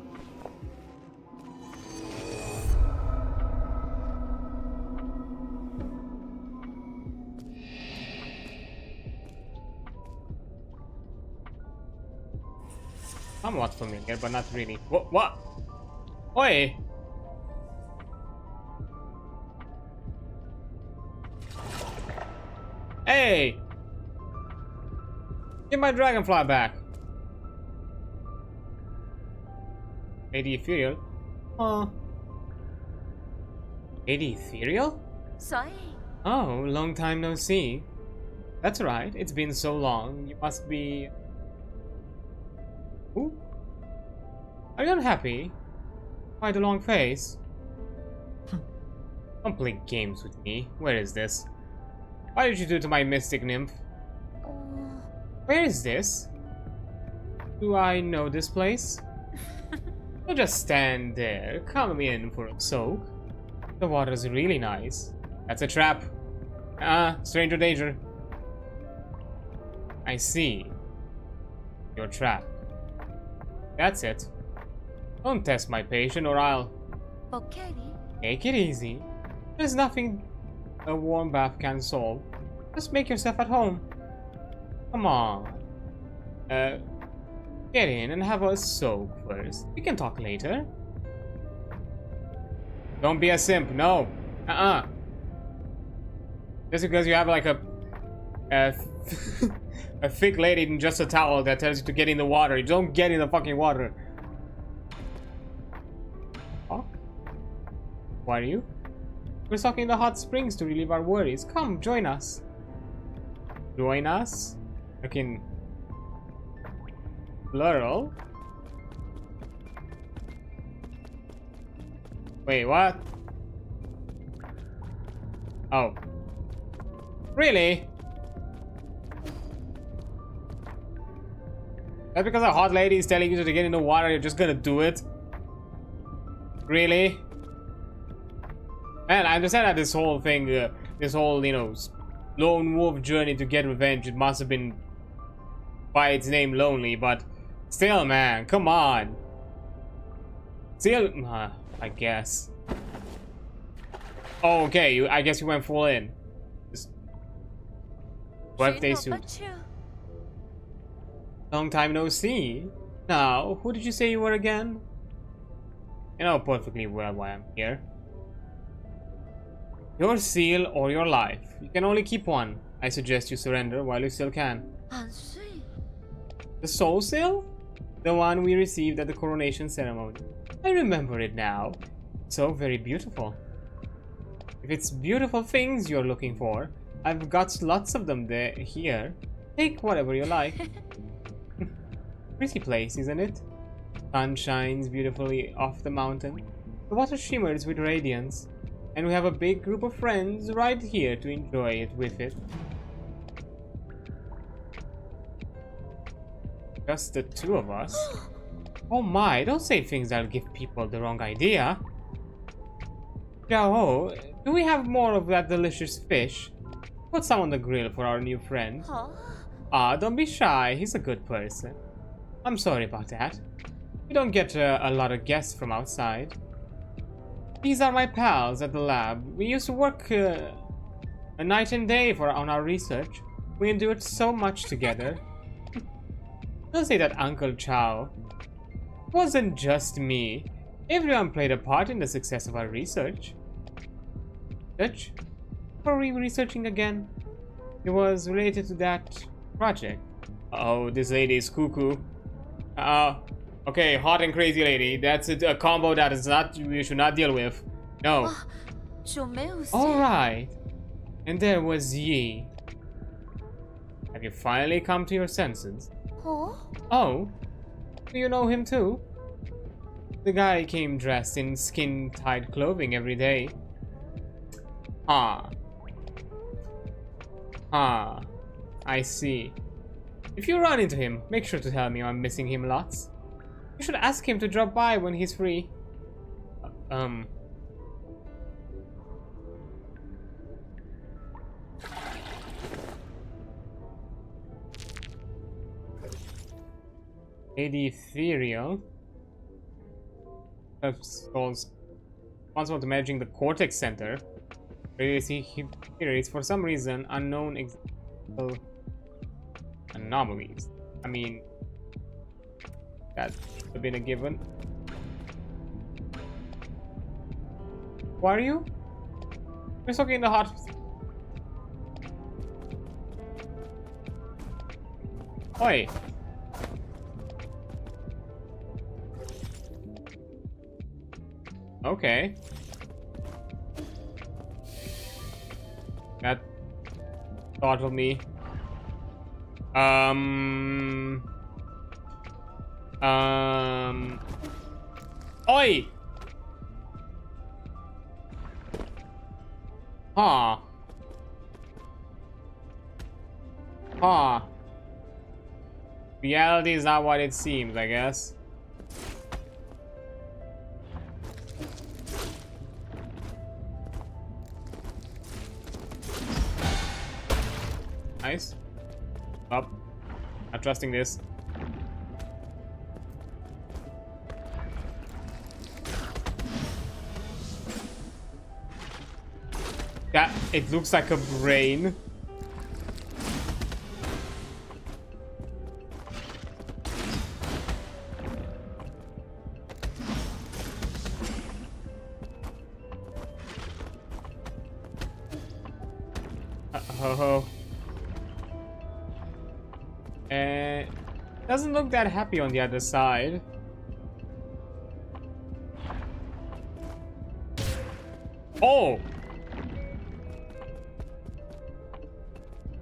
Somewhat familiar, but not really. What? Oi! Hey! Give my dragonfly back. Lady Ethereal? Oh. Lady Ethereal? Sorry. Oh, long time no see. That's right, it's been so long. You must be... Ooh. Are you unhappy? Quite a long face. Don't play games with me. Where is this? What did you do to my mystic nymph? Where is this? Do I know this place? Don't just stand there. Come in for a soak. The water's really nice. That's a trap. Stranger danger. I see. Your trap. That's it. Don't test my patience or I'll... Take it easy. There's nothing a warm bath can solve. Just make yourself at home. Come on. Get in and have a soak first. We can talk later. Don't be a simp. No. Just because you have like a a thick lady in just a towel that tells you to get in the water, you don't get in the fucking water. Huh? Why are you? We're talking in the hot springs to relieve our worries. Come, join us. Join us? Fucking plural? Wait, what? Oh. Really? That's because a hot lady is telling you to get in the water, you're just gonna do it? Really? Man, I understand that this whole thing, this whole, you know, lone wolf journey to get revenge, it must have been by its name lonely, but still, man, come on. Still, I guess. Oh, okay, I guess you went full in. Just birthday suit. Long time no see. Now, who did you say you were again? You know perfectly well why I'm here. Your seal or your life. You can only keep one. I suggest you surrender while you still can. The soul seal? The one we received at the coronation ceremony. I remember it now. So very beautiful. If it's beautiful things you're looking for, I've got lots of them here. Take whatever you like. Pretty place, isn't it? Sun shines beautifully off the mountain. The water shimmers with radiance. And we have a big group of friends right here to enjoy it with it. Just the two of us? Oh my, don't say things that'll give people the wrong idea. Yao, do we have more of that delicious fish? Put some on the grill for our new friend. Don't be shy, he's a good person. I'm sorry about that. We don't get a lot of guests from outside. These are my pals at the lab. We used to work a night and day on our research. We endured so much together. Don't say that, Uncle Chow. It wasn't just me. Everyone played a part in the success of our research. Dutch? What are we researching again? It was related to that project. Oh, this lady is cuckoo. Okay, hot and crazy lady. That's a combo that is not you should not deal with. No. Alright. And there was Yi. Have you finally come to your senses? Oh? Do you know him too? The guy came dressed in skin-tight clothing every day. I see. If you run into him, make sure to tell me I'm missing him lots. You should ask him to drop by when he's free. Lady Ethereal. Sols responsible to managing the Cortex Center. Previously, he creates for some reason unknown anomalies. I mean, that would have been a given. Who are you? We're talking in the hot. Oi. Okay. That startled me. Oi! Huh. Huh. Reality is not what it seems, I guess. Nice. Up. Not trusting this. That it looks like a brain. Uh-oh. Doesn't look that happy on the other side. Oh!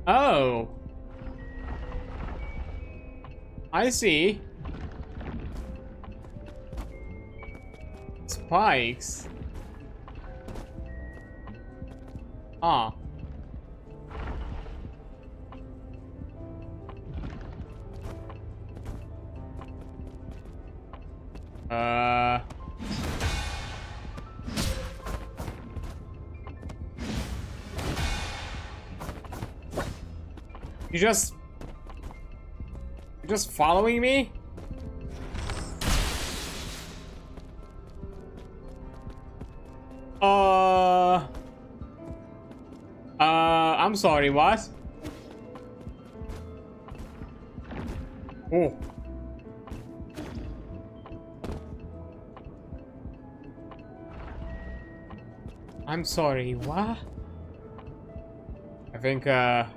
Oh! I see. Spikes. Ah. You're just following me? I'm sorry, what? Oh. I'm sorry, what? I think, oh.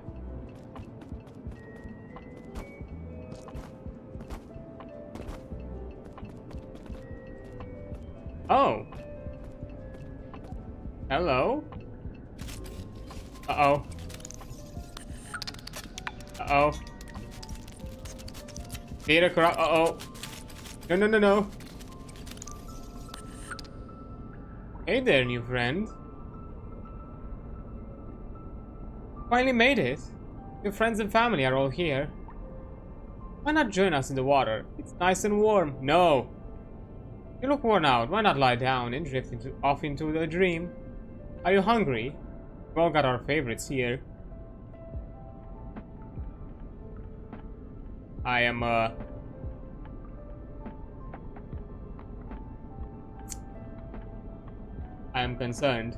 Hello? Uh-oh. Uh-oh. Data corrupt. Uh-oh. No, no, no, no. Hey there, new friend. Finally made it. Your friends and family are all here. Why not join us in the water? It's nice and warm. No. You look worn out. Why not lie down and drift off into a dream? Are you hungry? We've all got our favorites here. I am, I am concerned.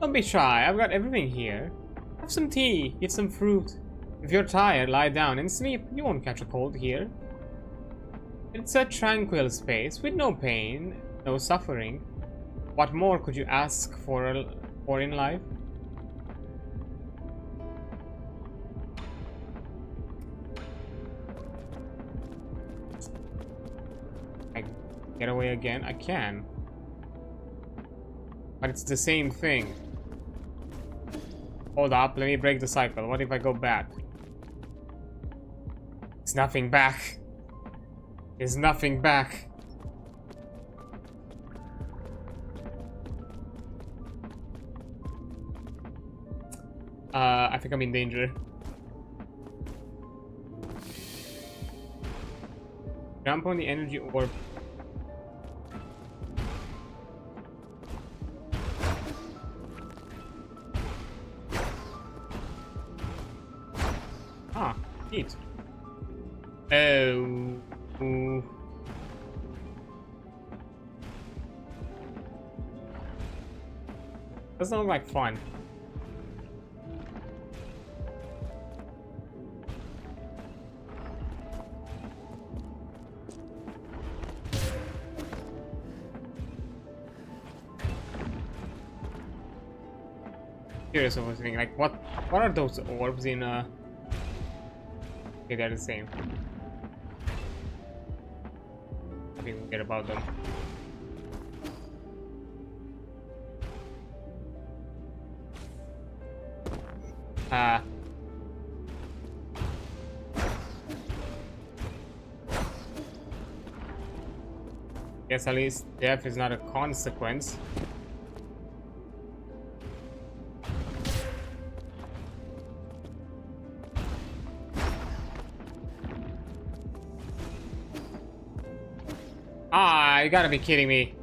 Don't be shy. I've got everything here. Have some tea. Eat some fruit. If you're tired, lie down and sleep. You won't catch a cold here. It's a tranquil space with no pain, no suffering. What more could you ask for in life? I get away again? I can. But it's the same thing. Hold up, let me break the cycle. What if I go back? It's nothing back. There's nothing back. I think I'm in danger. Jump on the energy orb. Ah, neat. Oh. Ooh. Doesn't look like fun. Curious of what's like what are those orbs in okay, they're the same. We forget about them. Guess at least death is not a consequence. Ah, you gotta be kidding me.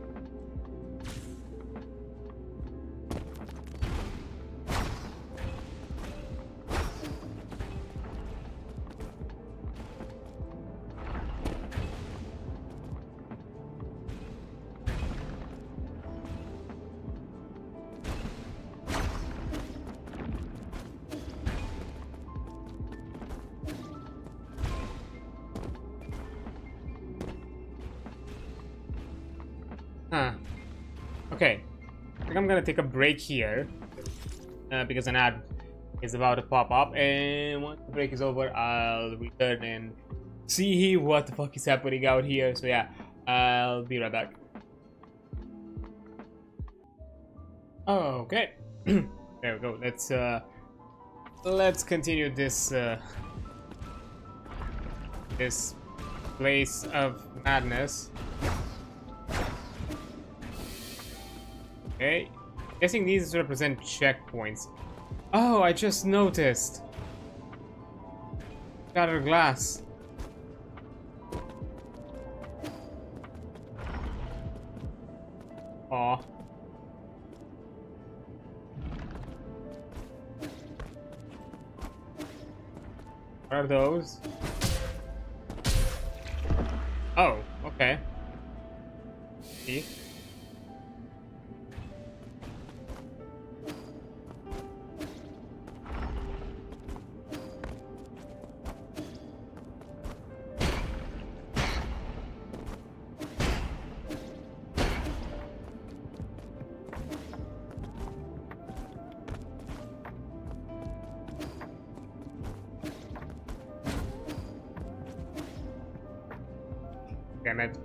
Huh. Okay. I think I'm gonna take a break here. Because an ad is about to pop up. And once the break is over, I'll return and see what the fuck is happening out here. So yeah, I'll be right back. Okay. There we go. Let's continue this this place of madness. Okay, guessing these represent checkpoints. Oh, I just noticed. Shattered glass. Aw. What are those? Oh, okay. See? Damn it.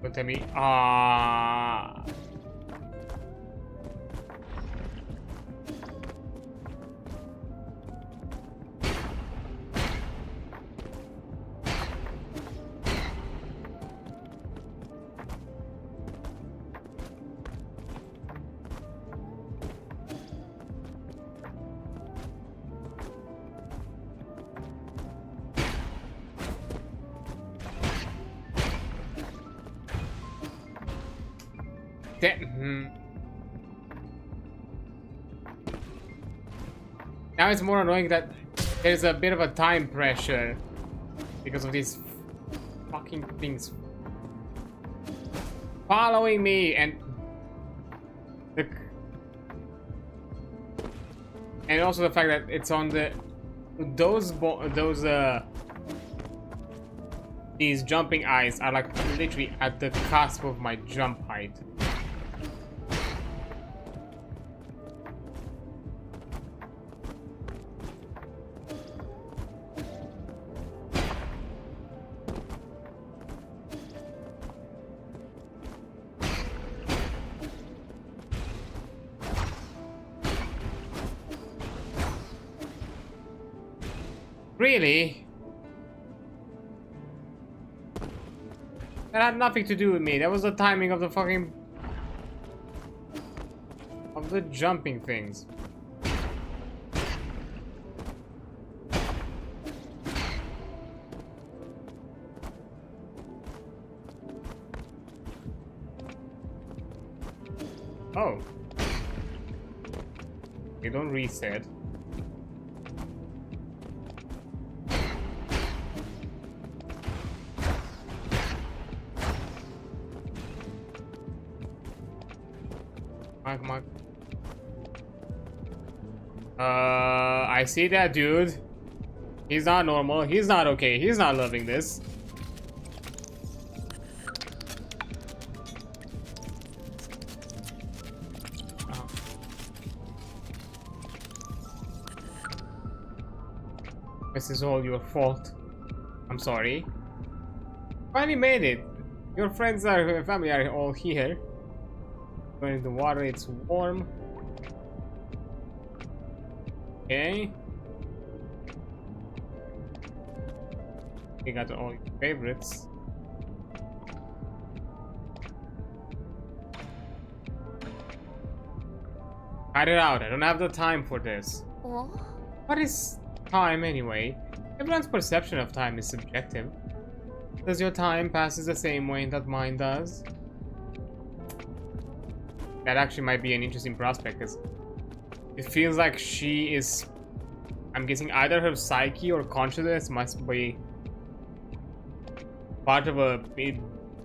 Don't tell me. Ah. Now it's more annoying that there's a bit of a time pressure because of these fucking things following me, and also the fact that it's on these jumping eyes are like literally at the cusp of my jump height. Really? That had nothing to do with me. That was the timing of the fucking... of the jumping things. Oh. They don't reset. Come on. I see that dude. He's not normal. He's not okay. He's not loving this. Oh. This is all your fault. I'm sorry. Finally made it. Your friends and family are all here. Going in the water, it's warm. Okay. You got all your favorites. Cut it out. I don't have the time for this. Oh. What is time anyway? Everyone's perception of time is subjective. Does your time passes the same way that mine does? That actually might be an interesting prospect, because it feels like she is... I'm guessing either her psyche or consciousness must be part of a big,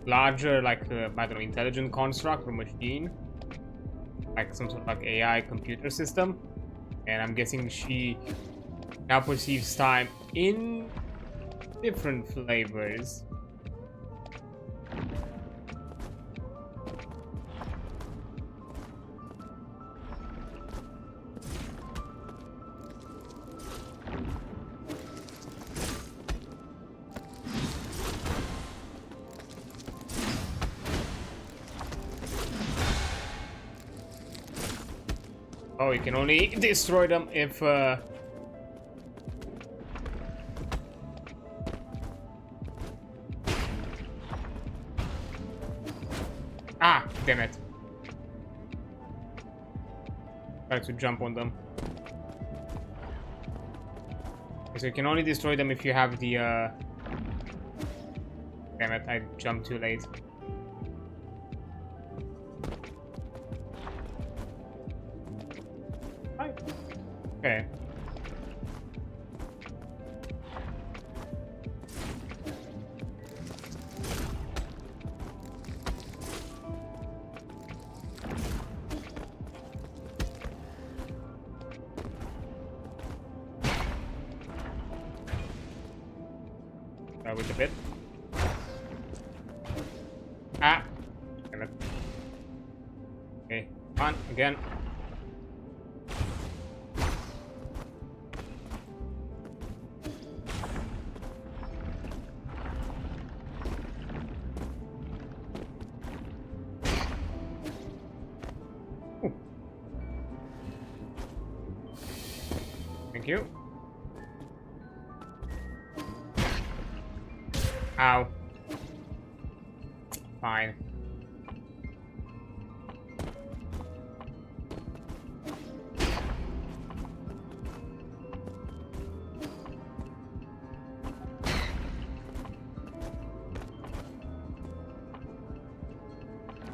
larger, like, I don't know, intelligent construct or machine. Like some sort of like AI computer system. And I'm guessing she now perceives time in different flavors. Oh, you can only destroy them if ah, damn it. Try to jump on them. So you can only destroy them if you have the damn it, I jumped too late. Okay. Try with the bit. Ah! Damn it. Okay, on again. Thank you. Ow. Fine.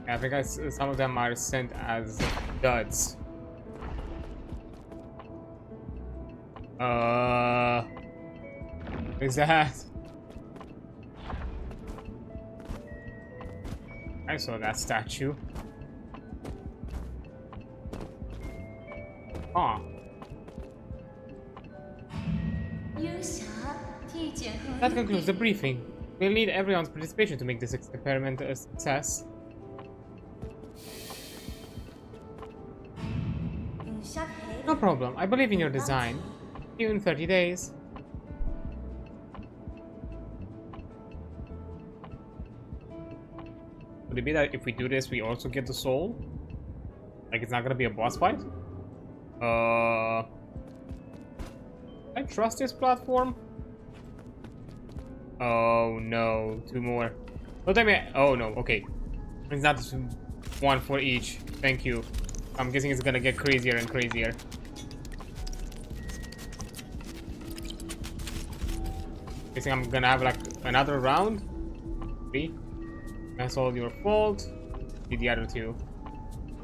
I think some of them are sent as duds. What is that? I saw that statue. Huh. That concludes the briefing. We'll need everyone's participation to make this experiment a success. No problem. I believe in your design. See you in 30 days. Would it be that if we do this, we also get the soul? Like, it's not gonna be a boss fight? I trust this platform? Oh no, two more. Don't tell me. Oh no, okay. It's not one for each. Thank you. I'm guessing it's gonna get crazier and crazier. Guessing I'm gonna have like another round. See? That's all your fault. Be the other two.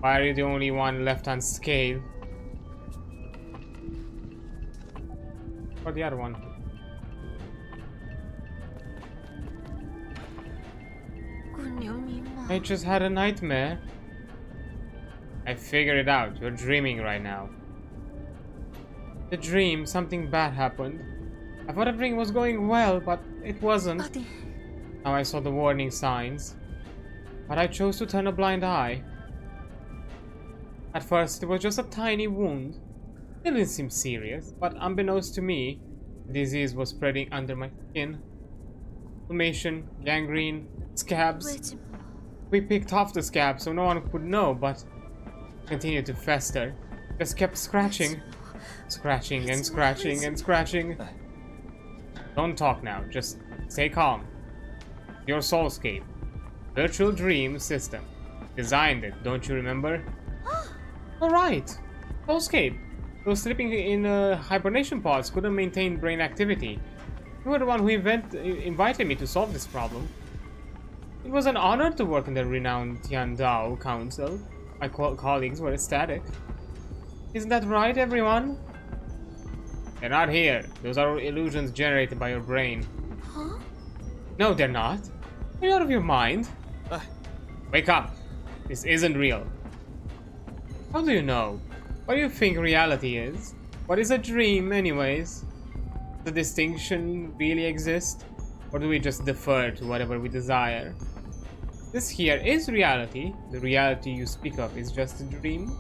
Why are you the only one left unscathed? Or the other one? I just had a nightmare. I figured it out. You're dreaming right now. The dream, something bad happened. I thought everything was going well, but it wasn't. Now I saw the warning signs. But I chose to turn a blind eye. At first, it was just a tiny wound. It didn't seem serious, but unbeknownst to me, the disease was spreading under my skin. Inflammation, gangrene, scabs. We picked off the scabs so no one could know, but continued to fester. Just kept scratching. Scratching and scratching and scratching. Don't talk now, just stay calm. Your soulscape. Virtual dream system. Designed it, don't you remember? Alright. Soulscape. Those sleeping in hibernation pods couldn't maintain brain activity. You were the one who invited me to solve this problem. It was an honor to work in the renowned Tiandao Council. My colleagues were ecstatic. Isn't that right, everyone? They're not here. Those are illusions generated by your brain. Huh? No, they're not. Are you out of your mind? Wake up. This isn't real. How do you know? What do you think reality is? What is a dream, anyways? Does the distinction really exist? Or do we just defer to whatever we desire? This here is reality. The reality you speak of is just a dream.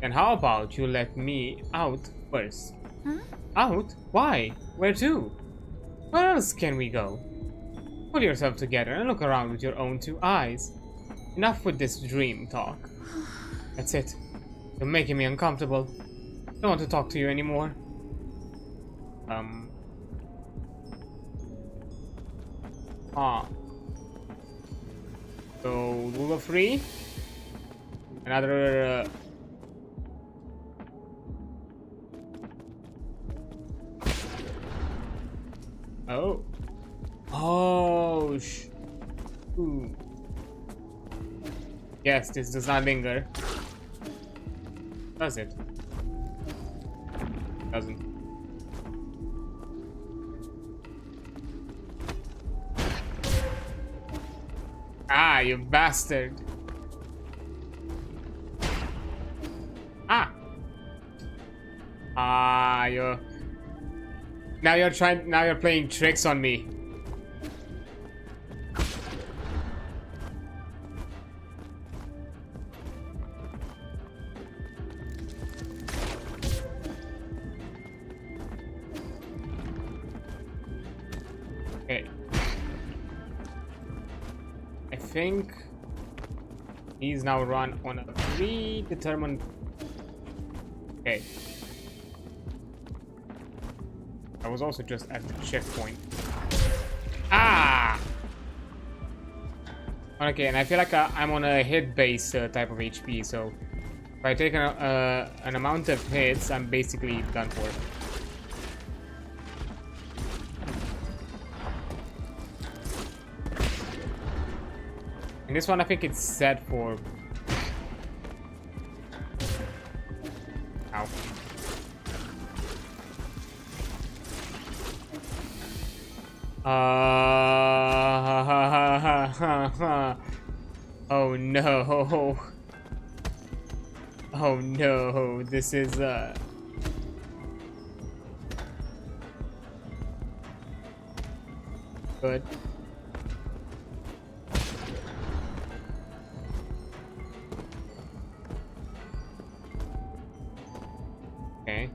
And how about you let me out first? Huh? Out? Why? Where to? Where else can we go? Pull yourself together and look around with your own two eyes. Enough with this dream talk. That's it. You're making me uncomfortable. I don't want to talk to you anymore. So, rule of 3. Another... Oh. Oh, Ooh. Yes, this does not linger. Does it? Doesn't. Ah, you bastard. Ah. Ah, you're... Now you're playing tricks on me. Okay. I think he's now run on a predetermined... Okay. I was also just at the checkpoint. Ah! Okay, and I feel like I'm on a hit-based type of HP, so if I take an amount of hits, I'm basically done for. And this one, I think it's set for... Ow. Oh no. Oh no, this is good. Okay.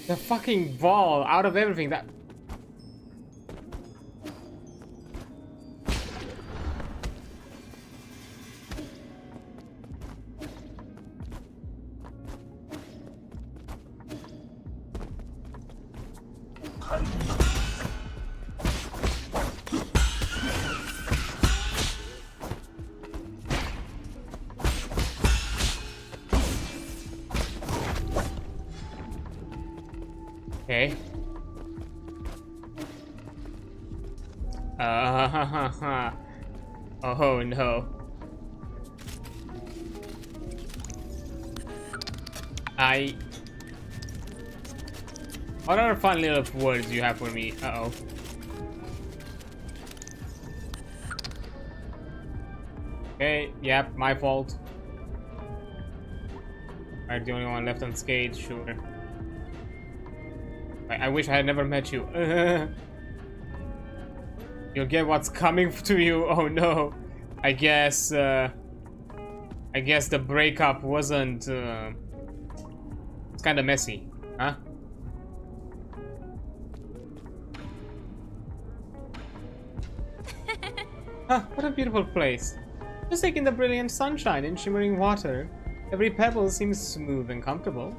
The fucking ball out of everything that... Okay. Oh no. What other fun little words you have for me? Uh-oh. Okay, yep, my fault. I'm the only one left unscathed, sure. I wish I had never met you. You'll get what's coming to you. Oh no. I guess the breakup wasn't it's kind of messy, huh? Ah, what a beautiful place. Just like in the brilliant sunshine and shimmering water, every pebble seems smooth and comfortable.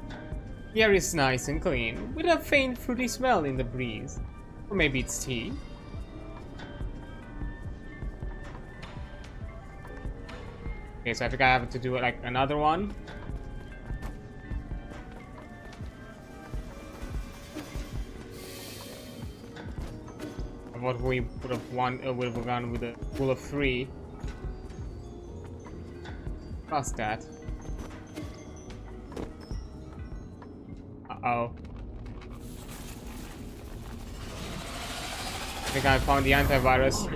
The air is nice and clean, with a faint fruity smell in the breeze. Or maybe it's tea. Okay, so I think I have to do like another one. What we would have gone with a pool of 3. Trust that. Uh-oh. I think I found the antivirus.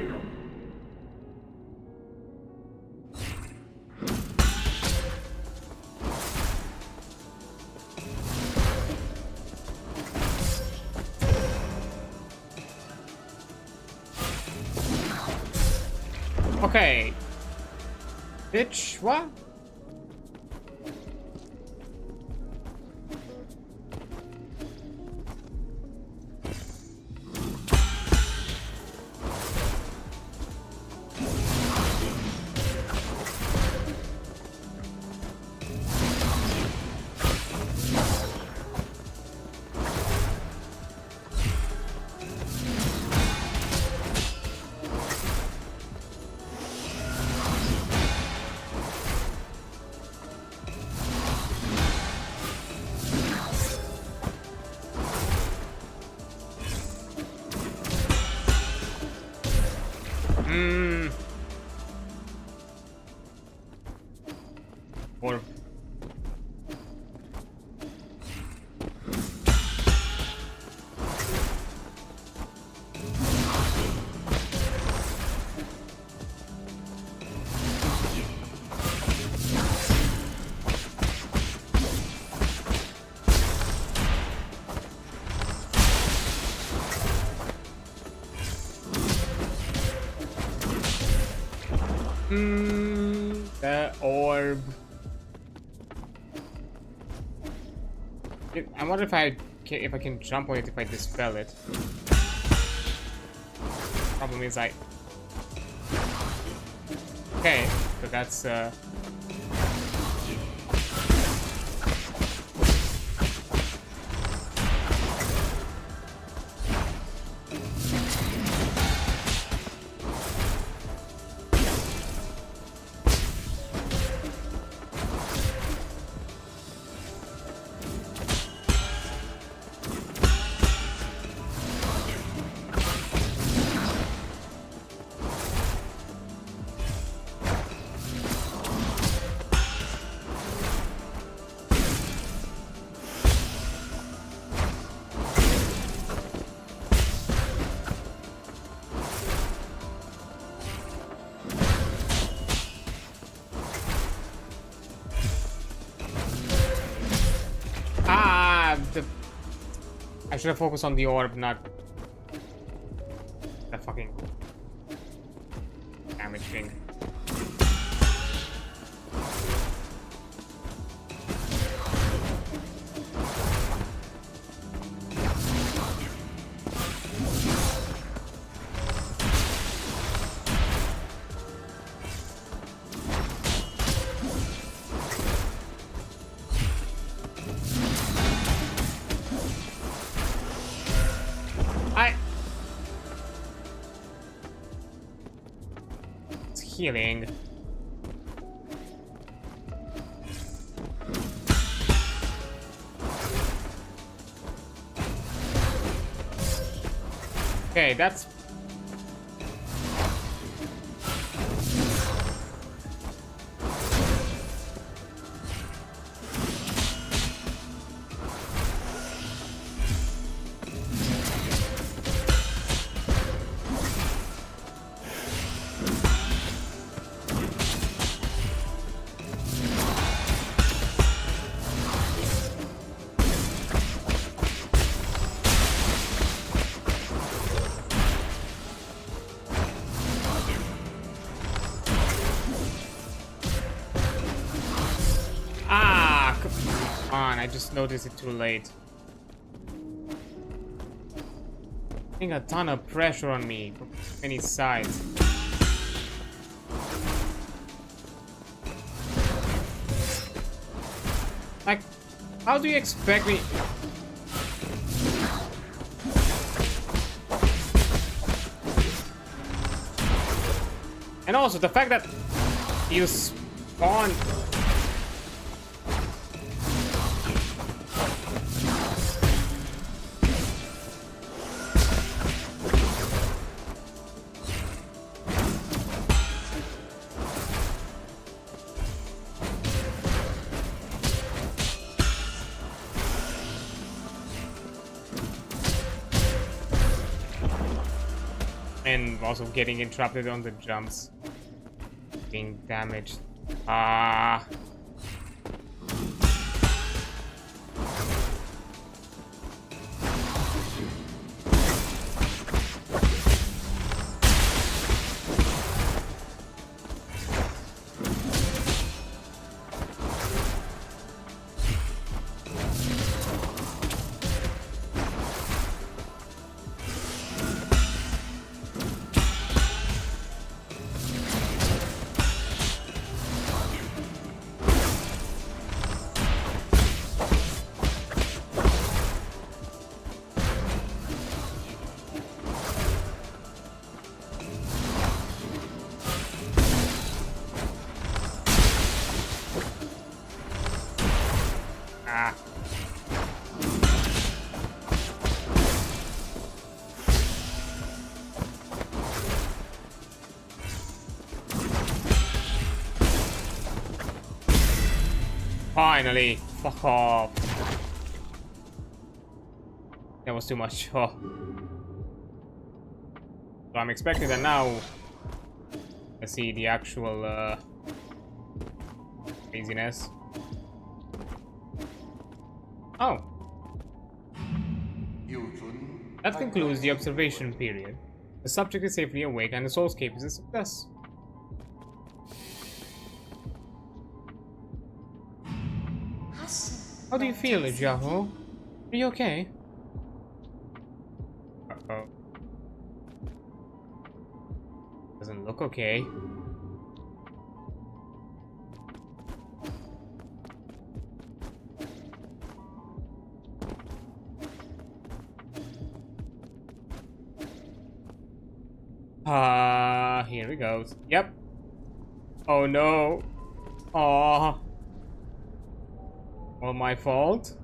Okay. Bitch, what? Or the orb. I wonder if I can jump on it if I dispel it. Problem is okay, so that's I should have focused on the orb, not the fucking damage thing. Healing. Okay, that's I just noticed it too late. Putting a ton of pressure on me from many sides. Like, how do you expect me? And also the fact that you spawn. And also getting interrupted on the jumps. Being damaged. Ah. Finally, fuck off. That was too much. Oh. So I'm expecting that now. Let's see the actual craziness. Oh. That concludes the observation period. The subject is safely awake and the soulscape is a success. How do you feel, Jaho? Are you okay? Uh-oh. Doesn't look okay. Here we go. Yep. Oh no. Aww. All my fault?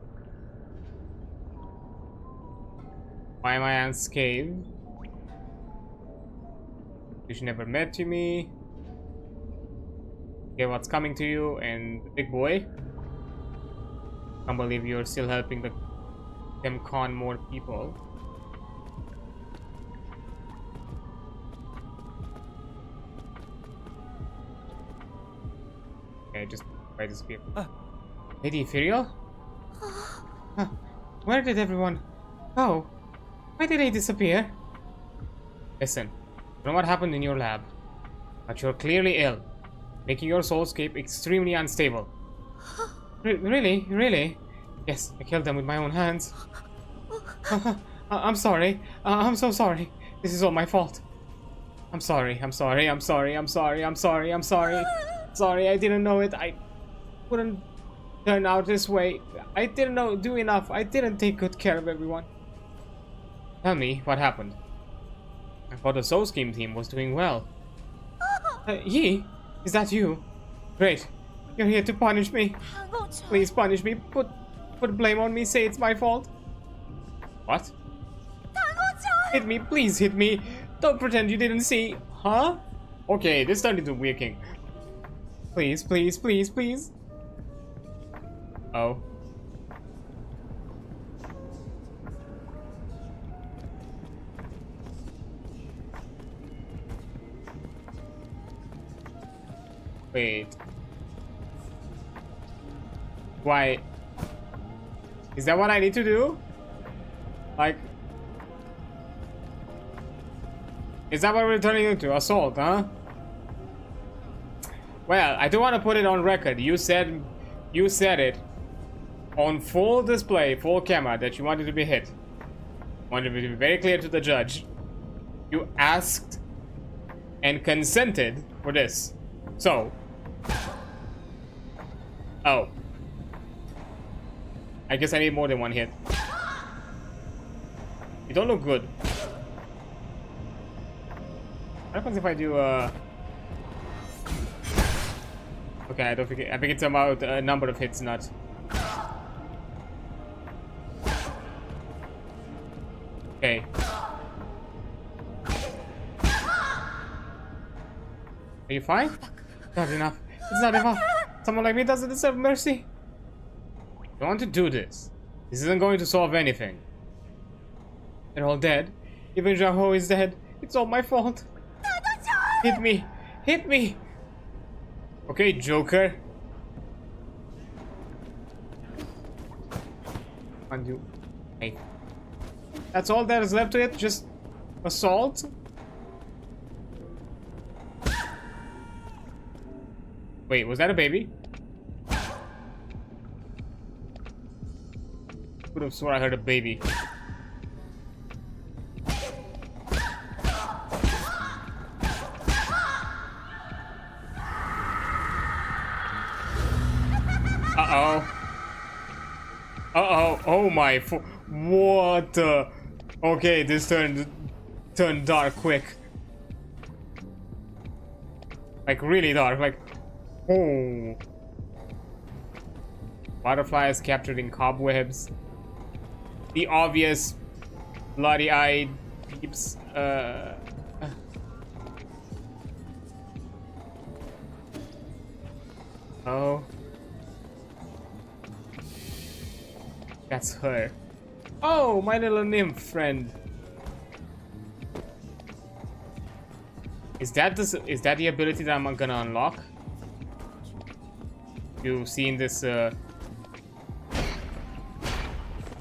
Why am I unscathed? You should never met to me. Okay, what's coming to you? And the big boy? Can't believe you're still helping them con more people. Okay, just try to speak. Lady Ethereal? Huh. Where did everyone go? Why did they disappear? Listen, I don't know what happened in your lab, but you're clearly ill, making your soulscape extremely unstable. Really? Really? Yes, I killed them with my own hands. I'm sorry. I'm so sorry. This is all my fault. I'm sorry. I'm sorry. I'm sorry. I'm sorry. I'm sorry. I'm sorry. Sorry, I didn't know it. I couldn't turn out this way. I didn't do enough. I didn't take good care of everyone. Tell me what happened. I thought the soulscape team was doing well. Yi, is that you? Great. You're here to punish me. Please punish me. Put blame on me. Say it's my fault. What? Hit me. Please hit me. Don't pretend you didn't see. Huh? Okay, this turned into Weird King. Please, please, please, please. Oh. Wait. Why? Is that what I need to do? Like... Is that what we're turning into? Assault, huh? Well, I do want to put it on record. You said it on full display, full camera, that you wanted to be hit. Wanted to be very clear to the judge. You asked and consented for this. So. Oh. I guess I need more than one hit. You don't look good. What happens if I do okay, I think it's about a number of hits, not. Okay. Are you fine? Not enough. It's not enough. Someone like me doesn't deserve mercy. I want to do this. This isn't going to solve anything. They're all dead. Even Jaho is dead. It's all my fault. Hit me. Hit me. Okay, Joker. Undo. Hey. That's all that is left to it? Just assault? Wait, was that a baby? Could have sworn I heard a baby. Uh-oh. Uh-oh. Oh my. What? Okay, this turned dark quick. Like really dark. Like, oh. Butterflies captured in cobwebs. The obvious bloody-eyed peeps. Oh. That's her. Oh, my little nymph friend. Is that the ability that I'm gonna unlock? You've seen this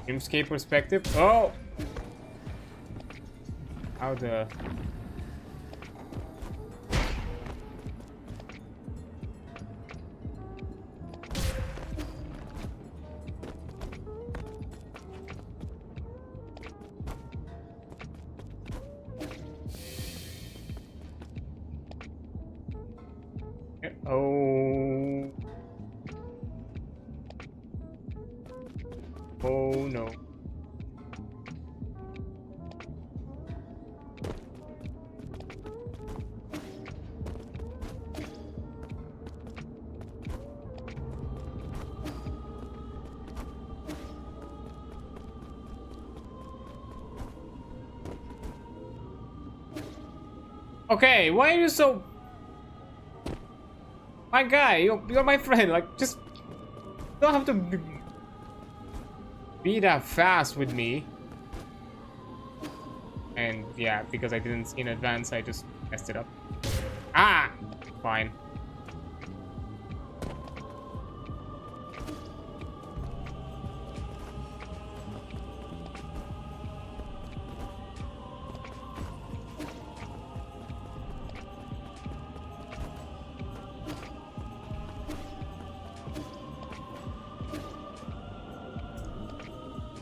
dreamscape perspective? Oh! How the... Oh. Oh no. Okay, why are you so... My guy, you're my friend, like, just... You don't have to be that fast with me. And yeah, because I didn't see in advance, I just messed it up. Ah! Fine.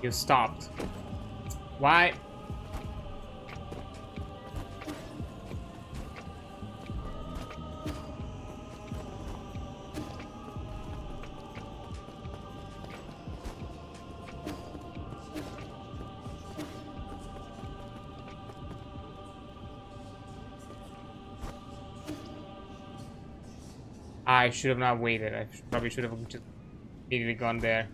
You stopped. Why? I should have not waited. I probably should have just immediately gone there.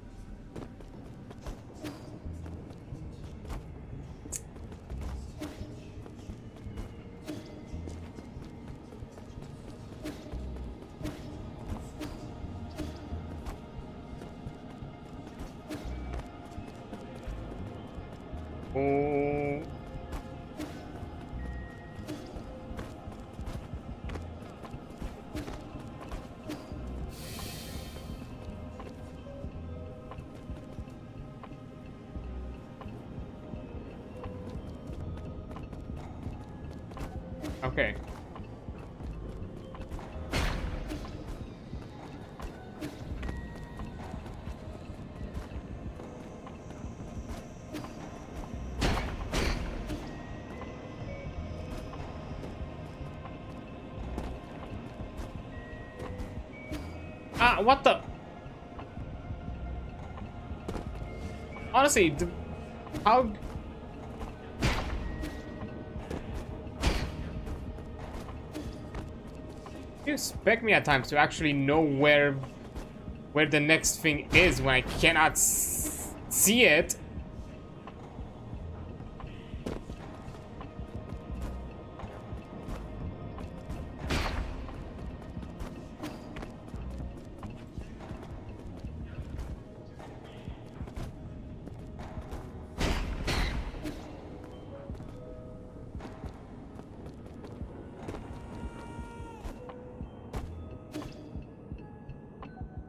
Oh. Okay. Ah, what the? honestly, how do you expect me at times to actually know where the next thing is when I cannot see it?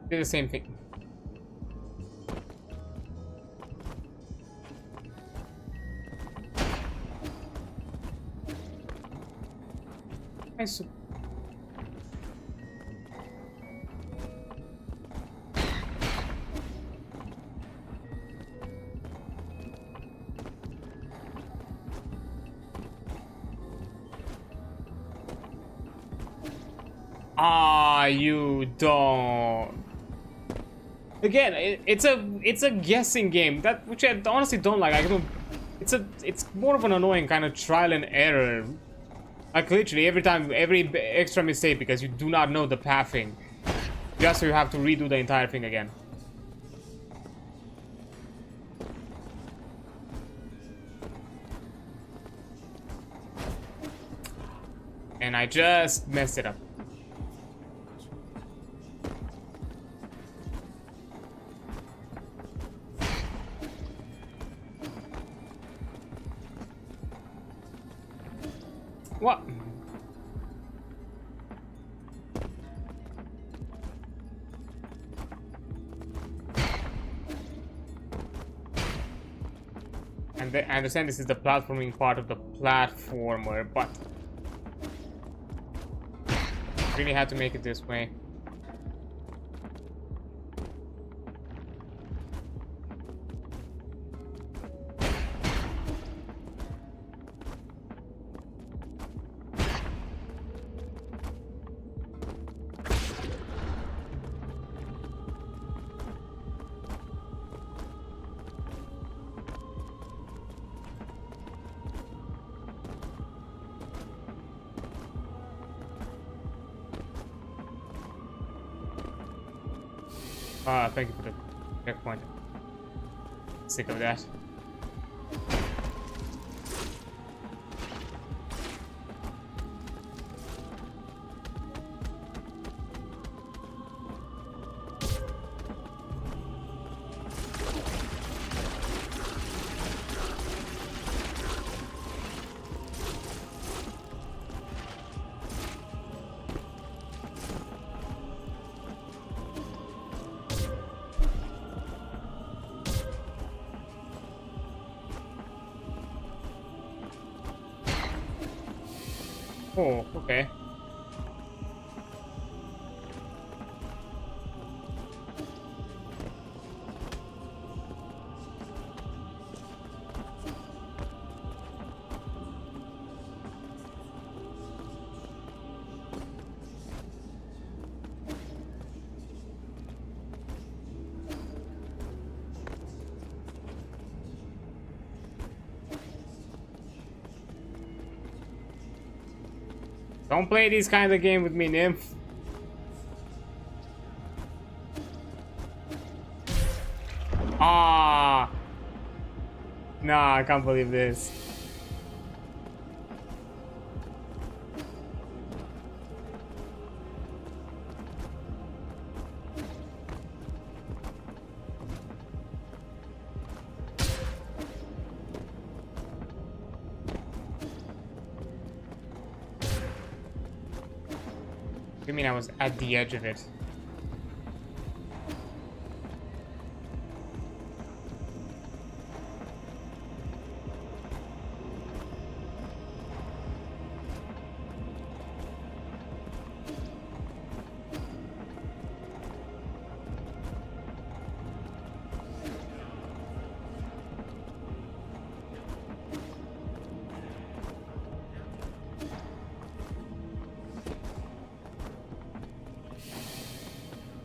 Do the same thing. Nice. Ah, you don't. Again, it's a guessing game, that which I honestly don't like. I don't. It's more of an annoying kind of trial and error. Like literally every time, every extra mistake because you do not know the pathing, just so you have to redo the entire thing again. And I just messed it up. What? And I understand this is the platforming part of the platformer, but really had to make it this way. Thank you for the checkpoint. Sick of that. Oh, okay. Don't play these kind of game with me, Nymph. Ah, nah, I can't believe this. I mean, I was at the edge of it.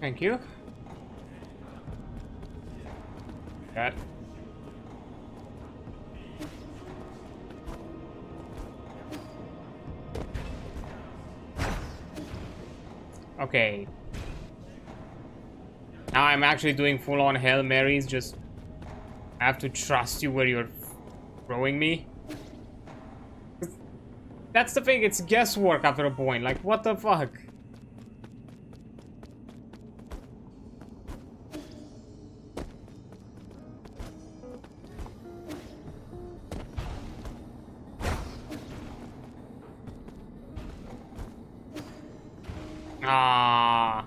Thank you. That. Okay. Now I'm actually doing full-on Hail Marys. Just I have to trust you where you're throwing me. That's the thing. It's guesswork after a point. Like, what the fuck? Ah.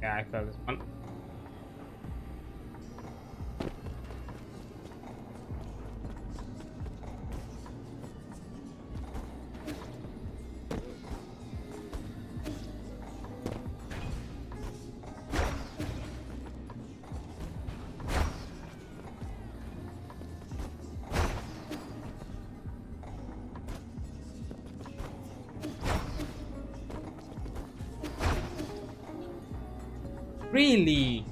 Yeah, I felt this one. Really?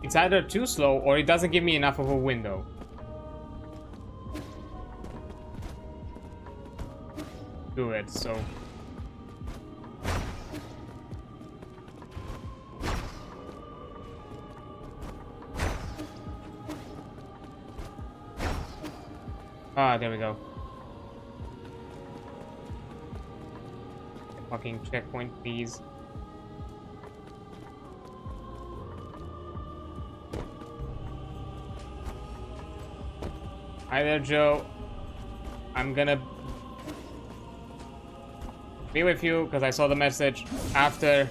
It's either too slow or it doesn't give me enough of a window. Do it, so. Ah, there we go. Fucking checkpoint, please. Hi there, Joe. I'm gonna be with you because I saw the message after.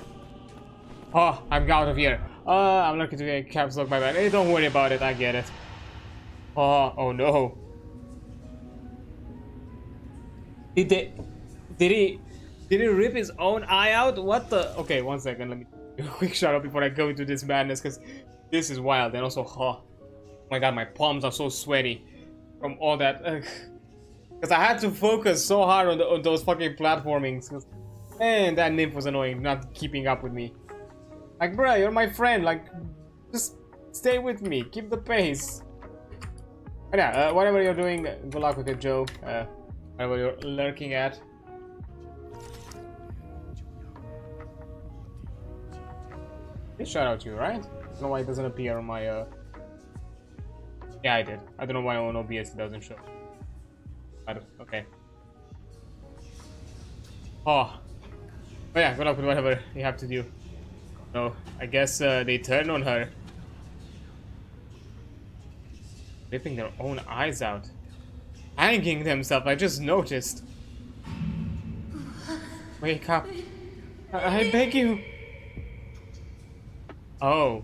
Oh, I'm out of here. I'm looking to get caps lock my bad. Hey, don't worry about it. I get it. Oh no. Did he rip his own eye out? What the? Okay, one second. Let me do a quick shut up before I go into this madness because this is wild. And also, oh my god, my palms are so sweaty from all that. Because I had to focus so hard on those fucking platformings. Man, that nymph was annoying, not keeping up with me. Like, bruh, you're my friend. Like, just stay with me. Keep the pace. But yeah, whatever you're doing, good luck with it, Joe. Whatever you're lurking at. It shout out to you, right? I don't know why it doesn't appear on my Yeah, I did. I don't know why on OBS it doesn't show. But okay. Oh. But yeah, good luck with whatever you have to do. So I guess they turn on her. Ripping their own eyes out. Hanging themselves, I just noticed. Wake up. I beg you. Oh.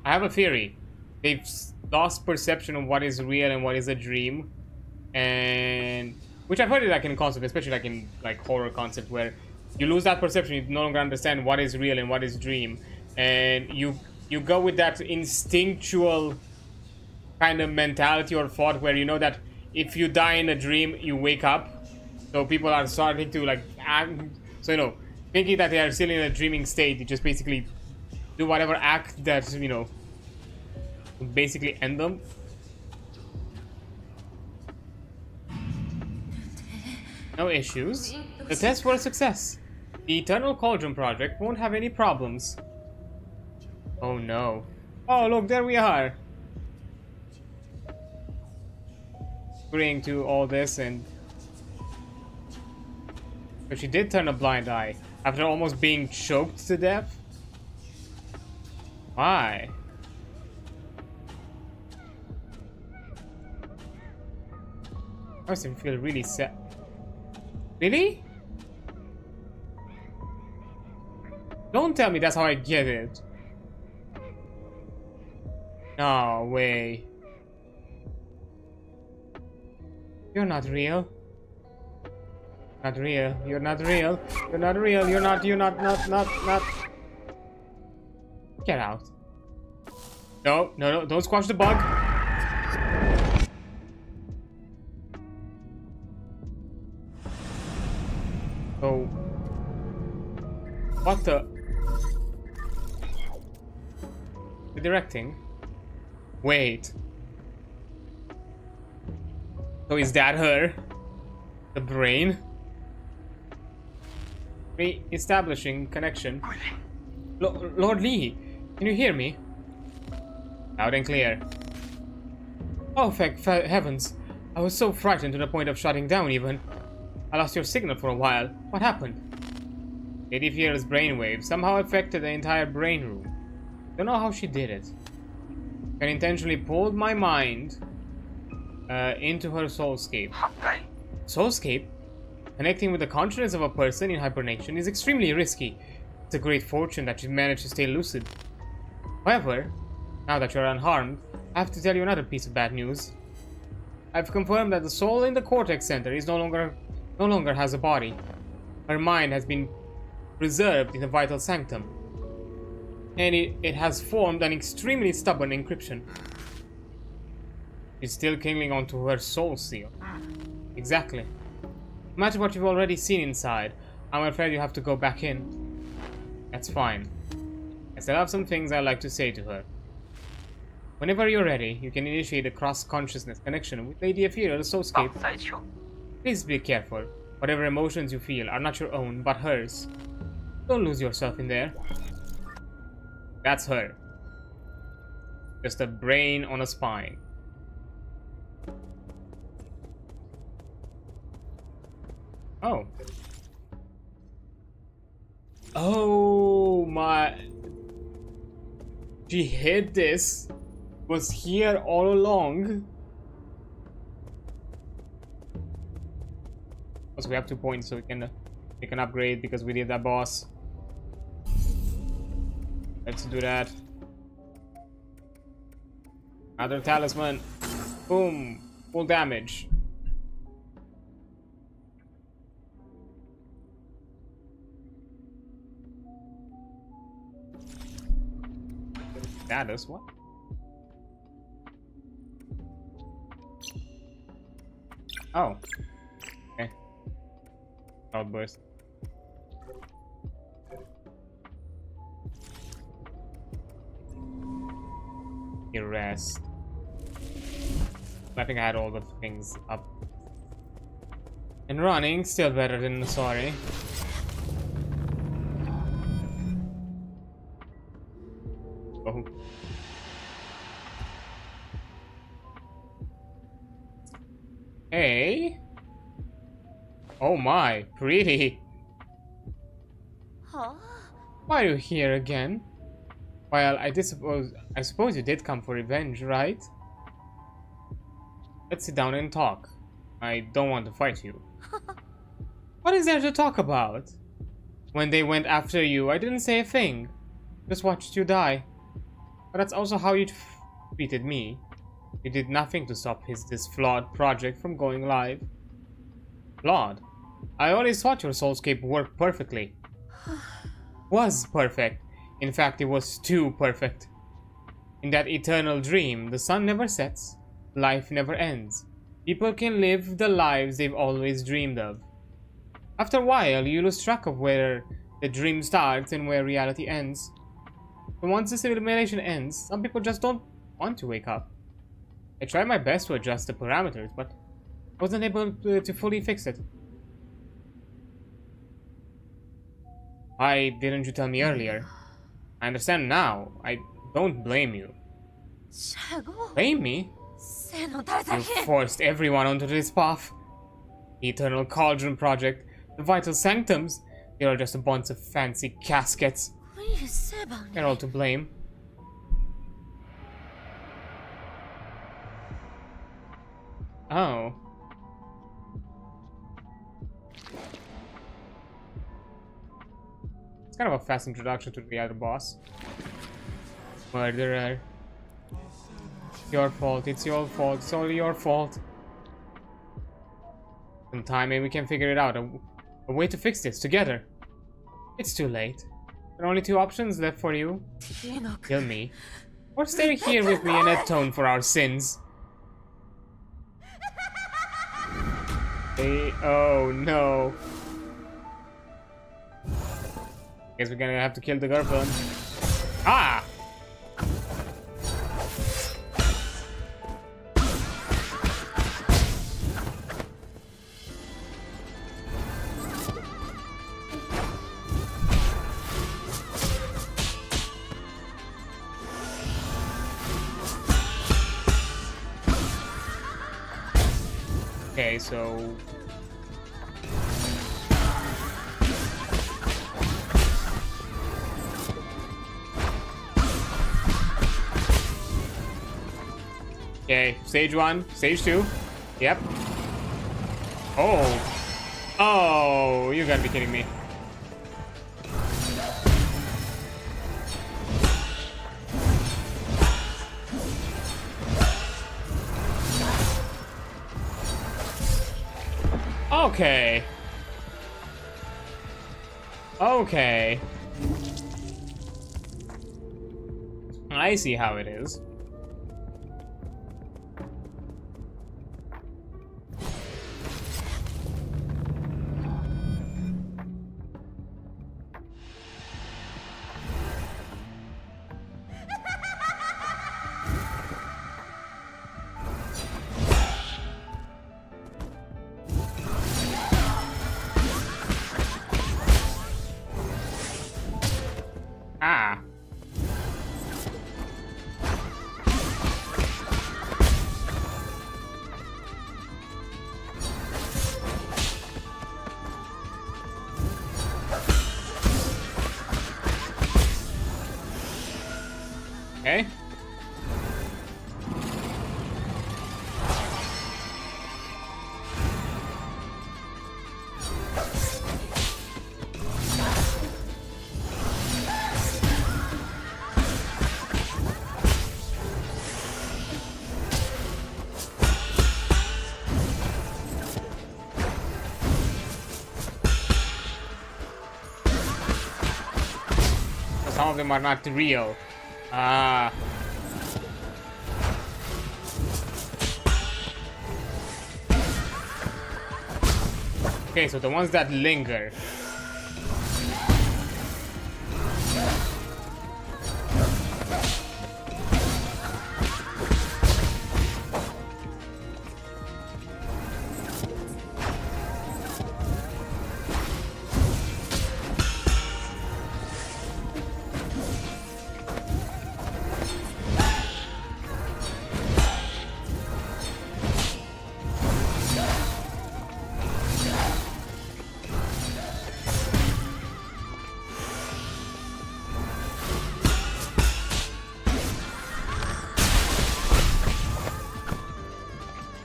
I have a theory. They've lost perception of what is real and what is a dream. And which I've heard it like in concept, especially like in like horror concept, where you lose that perception, you no longer understand what is real and what is dream. And you go with that instinctual kind of mentality or thought where you know that if you die in a dream, you wake up. So people are starting to like act, so you know, thinking that they are still in a dreaming state, you just basically do whatever act that, you know, basically end them. No issues. The test was a success. The Eternal Cauldron project won't have any problems. Oh no. Oh look, there we are. Agreeing to all this, and but she did turn a blind eye after almost being choked to death. Why? I must feel really sad. Really? Don't tell me that's how I get it. No way. You're not real. Not real. You're not real. You're not real. You're not. Not. Get out. No. Don't squash the bug. Oh. What the? The directing? Wait. So is that her? The brain? Re-establishing connection. Lord Lee, can you hear me? Loud and clear. Oh, heavens. I was so frightened to the point of shutting down even. I lost your signal for a while. What happened? Lady Fierce's brainwave somehow affected the entire brain room. Don't know how she did it. She intentionally pulled my mind into her soulscape. Soulscape? Connecting with the consciousness of a person in hibernation is extremely risky. It's a great fortune that you managed to stay lucid. However, now that you're unharmed, I have to tell you another piece of bad news. I've confirmed that the soul in the cortex center is no longer has a body. Her mind has been preserved in the vital sanctum, and it has formed an extremely stubborn encryption. She's still clinging onto her soul seal. Exactly. No matter what you've already seen inside, I'm afraid you have to go back in. That's fine. I still have some things I'd like to say to her. Whenever you're ready, you can initiate a cross-consciousness connection with Lady Ephira's soulscape. Please be careful. Whatever emotions you feel are not your own, but hers. Don't lose yourself in there. That's her. Just a brain on a spine. Oh. Oh my. She hid this. Was here all along. So we have 2 points, so we can upgrade because we did that boss. Let's do that. Another talisman. Boom. Full damage. Status? What? Oh. Okay. Outburst. Rest. I think I had all the things up and running. Still better than sorry. Oh. Hey. Oh my, pretty. Huh? Why are you here again? Well, I suppose you did come for revenge, right? Let's sit down and talk. I don't want to fight you. What is there to talk about? When they went after you, I didn't say a thing. Just watched you die. But that's also how you treated me. You did nothing to stop this flawed project from going live. Flawed? I always thought your soulscape worked perfectly. Was perfect. In fact, it was too perfect. In that eternal dream, the sun never sets, life never ends. People can live the lives they've always dreamed of. After a while, you lose track of where the dream starts and where reality ends. And once the simulation ends, some people just don't want to wake up. I tried my best to adjust the parameters, but I wasn't able to fully fix it. Why didn't you tell me earlier? I understand now. I don't blame you. Blame me? You forced everyone onto this path. The Eternal Cauldron Project, the Vital Sanctums, they are just a bunch of fancy caskets. They're all to blame. Oh. It's kind of a fast introduction to the other boss. Murderer. Your fault, it's your fault, it's all your fault. Sometime maybe we can figure it out. A way to fix this together. It's too late. There are only two options left for you. Kill me. Or stay here with me and atone for our sins. Hey, oh no. Guess we're gonna have to kill the girlfriend. Ah! Okay, so okay, stage 1, stage 2. Yep. Oh. Oh, you gotta be kidding me. Okay. Okay. I see how it is. Ah. Okay. Some of them are not real. Ah. Okay, so the ones that linger.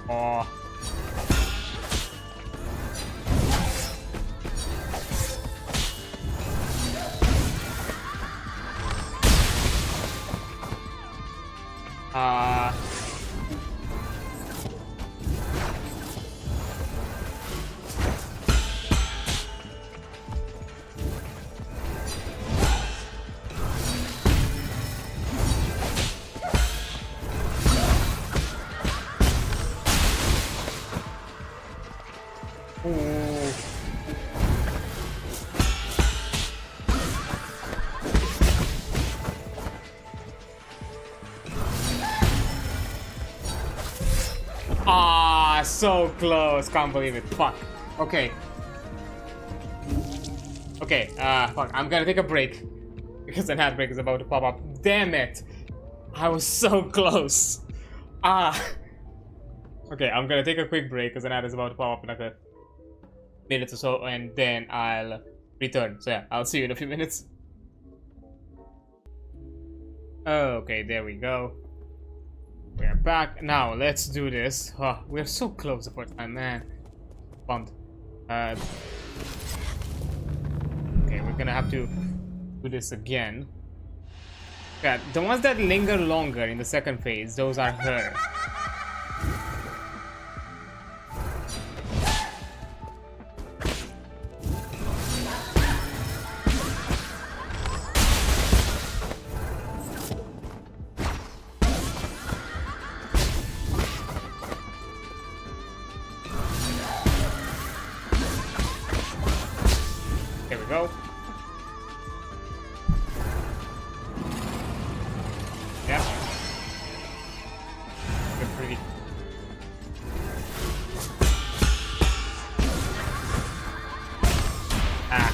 Oh. Ooh. Ah, so close. Can't believe it. Fuck. Okay. Okay, fuck. I'm gonna take a break because an ad break is about to pop up. Damn it. I was so close. Ah. Okay, I'm gonna take a quick break because an ad is about to pop up in like a minute or so, and then I'll return. So yeah, I'll see you in a few minutes. Okay, there we go. We're back now. Let's do this. Oh, we're so close the first time, man. Bummed. Okay, we're gonna have to do this again. Yeah, the ones that linger longer in the second phase, those are her. There we go. Yep. They're pretty. Ah.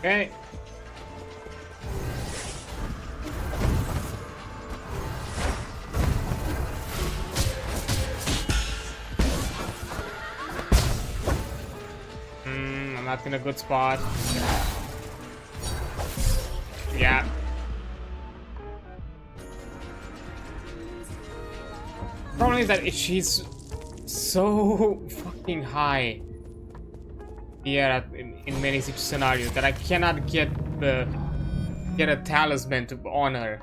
Okay. I'm not in a good spot. Yeah. Problem is that she's so fucking high here in many scenarios that I cannot get a talisman to on her.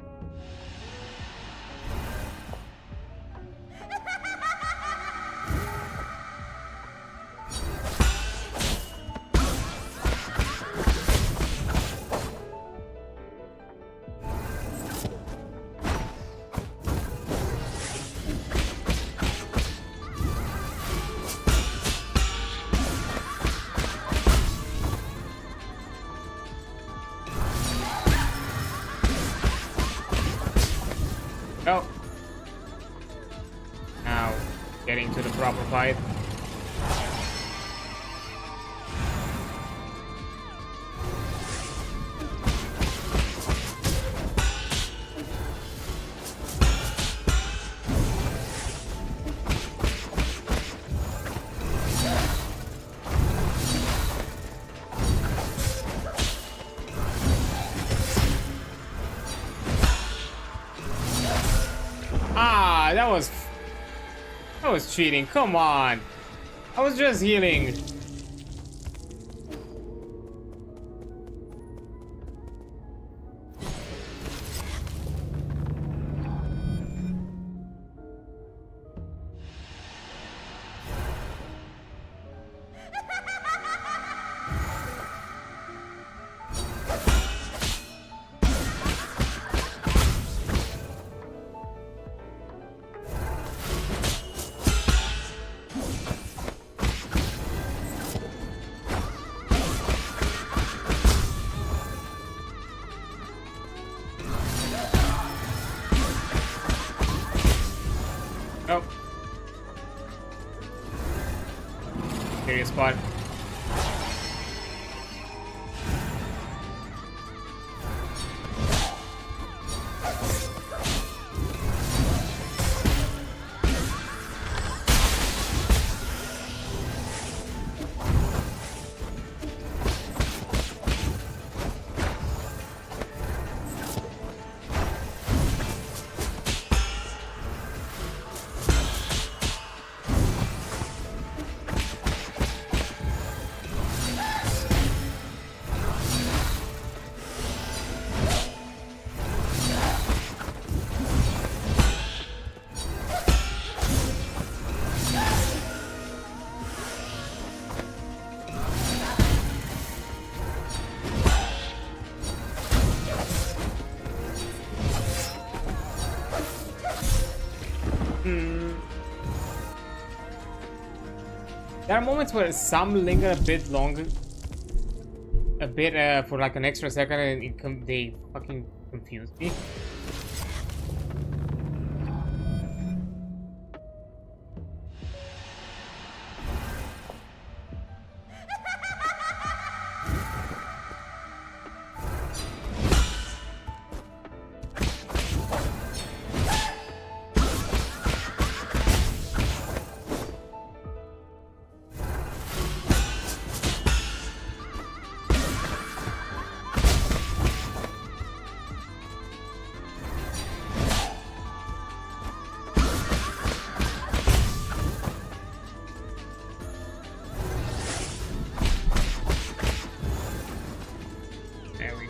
Oh. Now, getting to the proper fight. Ah, that was cheating. Come on. I was just healing. Oh. Serious spot. Hmm. There are moments where some linger a bit longer, for like an extra second, and they fucking confuse me.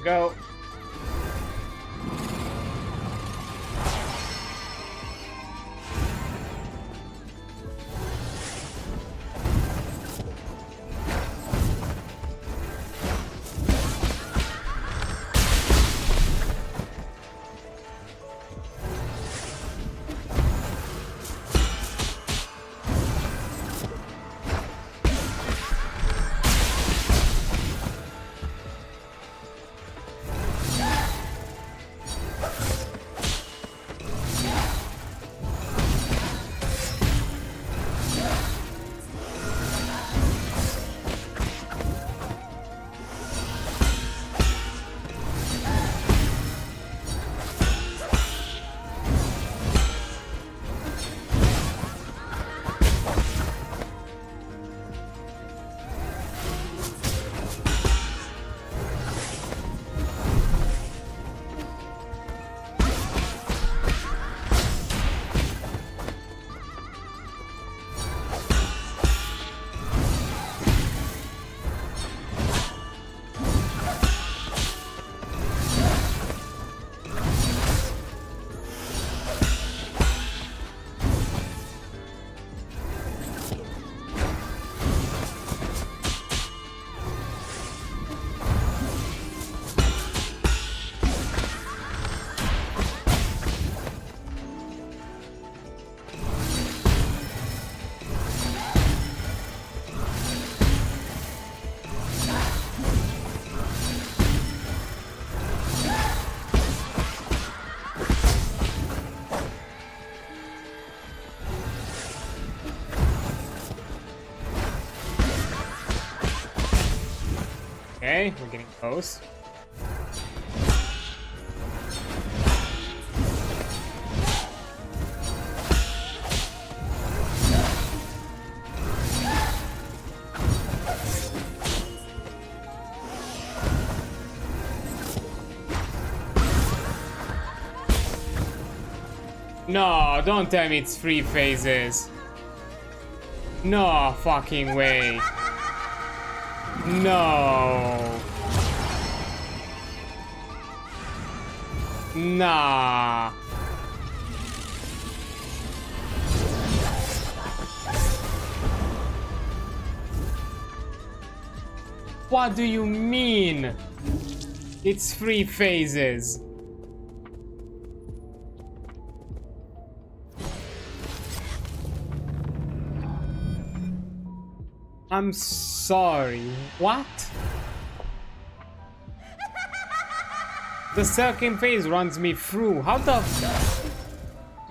Go. Okay, we're getting close. No, don't tell me it's 3 phases. No fucking way. No. Nah. What do you mean? It's 3 phases. I'm sorry. What? The second phase runs me through. How the?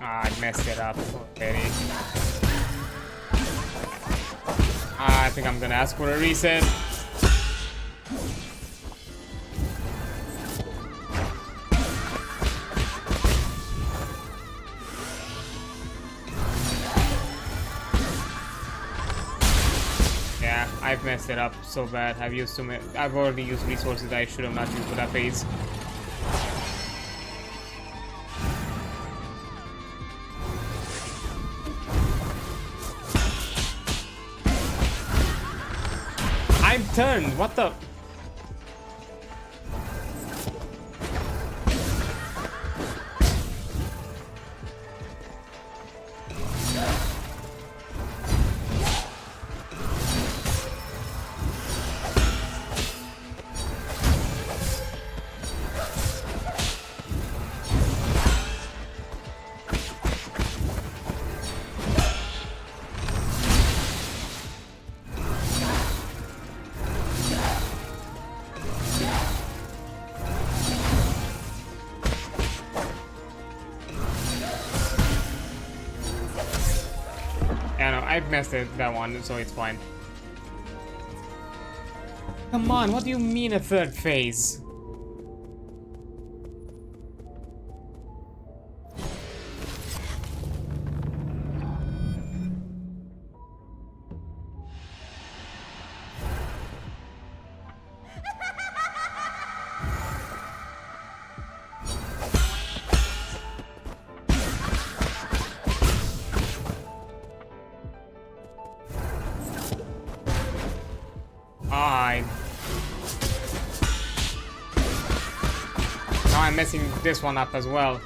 Ah, I messed it up already. I think I'm gonna ask for a reset. I've messed it up so bad. I've already used resources I should have not used for that phase. I'm turned. What the? Yeah, no, I've messed it, that one, so it's fine. Come on, what do you mean a third phase? Now I'm messing this one up as well.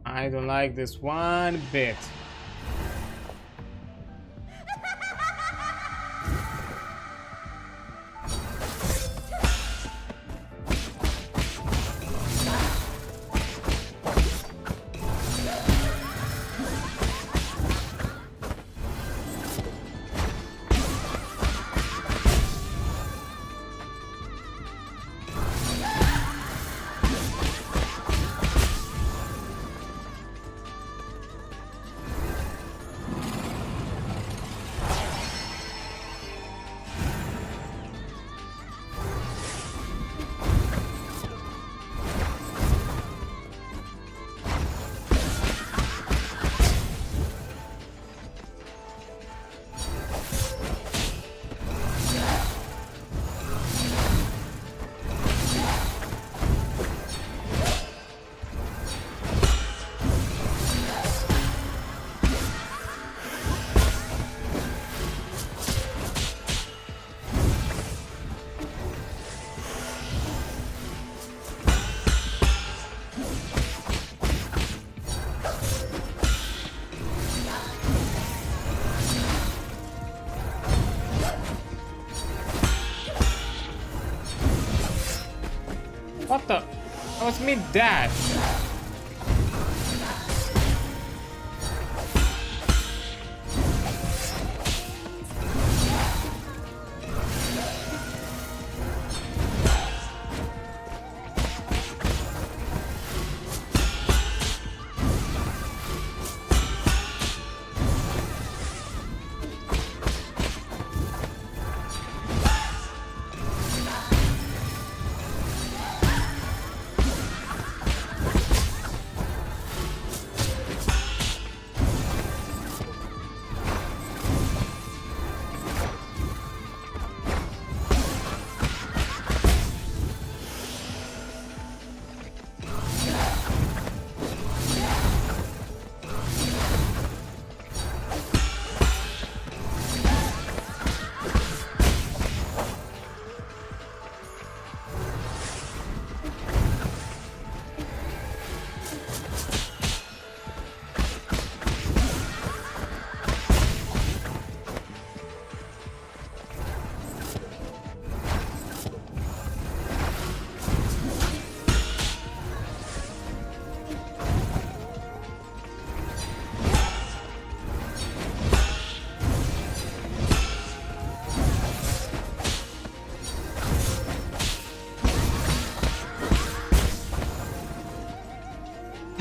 I don't like this one bit. What the? That was mid-dash.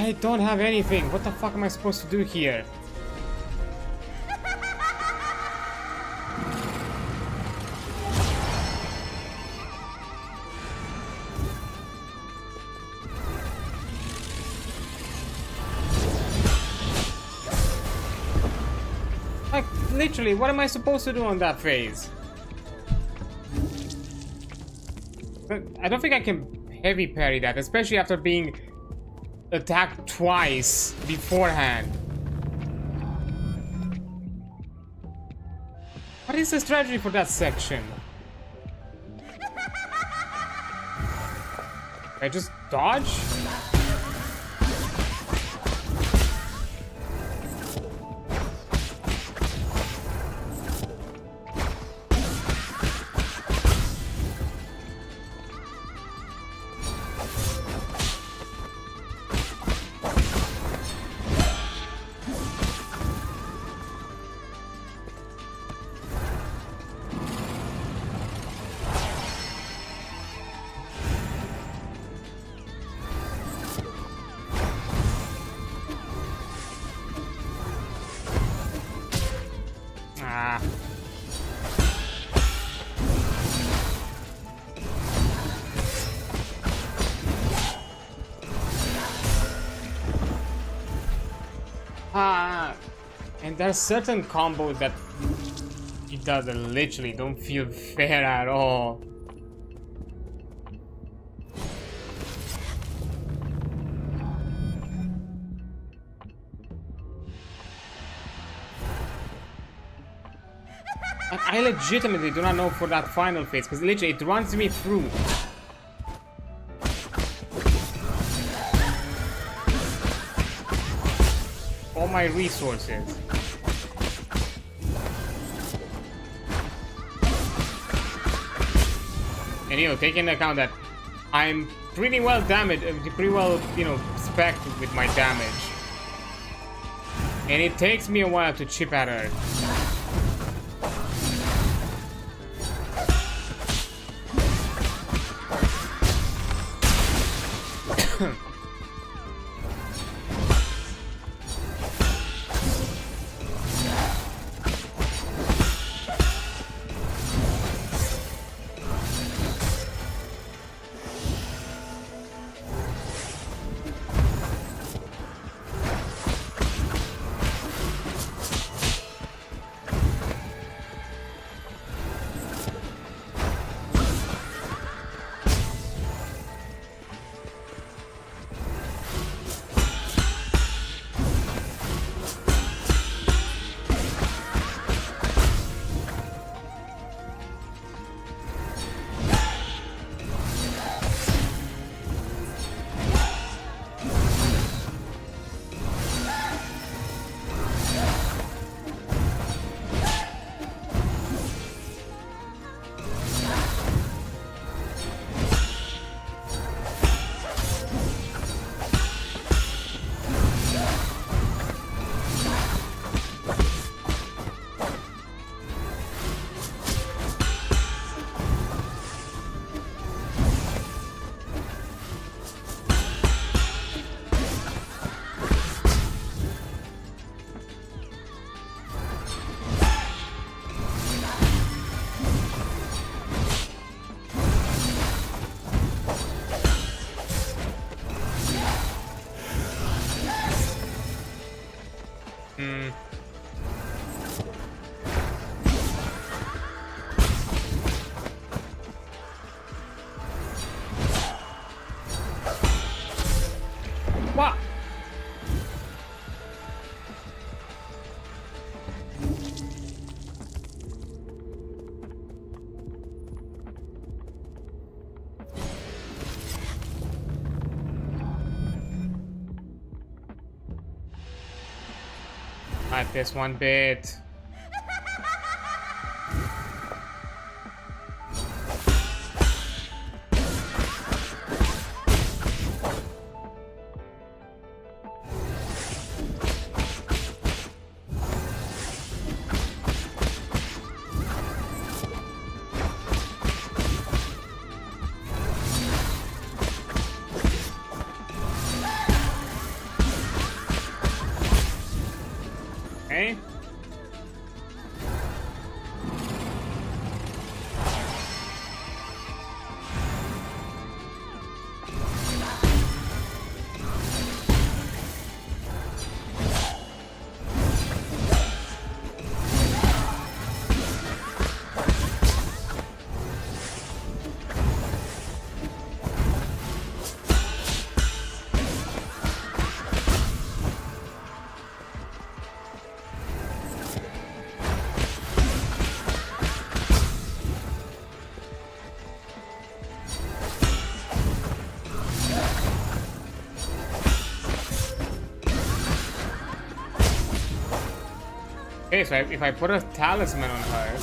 I don't have anything. What the fuck am I supposed to do here? Like, literally, what am I supposed to do on that phase? I don't think I can heavy parry that, especially after being attacked twice beforehand. What is the strategy for that section? I just dodge? And there are certain combos that it does that literally don't feel fair at all. And I legitimately do not know for that final phase, because literally it runs me through. All my resources. And taking into account that I'm pretty well damaged, pretty well, spec'd with my damage. And it takes me a while to chip at her. What? Not this one bit. Okay. Okay, so if I put a talisman on her,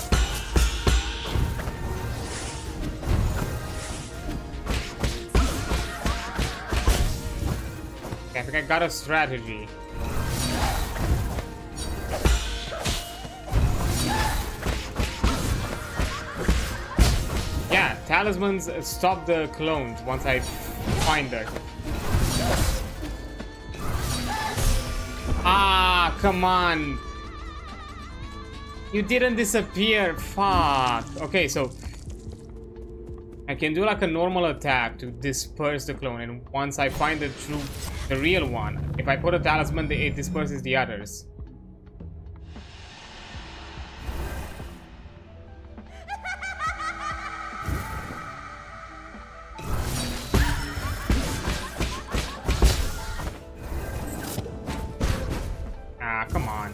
okay, I think I got a strategy. Yeah, talismans stop the clones once I find her. Ah, come on. You didn't disappear. Fuck. Okay, so I can do like a normal attack to disperse the clone, and once I find the real one, if I put a talisman, it disperses the others. Ah, come on.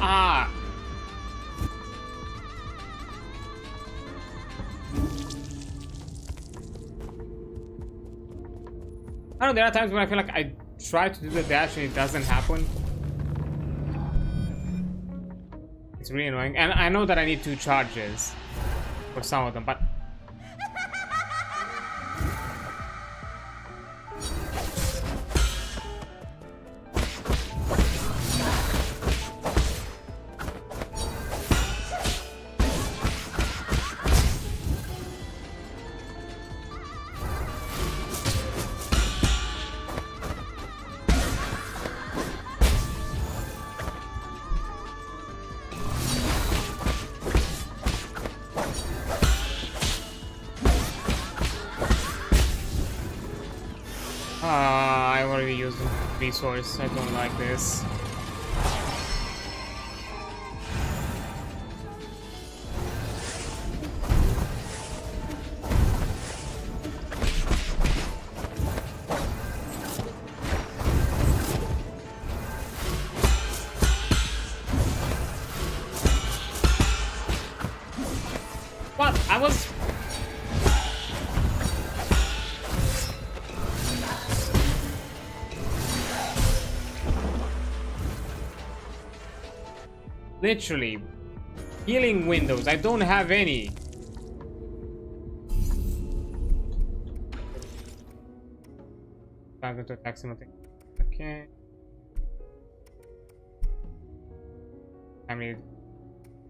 Ah! I don't know, there are times when I feel like I try to do the dash and it doesn't happen. It's really annoying. And I know that I need 2 charges for some of them, but... I already used the resource. I don't like this. What? I was... literally healing windows. I don't have any. I'm going to attack something. Okay. I mean,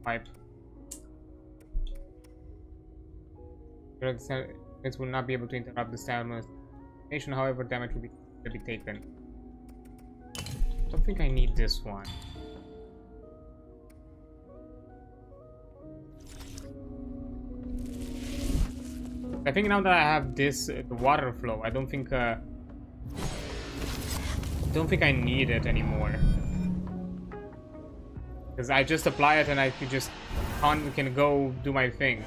pipe. This will not be able to interrupt the stamina. However, damage will be taken. I don't think I need this one. I think now that I have this, the water flow, I don't think I need it anymore. Because I just apply it and I can go do my thing.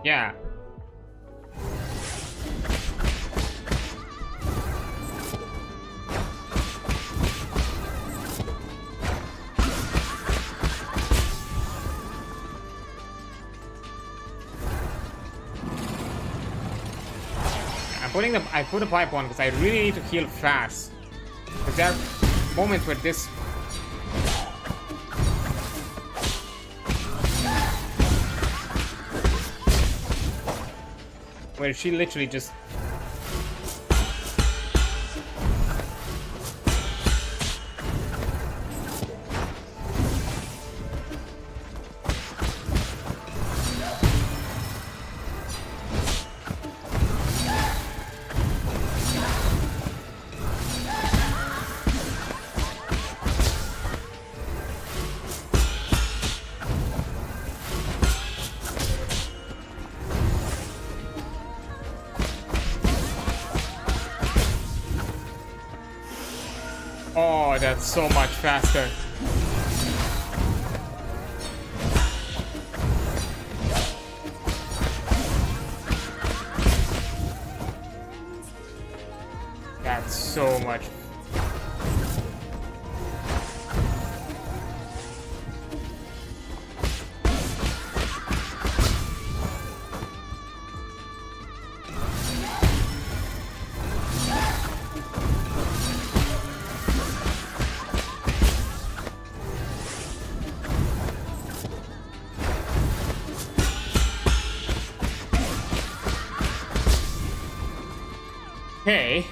Yeah. I put a pipe on because I really need to heal fast. Because there are moments where this where she literally just oh, that's so much faster. That's so much. Okay.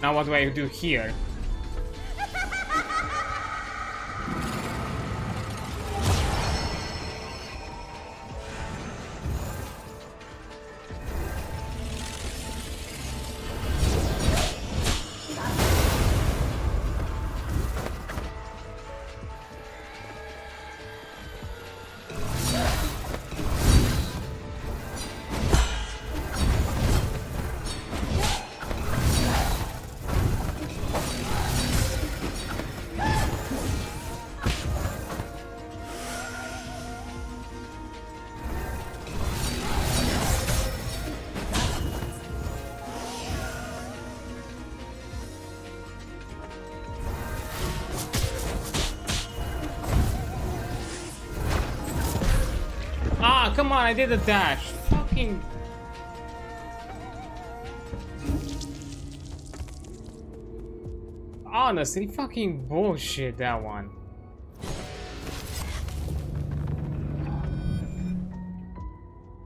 Now what do I do here? Ah, come on, I did a dash. Fucking... honestly, fucking bullshit, that one.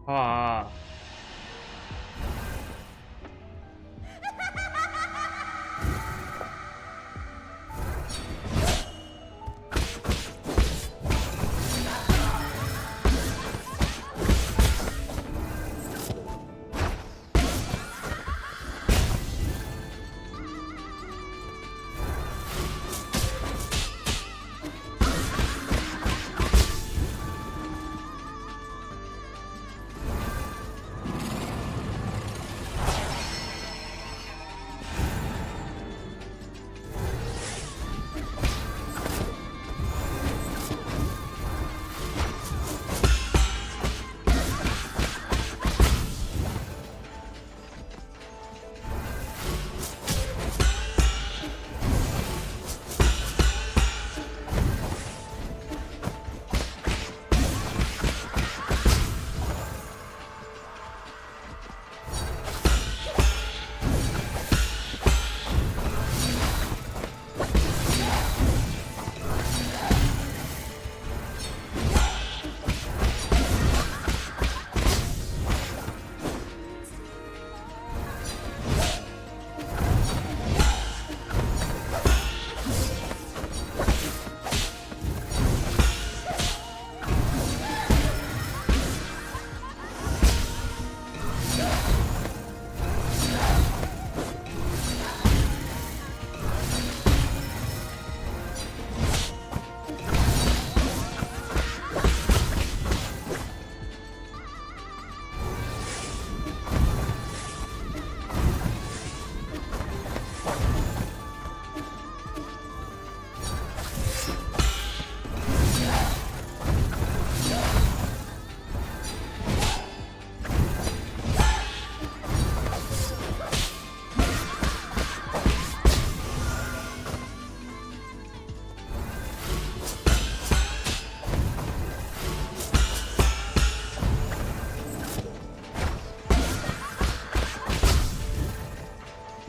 Ah.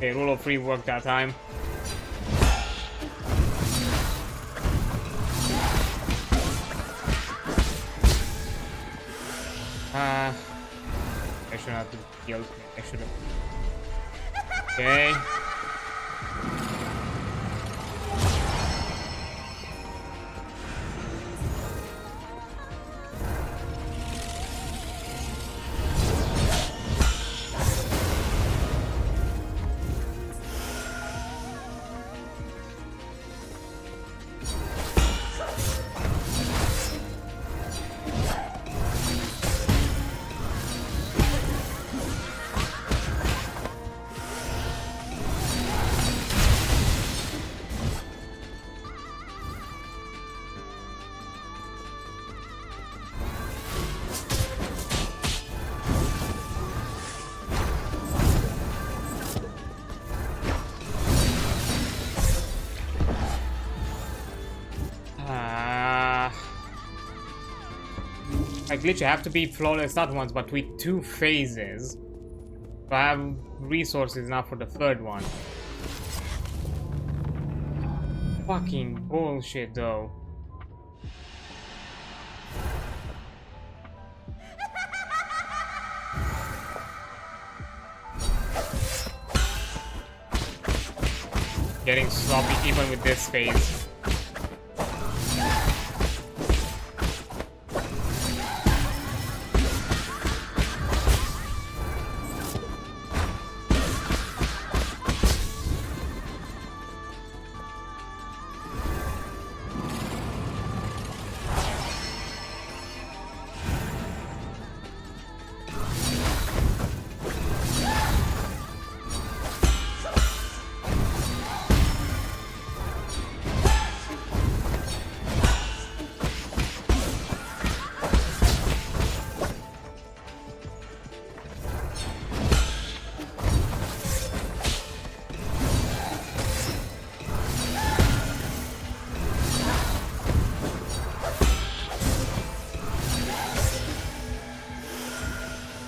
Okay, rule of 3 worked that time. I shouldn't have to heal. I should have. Okay. Like glitch, I have to beat flawless not once but with 2 phases. So I have resources now for the 3rd one. Fucking bullshit though. Getting sloppy even with this phase.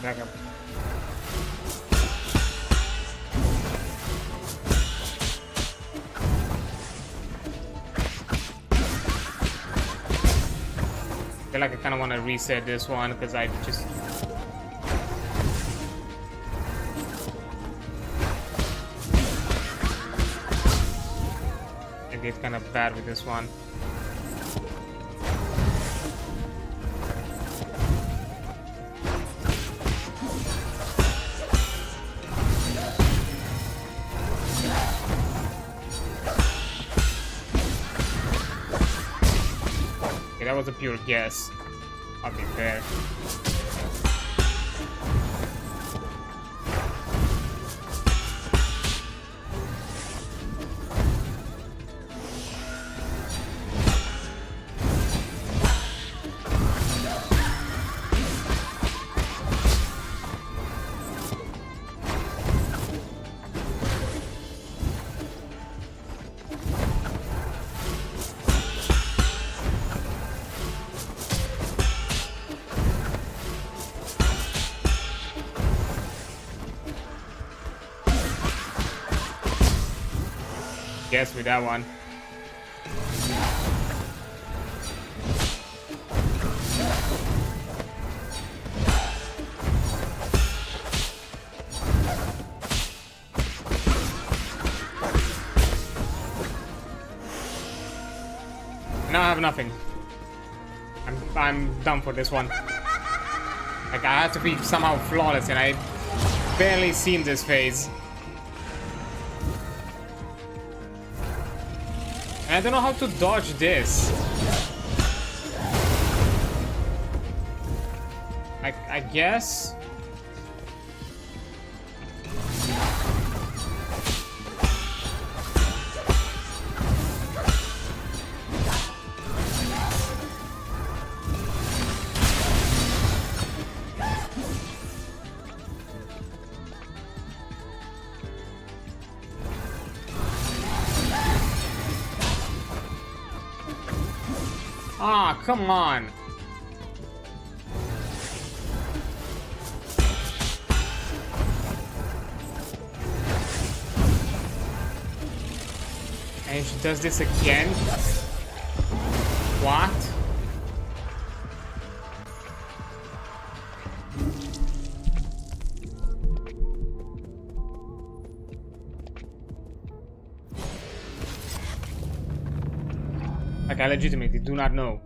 Back up. I feel like I kind of want to reset this one because I just I get kind of bad with this one. That was a pure guess. I'll be fair. Guess with that one. Now I have nothing. I'm done for this one. Like I have to be somehow flawless and I barely seen this phase. I don't know how to dodge this. I guess. Ah, come on. then she does this again. What? Like, I legitimately do not know.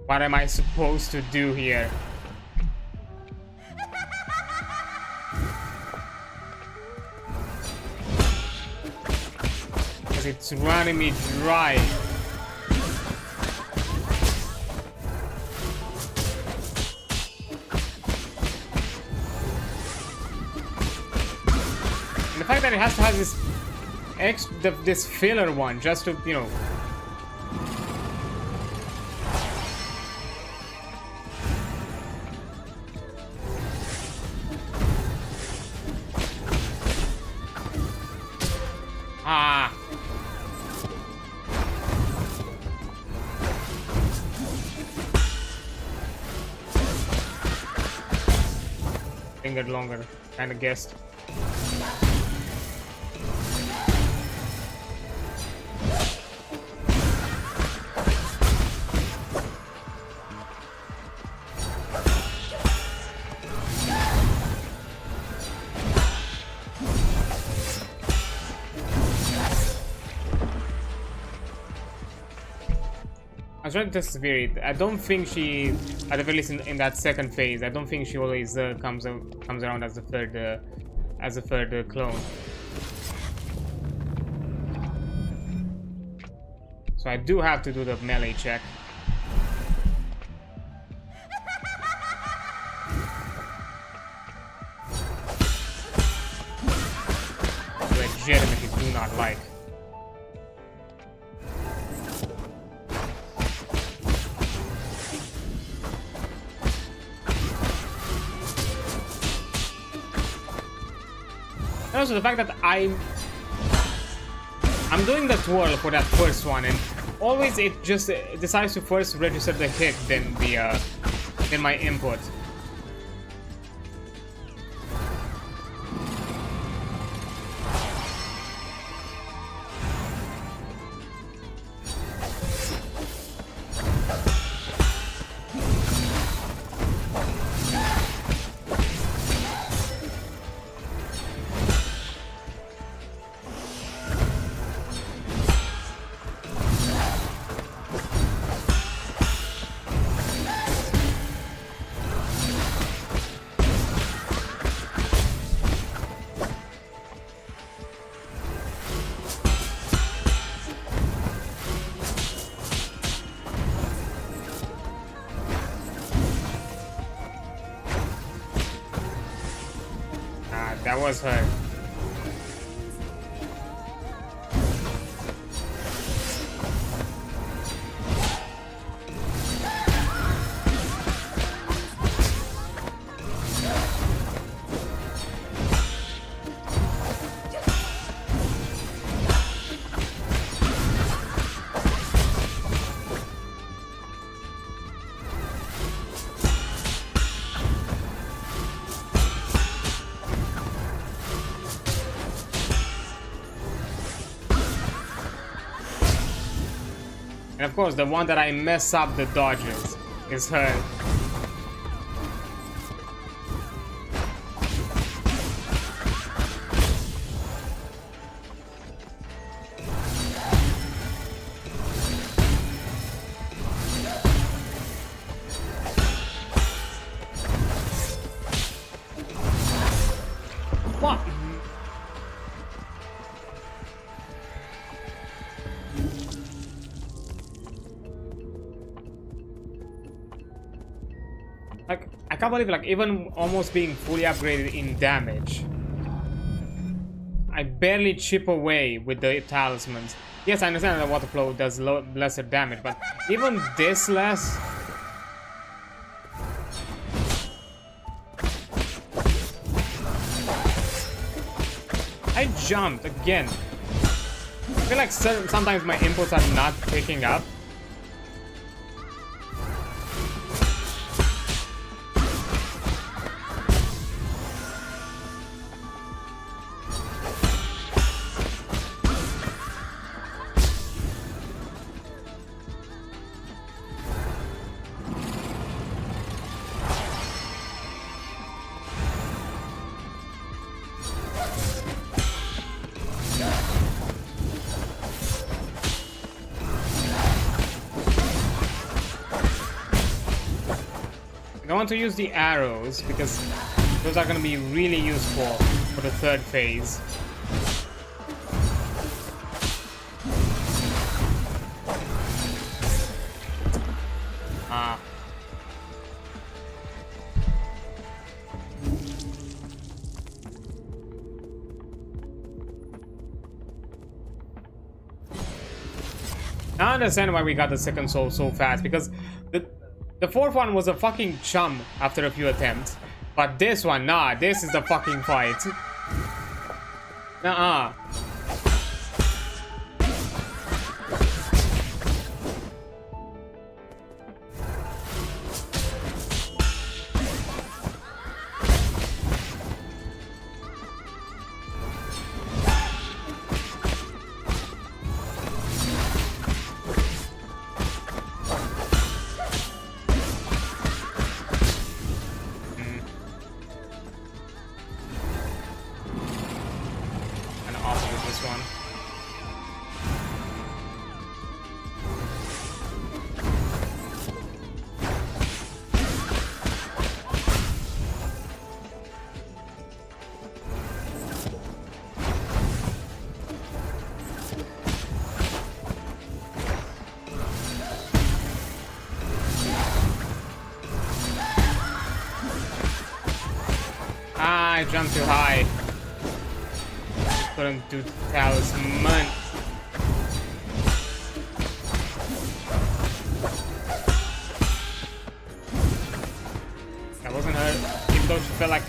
What am I supposed to do here? Because it's running me dry. And the fact that it has to have this filler one just to, you know. Ah. Lingered longer, kind of guessed. I was trying to test Spirit. I don't think she, at the very least in that second phase, I don't think she always comes around as the third clone. So I do have to do the melee check. Legitimately do not like. Also, the fact that I'm doing the twirl for that first one, and always it just decides to first register the hit than my input. That was her. And of course, the one that I mess up the dodges is her. What? Like, I can't believe, like, even almost being fully upgraded in damage, I barely chip away with the talismans. Yes, I understand that water flow does lesser damage, but even this less. I jumped again. I feel like sometimes my inputs are not picking up. I want to use the arrows because those are going to be really useful for the third phase. I understand why we got the second soul so fast, because the fourth one was a fucking chum after a few attempts. But this one, nah, this is the fucking fight. Nuh-uh. I jumped too high. Couldn't do talisman. That wasn't her, even though she felt like.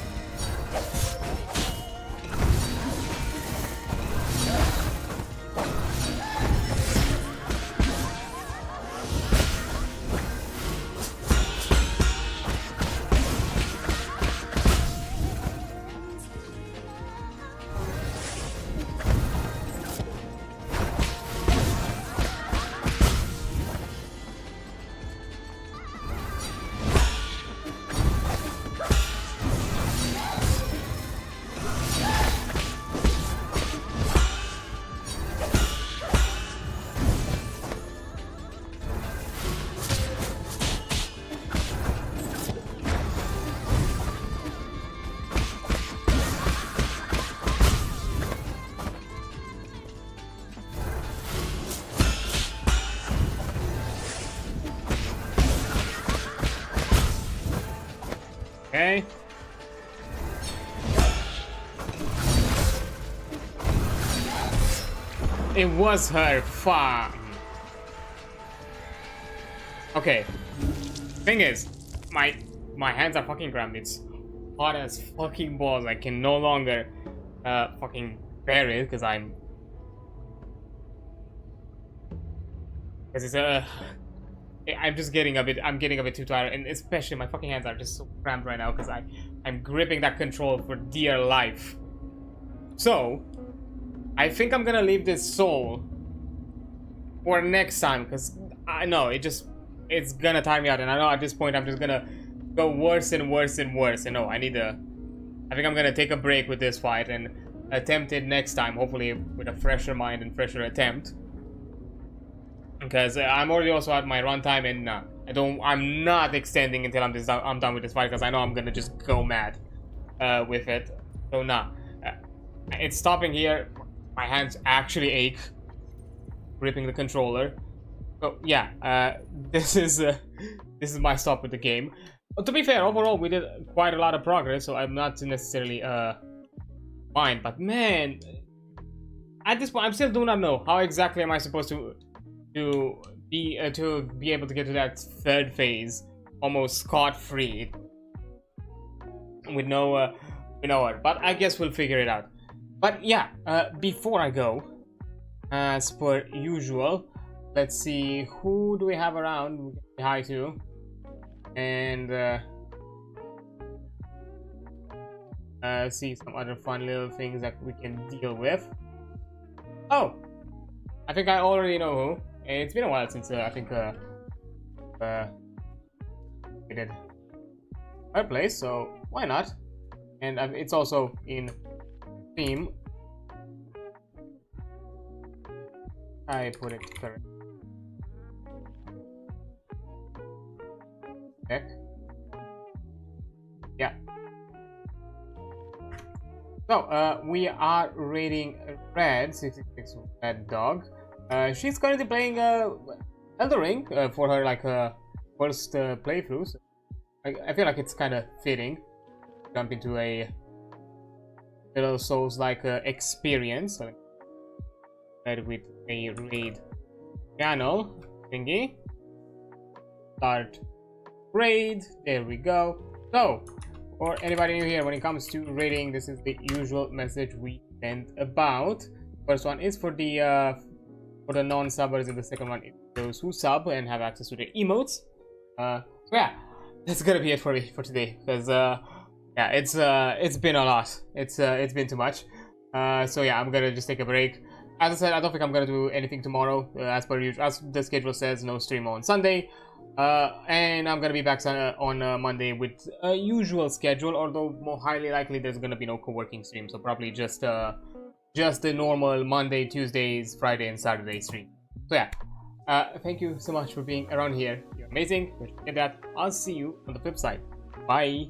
Okay. It was her. Fuck. Okay. Thing is, my hands are fucking cramped. It's hot as fucking balls. I can no longer fucking bear it because I'm. Because it's I'm just getting a bit. I'm getting a bit too tired, and especially my fucking hands are just so cramped right now because I'm gripping that control for dear life. So, I think I'm gonna leave this soul for next time because I know it's gonna tire me out, and I know at this point I'm just gonna go worse and worse and worse. And no, I think I'm gonna take a break with this fight and attempt it next time, hopefully with a fresher mind and fresher attempt. Because I'm already also at my runtime, and I'm not extending until I'm done with this fight because I know I'm gonna just go mad with it. So it's stopping here. My hands actually ache gripping the controller. So yeah, this is my stop with the game. But to be fair, overall we did quite a lot of progress, so I'm not necessarily fine. But man, at this point, I still do not know how exactly am I supposed to be able to get to that third phase almost scot-free with no work. But I guess we'll figure it out. But yeah, before I go, as per usual, let's see, who do we have around we can say hi to, and see some other fun little things that we can deal with. Oh, I think I already know who. It's been a while since I think we did our place, so why not? And it's also in theme. I put it correct. Check. yeah. So we are raiding Red 66 Red Dog. She's currently playing Elden Ring for her like first playthrough. So I feel like it's kind of fitting to jump into a little Souls-like experience. So with a raid channel thingy. Start raid. There we go. So for anybody new here, when it comes to raiding, this is the usual message we send about. First one is for the non-subbers, and the second one is those who sub and have access to the emotes. So yeah, that's gonna be it for me for today, because yeah, it's been a lot. It's been too much. So yeah, I'm gonna just take a break. As I said, I don't think I'm gonna do anything tomorrow. As per usual, as the schedule says, no stream on Sunday. And I'm gonna be back on Monday with a usual schedule, although more highly likely there's gonna be no co-working stream, so probably just the normal Monday, Tuesdays, Friday, and Saturday stream. So yeah, thank you so much for being around here. You're amazing. Get that. I'll see you on the flip side. Bye.